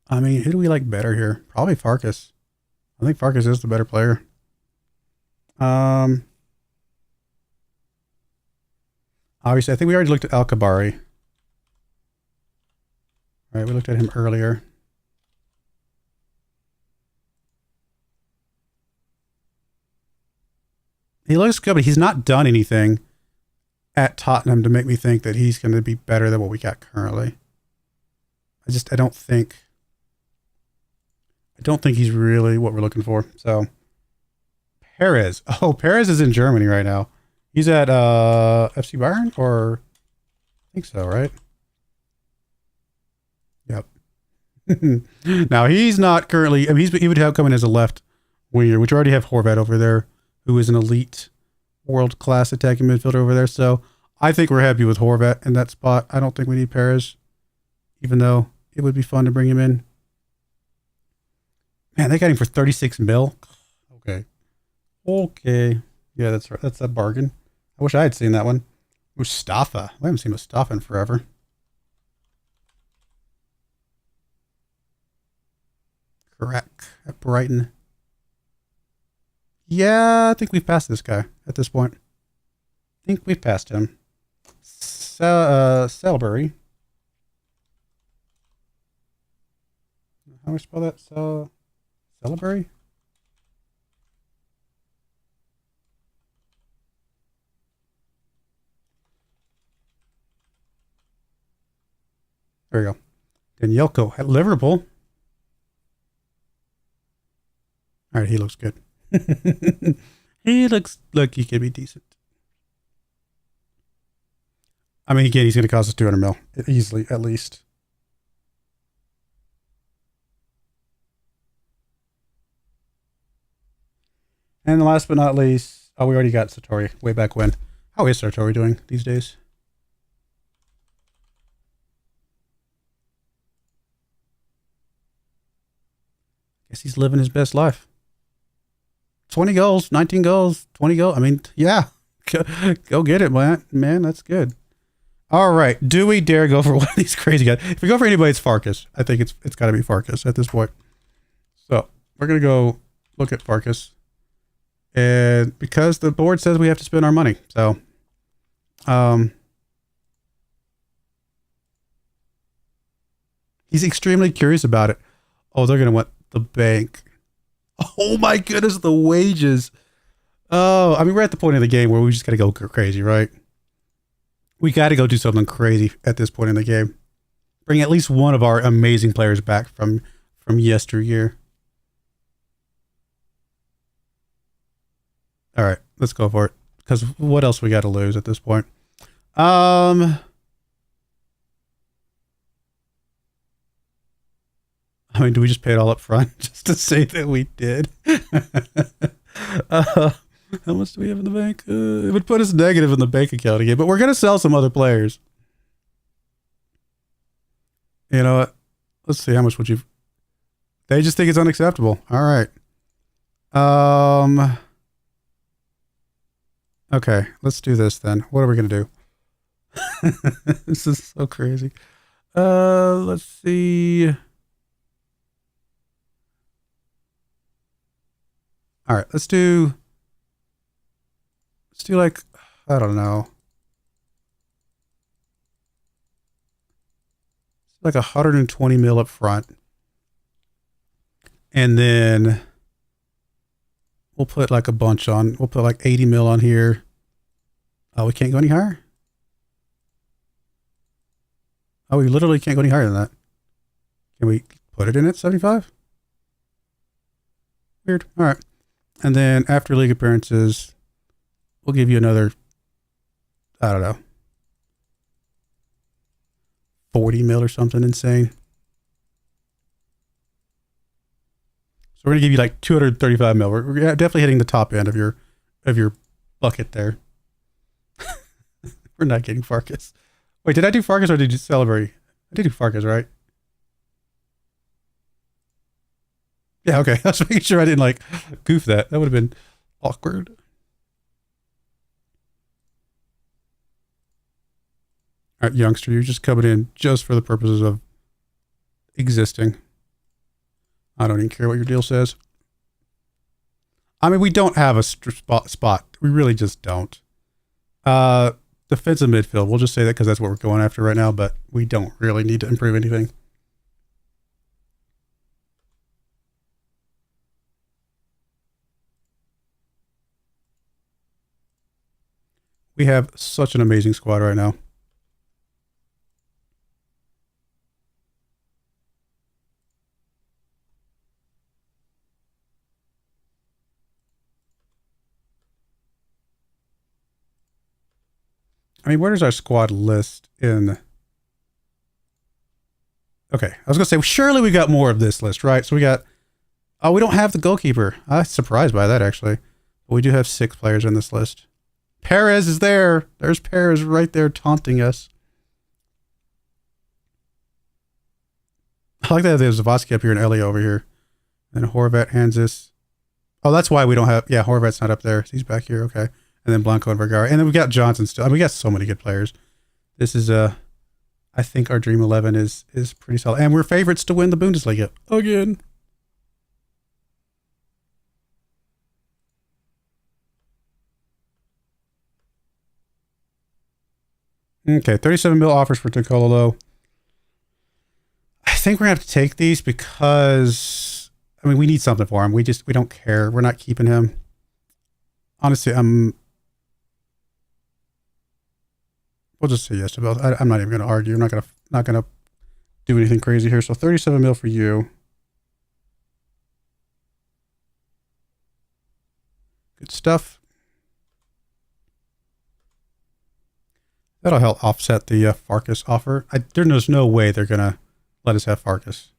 I mean, who do we like better here? Probably Farkas. I think Farkas is the better player. Obviously, I think we already looked at Alkabari. Right, we looked at him earlier. He looks good, but he's not done anything at Tottenham to make me think that he's going to be better than what we got currently. I don't think he's really what we're looking for. So, Perez. Oh, Perez is in Germany right now. He's at FC Bayern, or I think so, right? Yep. Now, he's not currently, I mean, he would have come in as a left winger, which already have Horvat over there, who is an elite world-class attacking midfielder over there. So, I think we're happy with Horvat in that spot. I don't think we need Perez, even though it would be fun to bring him in. Man, they got him for 36 mil. Okay. Okay. Yeah, that's right. That's a bargain. I wish I had seen that one. Mustafa. I haven't seen Mustafa in forever. Correct. At Brighton. Yeah, I think we've passed this guy at this point. I think we've passed him. Salisbury. How do I spell that? Salisbury? There you go. Danielko at Liverpool. All right, he looks good. He looks like he could be decent. I mean, again, he's going to cost us 200 mil easily, at least. And last but not least, oh, we already got Sartori way back when. How is Sartori doing these days? Guess he's living his best life. 20 goals, 19 goals, 20 goals. I mean, yeah, go get it, man. That's good. All right. Do we dare go for one of these crazy guys? If we go for anybody, it's Farkas. I think it's got to be Farkas at this point. So we're going to go look at Farkas. And because the board says we have to spend our money. So, he's extremely curious about it. Oh, they're going to want the bank. Oh my goodness, the wages. Oh, I mean, we're at the point of the game where we just got to go crazy, right? We got to go do something crazy at this point in the game. Bring at least one of our amazing players back from yesteryear. All right, let's go for it. Because what else we got to lose at this point? I mean, do we just pay it all up front just to say that we did? How much do we have in the bank? It would put us negative in the bank account again, but we're going to sell some other players. You know what? Let's see. How much would you... They just think it's unacceptable. All right. Okay, let's do this then. What are we going to do? This is so crazy. Let's see... All right, let's do like, I don't know, like 120 mil up front. And then we'll put like a bunch on. We'll put like 80 mil on here. Oh, we can't go any higher? Oh, we literally can't go any higher than that. Can we put it in at 75? Weird. All right. And then after league appearances, we'll give you another, I don't know, 40 mil or something insane. So we're going to give you like 235 mil. We're definitely hitting the top end of your bucket there. We're not getting Farkas. Wait, did I do Farkas or did you celebrate? I did do Farkas, right? Yeah, okay. I was making sure I didn't like goof that. That would have been awkward. All right, youngster, you're just coming in just for the purposes of existing. I don't even care what your deal says. I mean, we don't have a spot. We really just don't. Defensive midfield. We'll just say that because that's what we're going after right now, but we don't really need to improve anything. We have such an amazing squad right now. I mean, where does our squad list in? Okay, I was going to say, surely we got more of this list, right? So we got, oh, we don't have the goalkeeper. I was surprised by that, actually. But we do have 6 players in this list. Perez is there. There's Perez right there taunting us. I like that there's Zavosky up here and Ellie over here. And Horvat hands us. Oh, that's why we don't have, yeah, Horvat's not up there. He's back here, okay. And then Blanco and Vergara. And then we got Johnson still. I mean, we got so many good players. This is I think our Dream 11 is pretty solid. And we're favorites to win the Bundesliga again. Okay, 37 mil offers for Tokololo. I think we're going to have to take these because, I mean, we need something for him. We don't care. We're not keeping him. Honestly, we'll just say yes to both. I'm not even going to argue. I'm not gonna do anything crazy here. So 37 mil for you. Good stuff. That'll help offset the Farkas offer. There's no way they're gonna let us have Farkas.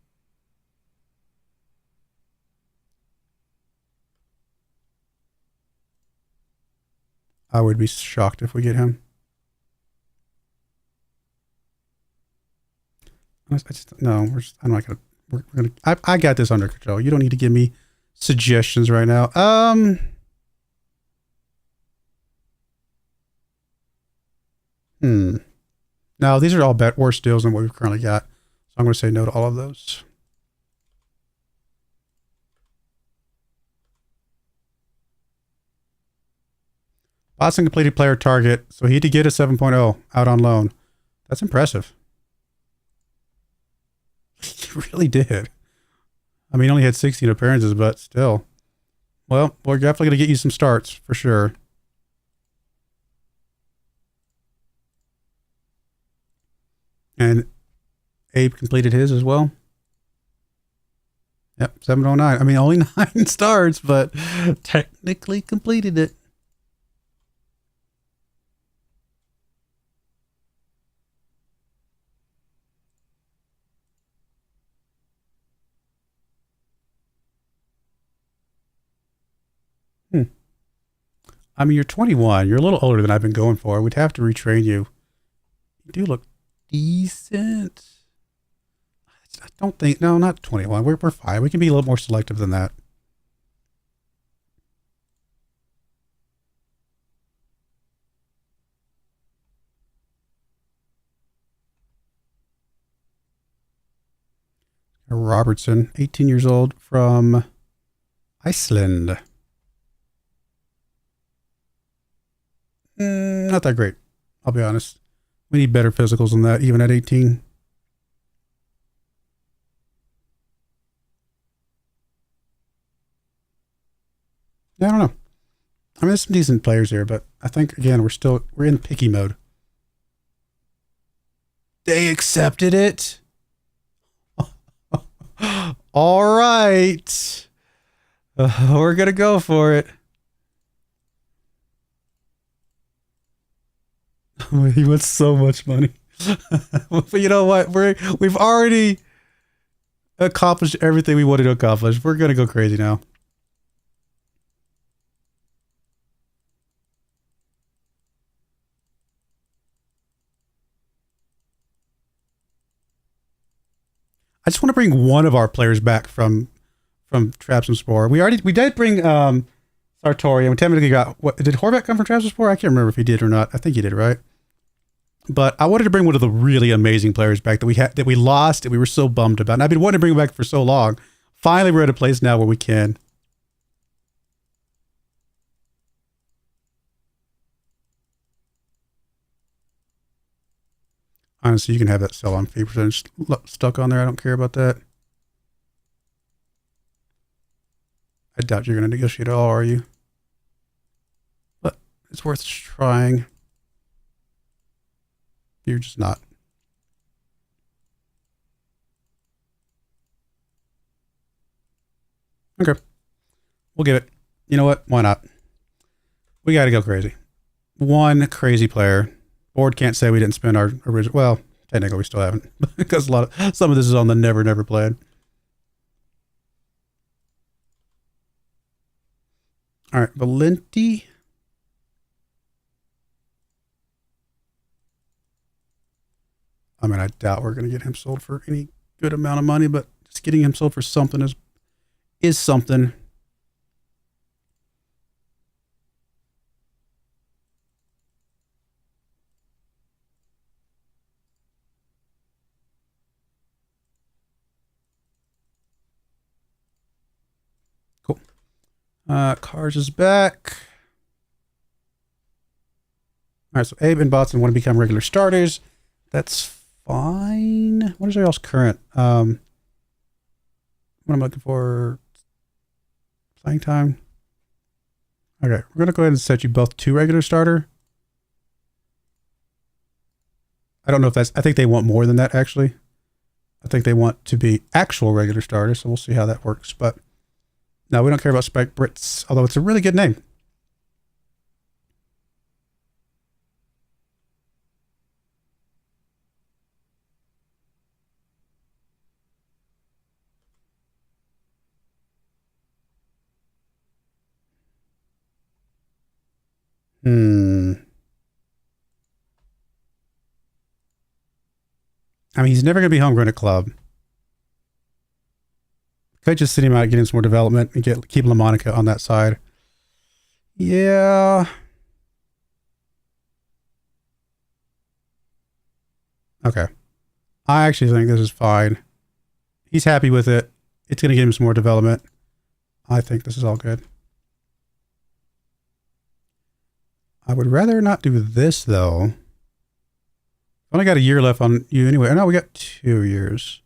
I would be shocked if we get him. I'm not gonna. We're gonna. I got this under control. You don't need to give me suggestions right now. No, these are all worse deals than what we've currently got. So I'm going to say no to all of those. Boston completed player target. So he did get a 7.0 out on loan. That's impressive. He really did. I mean, he only had 16 appearances, but still. Well, we're definitely going to get you some starts for sure. And Abe completed his as well. Yep, 709. I mean, only 9 starts, but technically completed it. I mean, you're 21. You're a little older than I've been going for. We'd have to retrain you. You do look decent. I don't think, no, not 21. We're fine. We can be a little more selective than that. Robertson, 18 years old from Iceland. Not that great, I'll be honest. We need better physicals than that, even at 18. Yeah, I don't know. I mean, there's some decent players here, but I think, again, we're in picky mode. They accepted it. All right. We're going to go for it. He wants so much money. But you know what? We've already accomplished everything we wanted to accomplish. We're going to go crazy now. I just want to bring one of our players back from Traps and Spore. We did bring Sartori, and we technically got what did Horvat come from Traps and Spore? I can't remember if he did or not. I think he did, right? But I wanted to bring one of the really amazing players back that we lost and we were so bummed about. And I've been wanting to bring him back for so long. Finally, we're at a place now where we can. Honestly, you can have that sell on fee percentage stuck on there. I don't care about that. I doubt you're going to negotiate at all, are you? But it's worth trying. You're just not. Okay. We'll give it. You know what? Why not? We got to go crazy. One crazy player. Board can't say we didn't spend our original. Well, technically we still haven't. Because some of this is on the never plan. All right. Valenti. I mean, I doubt we're going to get him sold for any good amount of money, but just getting him sold for something is something. Cool. Cars is back. All right, so Abe and Botson want to become regular starters. That's fine. What is our else current? What am I looking for? Playing time. Okay, we're gonna go ahead and set you both to regular starter. I don't know if that's. I think they want more than that actually. I think they want to be actual regular starters. So we'll see how that works. But no, we don't care about Spike Brits. Although it's a really good name. I mean, he's never going to be homegrown at club. Could just sit him out, get him some more development, and keep LaMonica on that side. Yeah. Okay. I actually think this is fine. He's happy with it. It's going to give him some more development. I think this is all good. I would rather not do this, though. Only got a year left on you anyway. No, we got 2 years.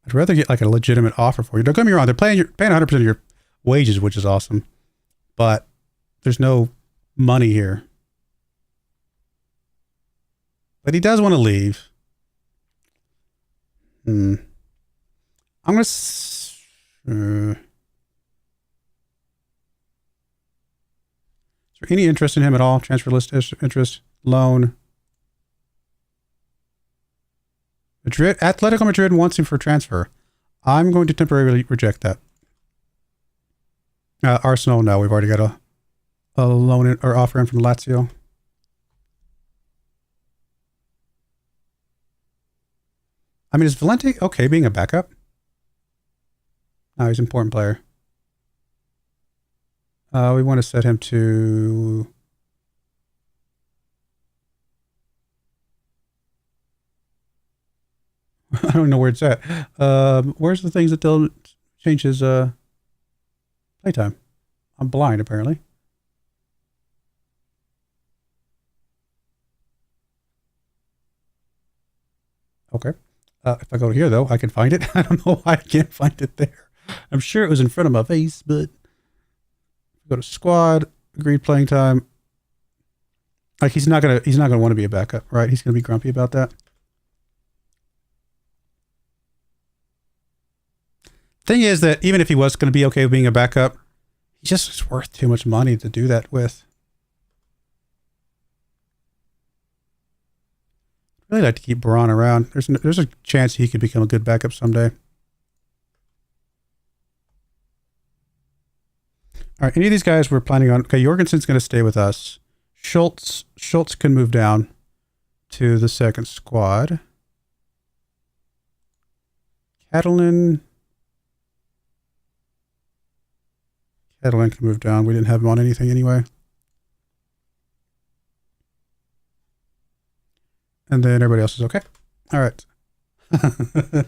I'd rather get like a legitimate offer for you. Don't get me wrong. They're paying 100% of your wages, which is awesome. But there's no money here. But he does want to leave. I'm going to... Is there any interest in him at all? Transfer list interest, loan. Madrid, Atletico Madrid wants him for transfer. I'm going to temporarily reject that. Arsenal, no, we've already got a loan or offer in from Lazio. I mean, is Valenti okay being a backup? No, he's an important player. We want to set him to... I don't know where it's at. Where's the things that they'll change his playtime? I'm blind, apparently. Okay. If I go to here, though, I can find it. I don't know why I can't find it there. I'm sure it was in front of my face, but... Go to squad, agreed playing time. Like he's not gonna want to be a backup, right? He's gonna be grumpy about that. Thing is that even if he was gonna be okay with being a backup, he just is worth too much money to do that with. I'd really like to keep Broyar around. There's a chance he could become a good backup someday. All right, any of these guys we're planning on... Okay, Jorgensen's going to stay with us. Schultz can move down to the second squad. Catalan can move down. We didn't have him on anything anyway. And then everybody else is okay. All right.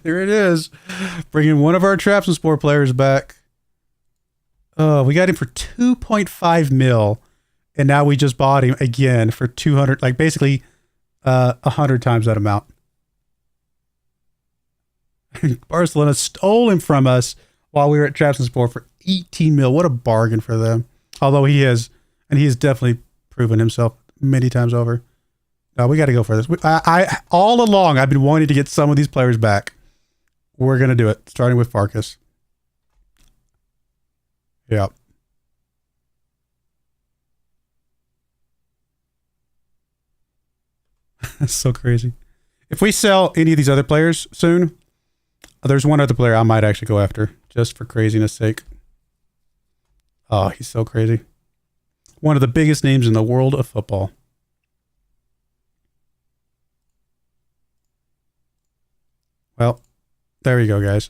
Here it is. Bringing one of our Traps and Sport players back. Oh, we got him for 2.5 mil. And now we just bought him again for 200, like basically 100 times that amount. Barcelona stole him from us while we were at Traps and Sport for 18 mil. What a bargain for them. Although he has definitely proven himself many times over. No, we got to go for this. I all along, I've been wanting to get some of these players back. We're going to do it, starting with Farkas. Yep. That's so crazy. If we sell any of these other players soon, there's one other player I might actually go after, just for craziness sake. Oh, he's so crazy. One of the biggest names in the world of football. Well, there you go, guys.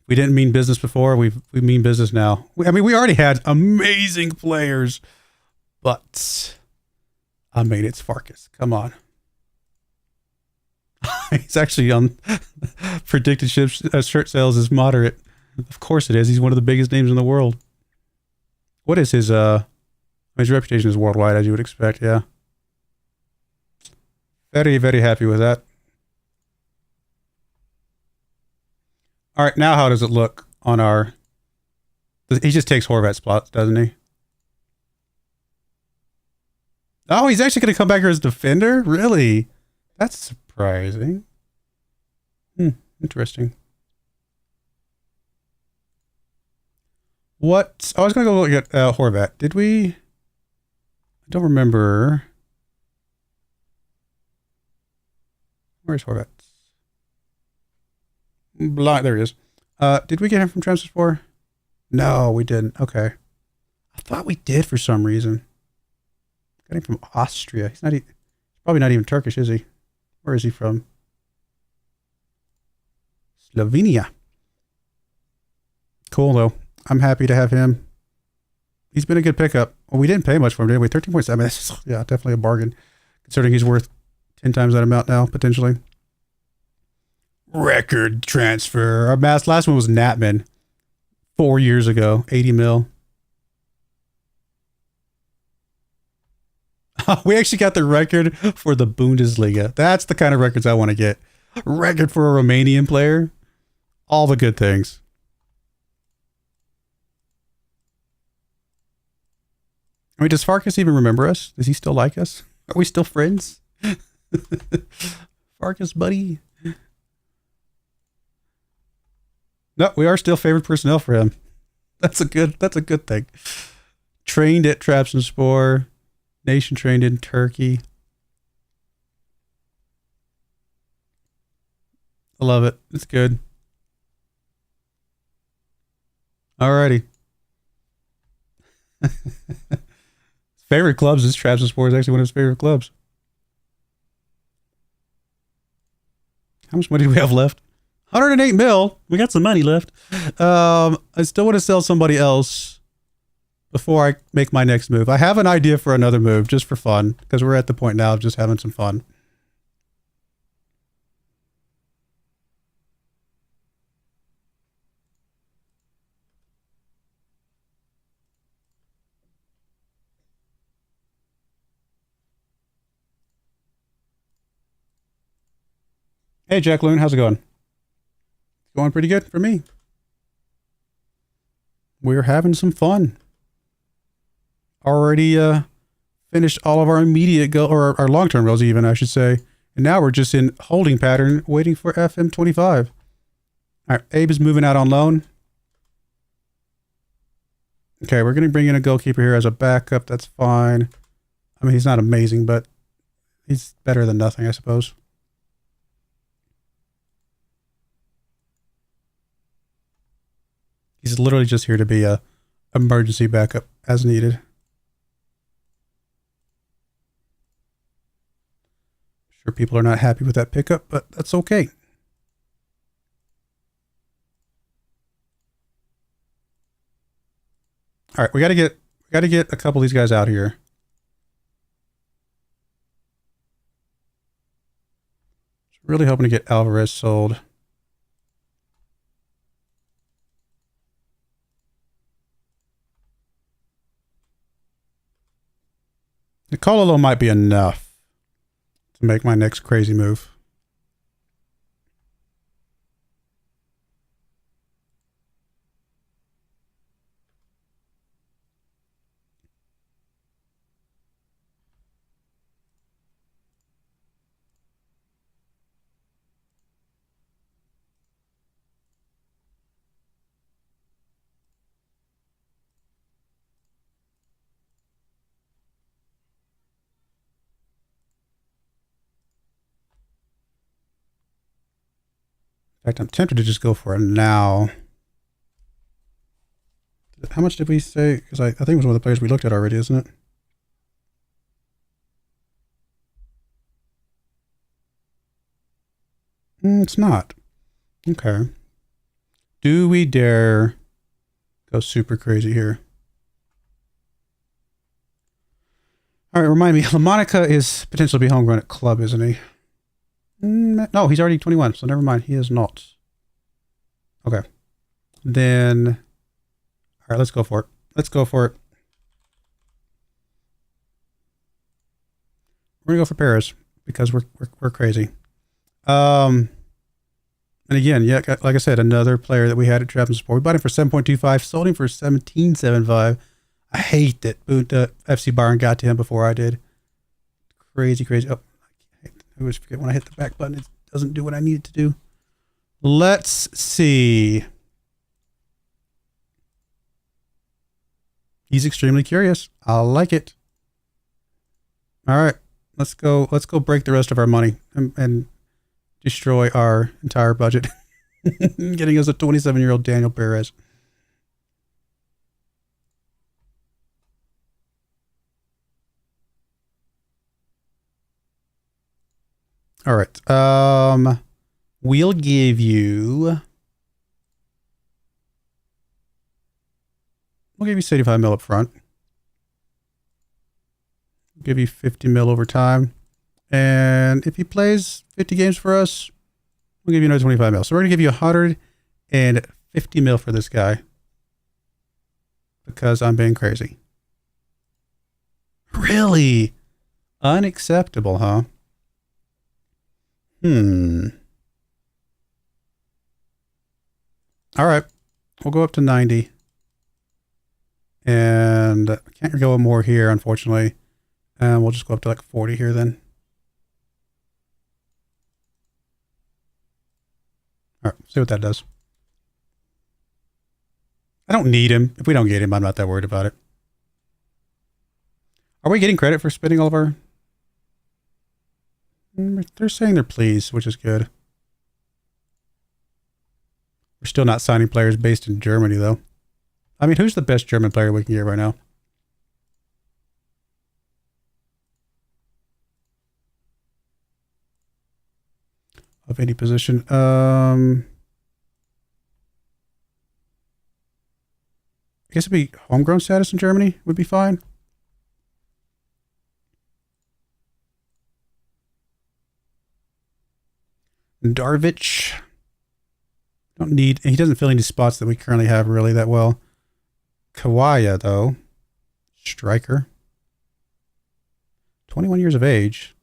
We didn't mean business before. We mean business now. I mean, we already had amazing players, but I mean, it's Farkas. Come on. He's actually on predicted shirt sales is moderate. Of course it is. He's one of the biggest names in the world. What is his reputation is worldwide, as you would expect. Yeah. Very, very happy with that. All right, now how does it look on our... He just takes Horvat's spots, doesn't he? Oh, he's actually going to come back here as defender? Really? That's surprising. Interesting. What? I was going to go look at Horvat. Did we... I don't remember. Where's Horvat? There he is. Did we get him from Transport? No, we didn't. Okay. I thought we did for some reason. Got him from Austria. He's probably not even Turkish, is he? Where is he from? Slovenia. Cool, though. I'm happy to have him. He's been a good pickup. Well, we didn't pay much for him, did we? 13.7. That's just, yeah, definitely a bargain. Considering he's worth 10 times that amount now, potentially. Record transfer. Our last one was Natman 4 years ago. 80 mil. We actually got the record for the Bundesliga. That's the kind of records I want to get. Record for a Romanian player. All the good things. I mean, does Farkas even remember us? Does he still like us? Are we still friends? Farkas, buddy. No, we are still favorite personnel for him. That's a good thing. Trained at Trabzonspor. Nation trained in Turkey. I love it. It's good. Alrighty. Favorite clubs is Trabzonspor is actually one of his favorite clubs. How much money do we have left? 108 mil. We got some money left. I still want to sell somebody else before I make my next move. I have an idea for another move just for fun because we're at the point now of just having some fun. Hey, Jack Loon, how's it going? Going pretty good for me. We're having some fun. Already finished all of our immediate goal, or our long-term goals even, I should say. And now we're just in holding pattern, waiting for FM25. All right, Abe is moving out on loan. Okay, we're going to bring in a goalkeeper here as a backup. That's fine. I mean, he's not amazing, but he's better than nothing, I suppose. He's literally just here to be a emergency backup as needed. Sure, people are not happy with that pickup, but that's okay. All right, we got to get a couple of these guys out here. Really hoping to get Alvarez sold. Nicololo might be enough to make my next crazy move. In fact, I'm tempted to just go for it now. How much did we say? Because I think it was one of the players we looked at already, isn't it? It's not. Okay. Do we dare go super crazy here? All right, remind me. LaMonica is potentially be homegrown at club, isn't he? No, he's already 21, so never mind. He is not. Okay. Then, all right, let's go for it. Let's go for it. We're gonna go for Paris because we're crazy. And again, yeah, like I said, another player that we had at Trabzonspor. We bought him for 7.25, sold him for 17.75. I hate that FC Bayern got to him before I did. Crazy. Oh, I always forget when I hit the back button, it doesn't do what I need it to do. Let's see. He's extremely curious. I like it. All right, let's go break the rest of our money and destroy our entire budget. Getting us a 27-year-old Daniel Perez. All right. We'll give you 75 mil up front. We'll give you 50 mil over time. And if he plays 50 games for us, we'll give you another 25 mil. So we're going to give you 150 mil for this guy. Because I'm being crazy. Really? Unacceptable, huh? All right. We'll go up to 90. And I can't go more here, unfortunately. And we'll just go up to like 40 here then. All right. See what that does. I don't need him. If we don't get him, I'm not that worried about it. Are we getting credit for spending all of our... They're saying they're pleased, which is good. We're still not signing players based in Germany, though. I mean, who's the best German player we can get right now? Of any position. I guess it'd be homegrown status in Germany would be fine. Darvic. Don't need, he doesn't fill any spots that we currently have really that well. Kawaya, though. Striker. 21 years of age.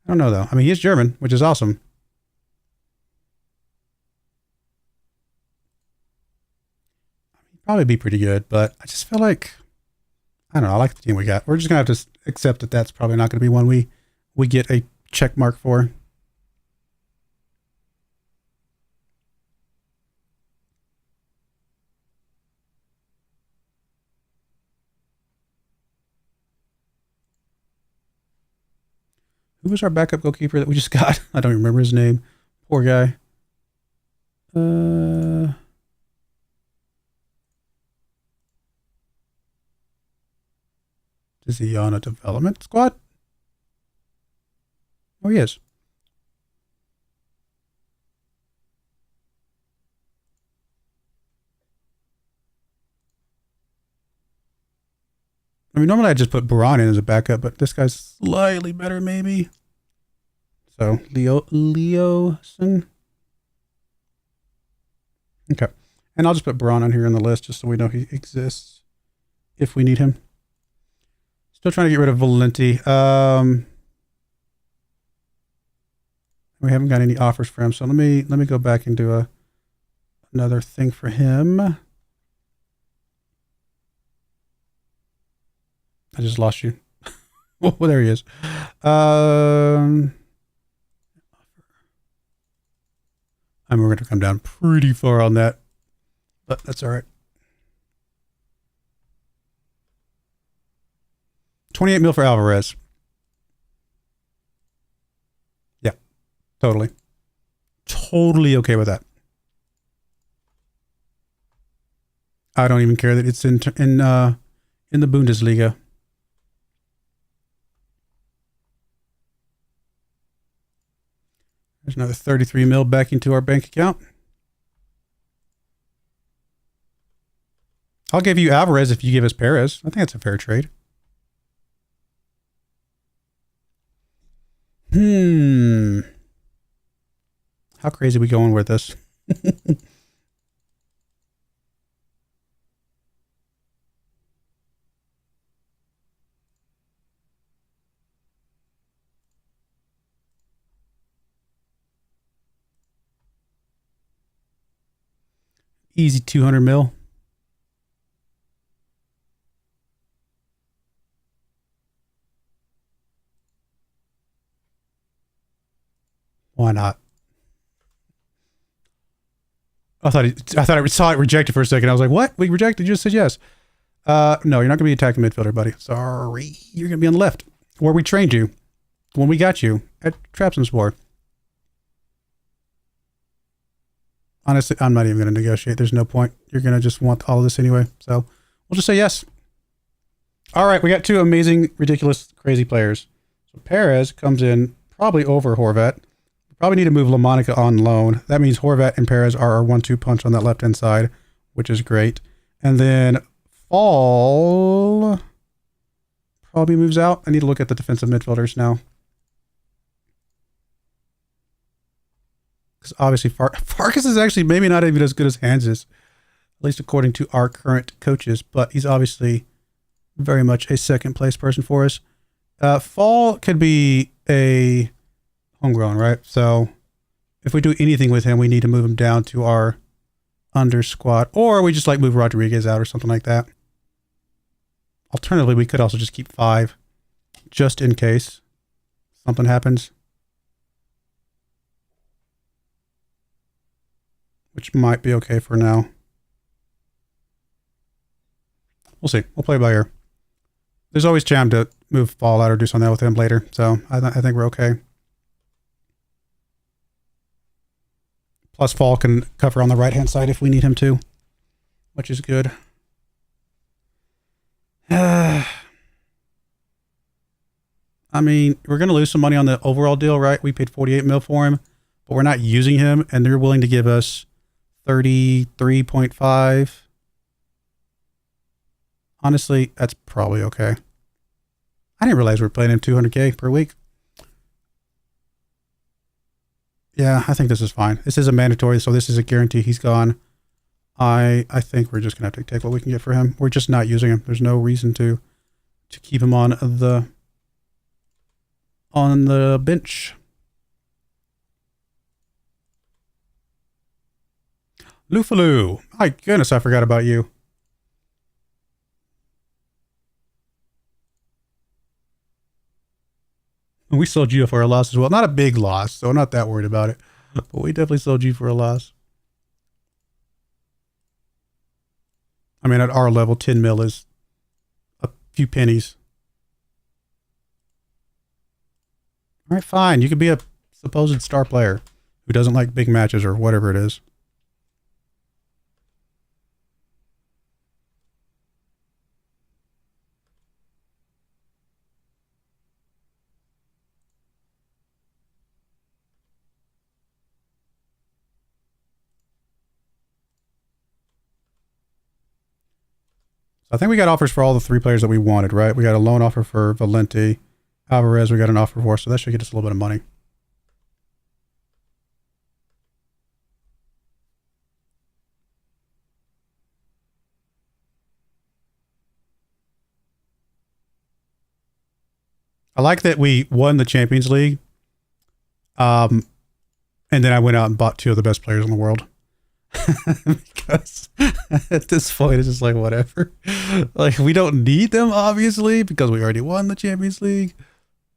I don't know, though. I mean, he is German, which is awesome. probably be pretty good, but I just feel like, I don't know, I like the team we got. We're just going to have to accept that that's probably not going to be one we get a check mark for. Who was our backup goalkeeper that we just got? I don't remember his name. Poor guy. Is he on a development squad? Oh, he is. I mean, normally I just put Broyar in as a backup, but this guy's slightly better, maybe. So, Leoson. Okay. And I'll just put Broyar on here on the list just so we know he exists if we need him. Still trying to get rid of Valenti. We haven't got any offers for him, so let me go back and do another thing for him. I just lost you. Well, there he is. I mean, we're going to come down pretty far on that, but that's all right. 28 mil for Alvarez. Yeah, totally. Totally okay with that. I don't even care that it's in the Bundesliga. There's another 33 mil back into our bank account. I'll give you Alvarez if you give us Perez. I think that's a fair trade. How crazy are we going with this? Easy 200 mil. Why not? I thought I saw it rejected for a second. I was like, what? We rejected? You just said yes. No, you're not going to be attacking midfielder, buddy. Sorry. You're going to be on the left. Where we trained you. When we got you at Trabzonspor. Honestly, I'm not even going to negotiate. There's no point. You're going to just want all of this anyway. So we'll just say yes. All right. We got two amazing, ridiculous, crazy players. So Perez comes in probably over Horvat. We probably need to move LaMonica on loan. That means Horvat and Perez are our 1-2 punch on that left-hand side, which is great. And then Fall probably moves out. I need to look at the defensive midfielders now. Because obviously Farkas is actually maybe not even as good as Hans is, at least according to our current coaches, but he's obviously very much a second place person for us. Fall could be a homegrown, right? So if we do anything with him, we need to move him down to our under squad, or we just like move Rodriguez out or something like that. Alternatively, we could also just keep 5 just in case something happens. Which might be okay for now. We'll see. We'll play by ear. There's always jam to move Fall out or do something with him later. So I think we're okay. Plus Fall can cover on the right-hand side if we need him to, which is good. I mean, we're going to lose some money on the overall deal, right? We paid 48 mil for him, but we're not using him, and they're willing to give us 33.5. Honestly, that's probably okay. I didn't realize we were paying him 200K per week. Yeah, I think this is fine. This is a mandatory, so this is a guarantee he's gone. I think we're just going to have to take what we can get for him. We're just not using him. There's no reason to keep him on the bench. Lufaloo. My goodness, I forgot about you. And we sold you for a loss as well. Not a big loss, so I'm not that worried about it. But we definitely sold you for a loss. I mean, at our level, 10 mil is a few pennies. All right, fine. You could be a supposed star player who doesn't like big matches or whatever it is. I think we got offers for all the 3 players that we wanted, right? We got a loan offer for Valenti. Alvarez, we got an offer for, so that should get us a little bit of money. I like that we won the Champions League. And then I went out and bought 2 of the best players in the world. Because at this point it's just like whatever. Like we don't need them obviously because we already won the Champions League,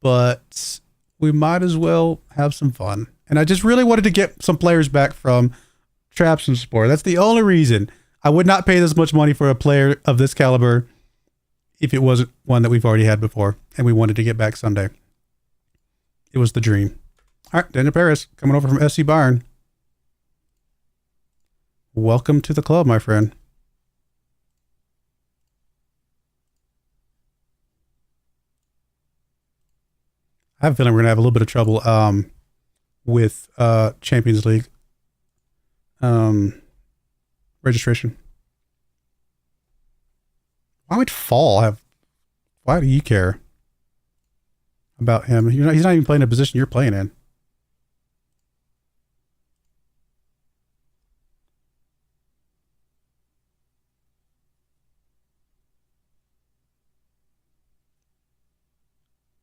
but we might as well have some fun. And I just really wanted to get some players back from Trabzonspor. That's the only reason. I would not pay this much money for a player of this caliber if it wasn't one that we've already had before and we wanted to get back someday. It was the dream. All right, Daniel Paris coming over from SC Bayern. Welcome to the club, my friend. I have a feeling we're gonna have a little bit of trouble with Champions League registration. Why would Fall have? Why do you care about him? He's not even playing a position you're playing in.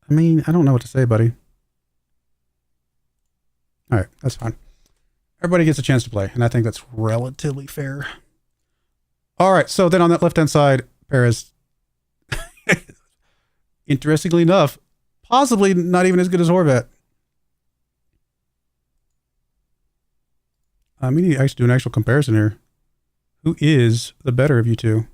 I mean, I don't know what to say, buddy. All right, that's fine. Everybody gets a chance to play, and I think that's relatively fair. All right, so then on that left-hand side, Perez, interestingly enough, possibly not even as good as Horvat. We need to actually do an actual comparison here. Who is the better of you two?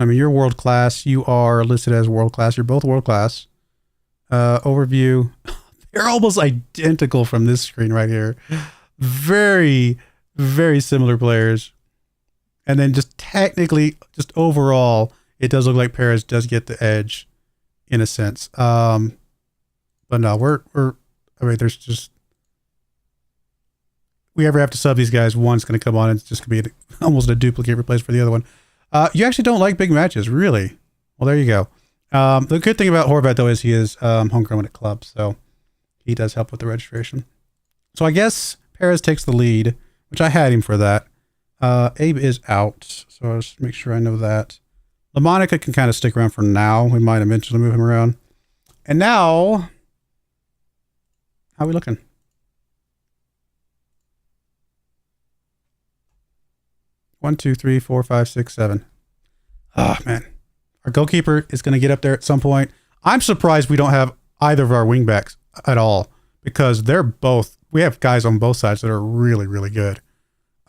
I mean, you're world class. You are listed as world class. You're both world class. Overview. They're almost identical from this screen right here. Very, very similar players. And then just technically, just overall, it does look like Perez does get the edge in a sense. But no, I mean, there's just, we ever have to sub these guys, one's going to come on and it's just going to be almost a duplicate replace for the other one. You actually don't like big matches, really? Well, there you go. The good thing about Horvat, though, is he is homegrown at club, so he does help with the registration. So I guess Perez takes the lead, which I had him for that. Abe is out, so I'll just make sure I know that. LaMonica can kind of stick around for now. We might eventually move him around. And now, how are we looking? One, two, three, four, five, six, seven. Oh, man. Our goalkeeper is going to get up there at some point. I'm surprised we don't have either of our wingbacks at all because they're both, we have guys on both sides that are really, really good.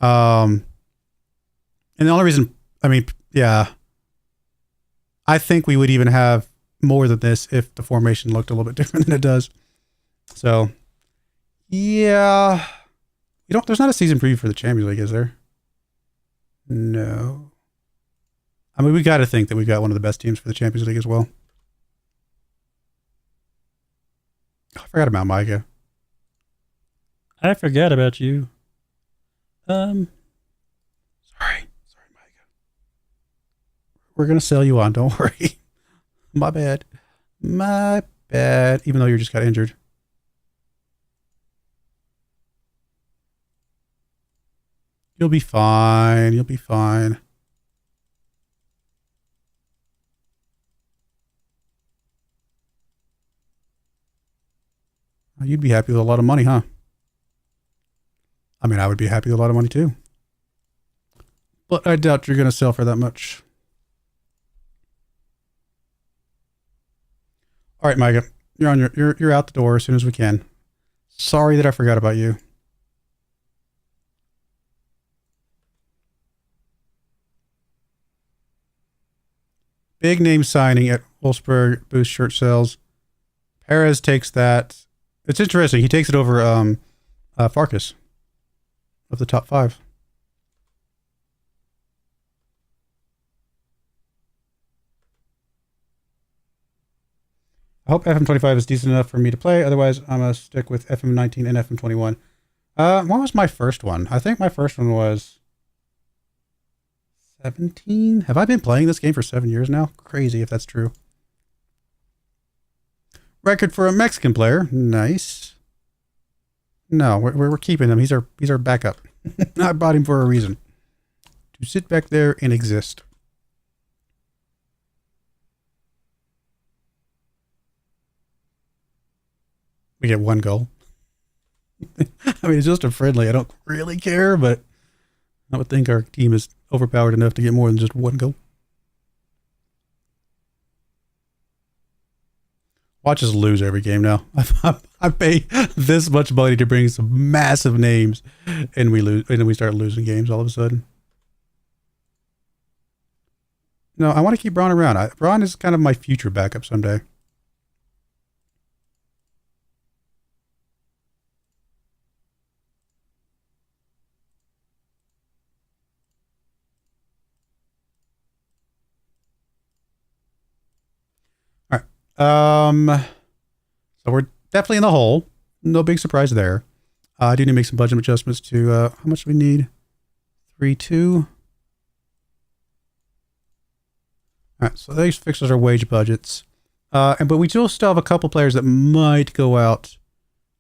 And the only reason, I mean, yeah, I think we would even have more than this if the formation looked a little bit different than it does. So, yeah. There's not a season preview for the Champions League, is there? No. I mean, we got to think that we've got one of the best teams for the Champions League as well. Oh, I forgot about Micah. I forgot about you. Sorry, Micah. We're going to sell you on. Don't worry. My bad. My bad. Even though you just got injured. You'll be fine. You'll be fine. You'd be happy with a lot of money, huh? I mean, I would be happy with a lot of money too. But I doubt you're going to sell for that much. All right, Micah, you're on you're out the door as soon as we can. Sorry that I forgot about you. Big name signing at Wolfsburg, boost shirt sales. Perez takes that. It's interesting. He takes it over Farkas of the top 5. I hope FM25 is decent enough for me to play. Otherwise, I'm going to stick with FM19 and FM21. What was my first one? I think my first one was 17. Have I been playing this game for 7 years now? Crazy if that's true. Record for a Mexican player. Nice. No, we're keeping him. He's our backup. I bought him for a reason. To sit back there and exist. We get 1 goal. I mean, it's just a friendly. I don't really care, but I would think our team is overpowered enough to get more than just 1 goal. Watch us lose every game now. I pay this much money to bring some massive names, and we lose, and then we start losing games all of a sudden. No, I want to keep Braun around. Braun is kind of my future backup someday. So we're definitely in the hole. No big surprise there. I do need to make some budget adjustments to how much do we need? 3.2. All right, so these fixes our wage budgets. But we still have a couple players that might go out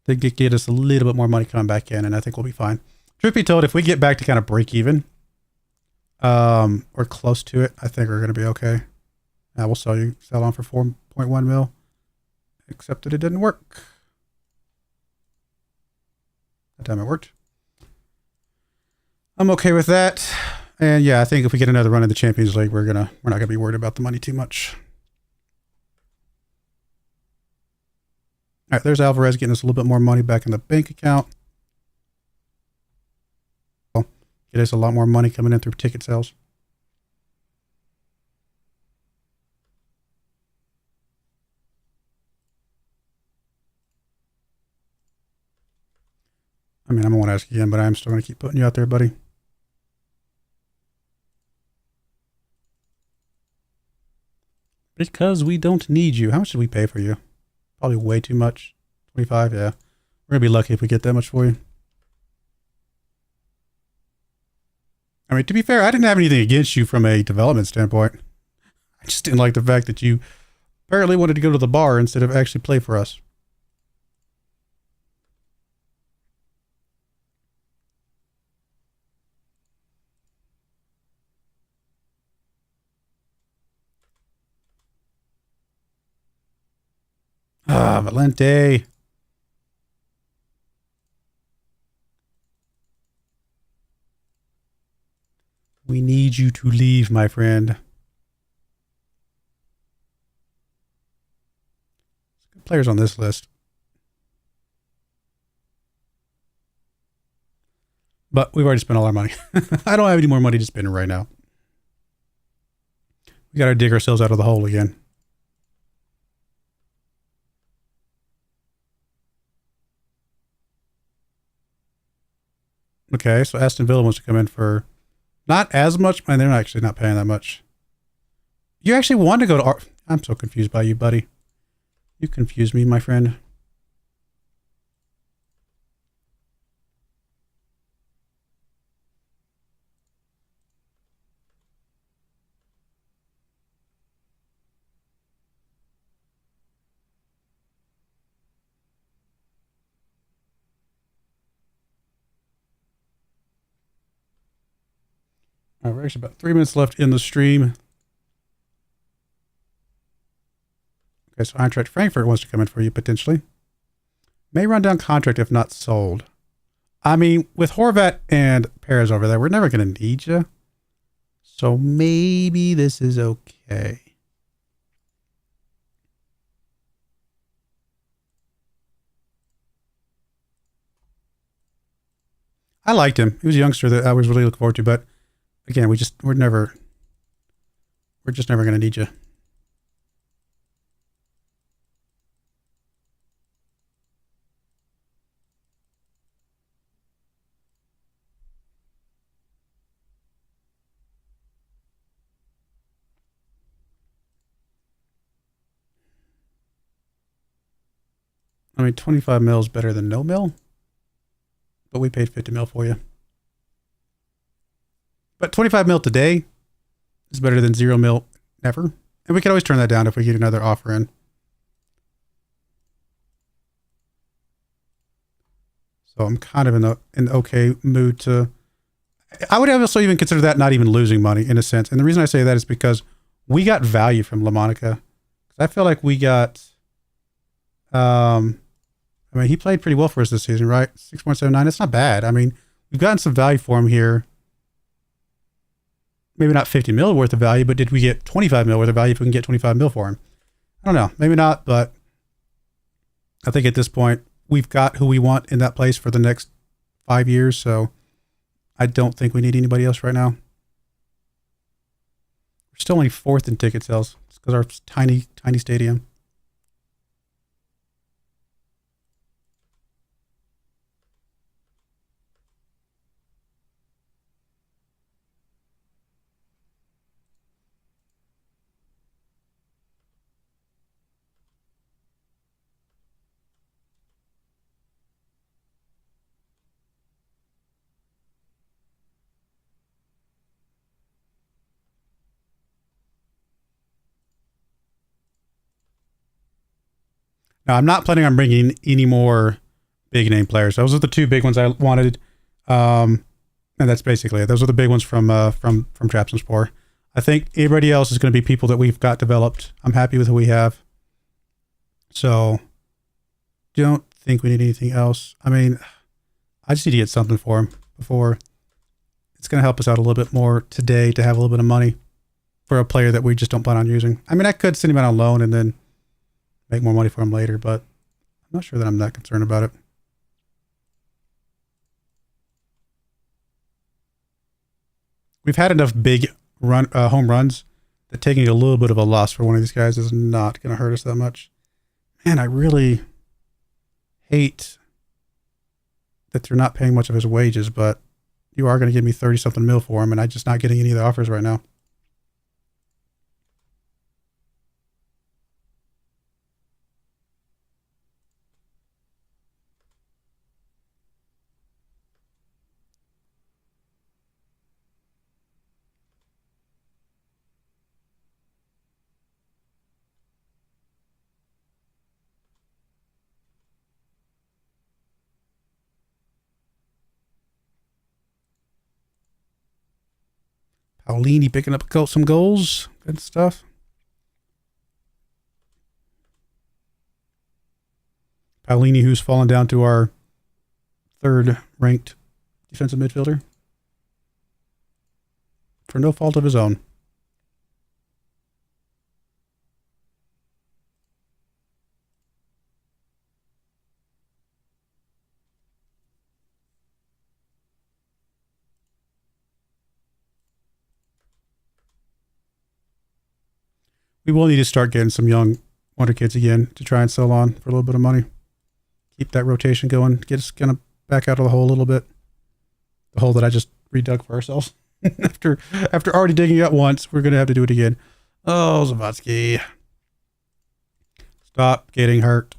to get us a little bit more money coming back in, and I think we'll be fine. Truth be told, if we get back to kind of break even, or close to it, I think we're going to be okay. We'll sell on for 4.1 mil, except that it didn't work. That time it worked. I'm okay with that. And yeah, I think if we get another run in the Champions League, we're not gonna be worried about the money too much. All right, there's Alvarez getting us a little bit more money back in the bank account. Get us a lot more money coming in through ticket sales. I mean, I don't want to ask again, but I'm still going to keep putting you out there, buddy. Because we don't need you. How much did we pay for you? Probably way too much. 25, yeah. We're going to be lucky if we get that much for you. I mean, to be fair, I didn't have anything against you from a development standpoint. I just didn't like the fact that you apparently wanted to go to the bar instead of actually play for us. Ah, Valente. We need you to leave, my friend. Good players on this list. But we've already spent all our money. I don't have any more money to spend right now. We got to dig ourselves out of the hole again. Okay, so Aston Villa wants to come in for not as much. Man, they're actually not paying that much. You actually want to go to I'm so confused by you, buddy. You confuse me, my friend. All right, we're actually about 3 minutes left in the stream. Okay, so Eintracht Frankfurt wants to come in for you potentially. May run down contract if not sold. I mean, with Horvat and Perez over there, we're never going to need you. So maybe this is okay. I liked him. He was a youngster that I was really looking forward to. But again, we're just never going to need you. I mean, 25 mil is better than no mil, but we paid 50 mil for you. But 25 mil today is better than 0 mil never. And we can always turn that down if we get another offer in. So I'm kind of in an okay mood to... I would also even consider that not even losing money in a sense. And the reason I say that is because we got value from LaMonica. I feel like we got... I mean, he played pretty well for us this season, right? 6.79. It's not bad. I mean, we've gotten some value for him here. Maybe not 50 mil worth of value, but did we get 25 mil worth of value if we can get 25 mil for him? I don't know. Maybe not, but I think at this point, we've got who we want in that place for the next 5 years. So I don't think we need anybody else right now. We're still only 4th in ticket sales because our tiny stadium. Now, I'm not planning on bringing any more big name players. Those are the 2 big ones I wanted. And that's basically it. Those are the big ones from Traps and Spore. I think everybody else is going to be people that we've got developed. I'm happy with who we have. So don't think we need anything else. I mean, I just need to get something for him before. It's going to help us out a little bit more today to have a little bit of money for a player that we just don't plan on using. I mean, I could send him out on loan and then make more money for him later, but I'm not sure that I'm that concerned about it. We've had enough big home runs that taking a little bit of a loss for one of these guys is not going to hurt us that much. Man, I really hate that they're not paying much of his wages, but you are going to give me 30-something mil for him, and I'm just not getting any of the offers right now. Paulini picking up some goals. Good stuff. Paulini, who's fallen down to our 3rd ranked defensive midfielder for no fault of his own. We will need to start getting some young wonder kids again to try and sell on for a little bit of money. Keep that rotation going. Get us kind of back out of the hole a little bit. The hole that I just redug for ourselves. after already digging it once, we're going to have to do it again. Oh, Zavatsky. Stop getting hurt.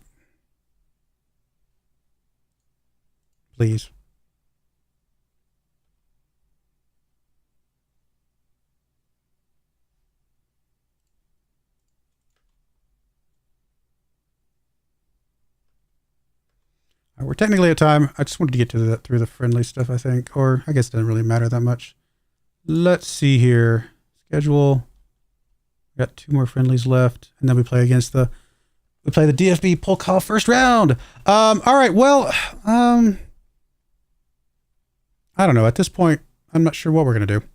Please. We're technically at time. I just wanted to get to through the friendly stuff, I think. Or I guess it doesn't really matter that much. Let's see here. Schedule. We got 2 more friendlies left. And then we play against we play the DFB Polkov first round. All right. Well, I don't know. At this point, I'm not sure what we're going to do.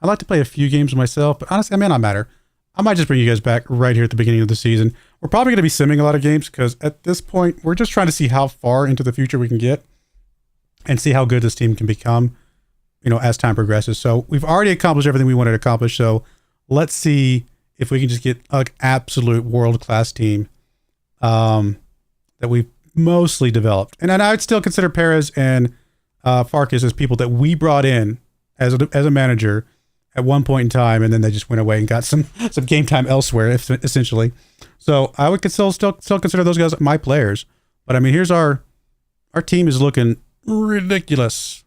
I like to play a few games myself, but honestly, it may not matter. I might just bring you guys back right here at the beginning of the season. We're probably going to be simming a lot of games because at this point, we're just trying to see how far into the future we can get. and see how good this team can become, as time progresses. So we've already accomplished everything we wanted to accomplish. So let's see if we can just get an absolute world-class team that we've mostly developed. And I would still consider Perez and Farkas as people that we brought in as a manager at one point in time, and then they just went away and got some game time elsewhere, essentially. So I would still consider those guys my players. But I mean, here's our team is looking ridiculous.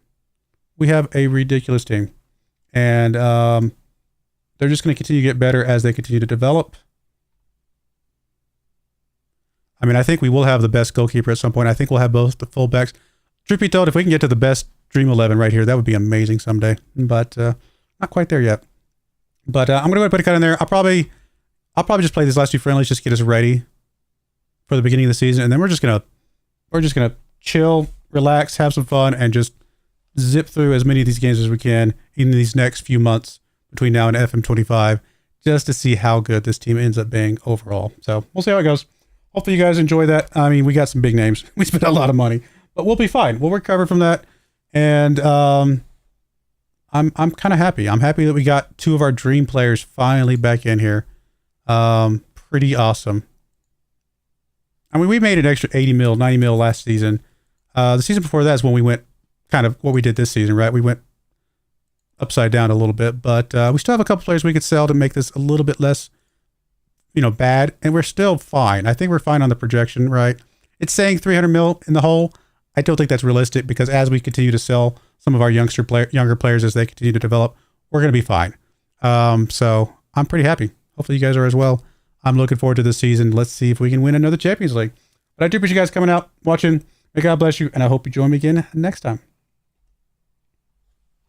We have a ridiculous team, and they're just going to continue to get better as they continue to develop. I mean, I think we will have the best goalkeeper at some point. I think we'll have both the fullbacks. Truth be told, if we can get to the best Dream 11 right here, that would be amazing someday. But not quite there yet. But I'm going to go ahead and put a cut in there. I'll probably just play these last two friendlies just to get us ready for the beginning of the season, and then we're just gonna chill, relax, have some fun, and just zip through as many of these games as we can in these next few months between now and FM25, just to see how good this team ends up being overall. So we'll see how it goes. Hopefully you guys enjoy that. I mean, we got some big names. We spent a lot of money, but we'll be fine. We'll recover from that. And I'm kind of happy. I'm happy that we got two of our dream players finally back in here. Pretty awesome. I mean, we made an extra 80 mil, 90 mil last season. The season before that is when we went kind of what we did this season, right? We went upside down a little bit, but we still have a couple players we could sell to make this a little bit less, bad, and we're still fine. I think we're fine on the projection, right? It's saying 300 mil in the hole. I don't think that's realistic because as we continue to sell some of our younger players as they continue to develop, we're going to be fine. So I'm pretty happy. Hopefully you guys are as well. I'm looking forward to this season. Let's see if we can win another Champions League. But I do appreciate you guys coming out, watching. May God bless you, and I hope you join me again next time.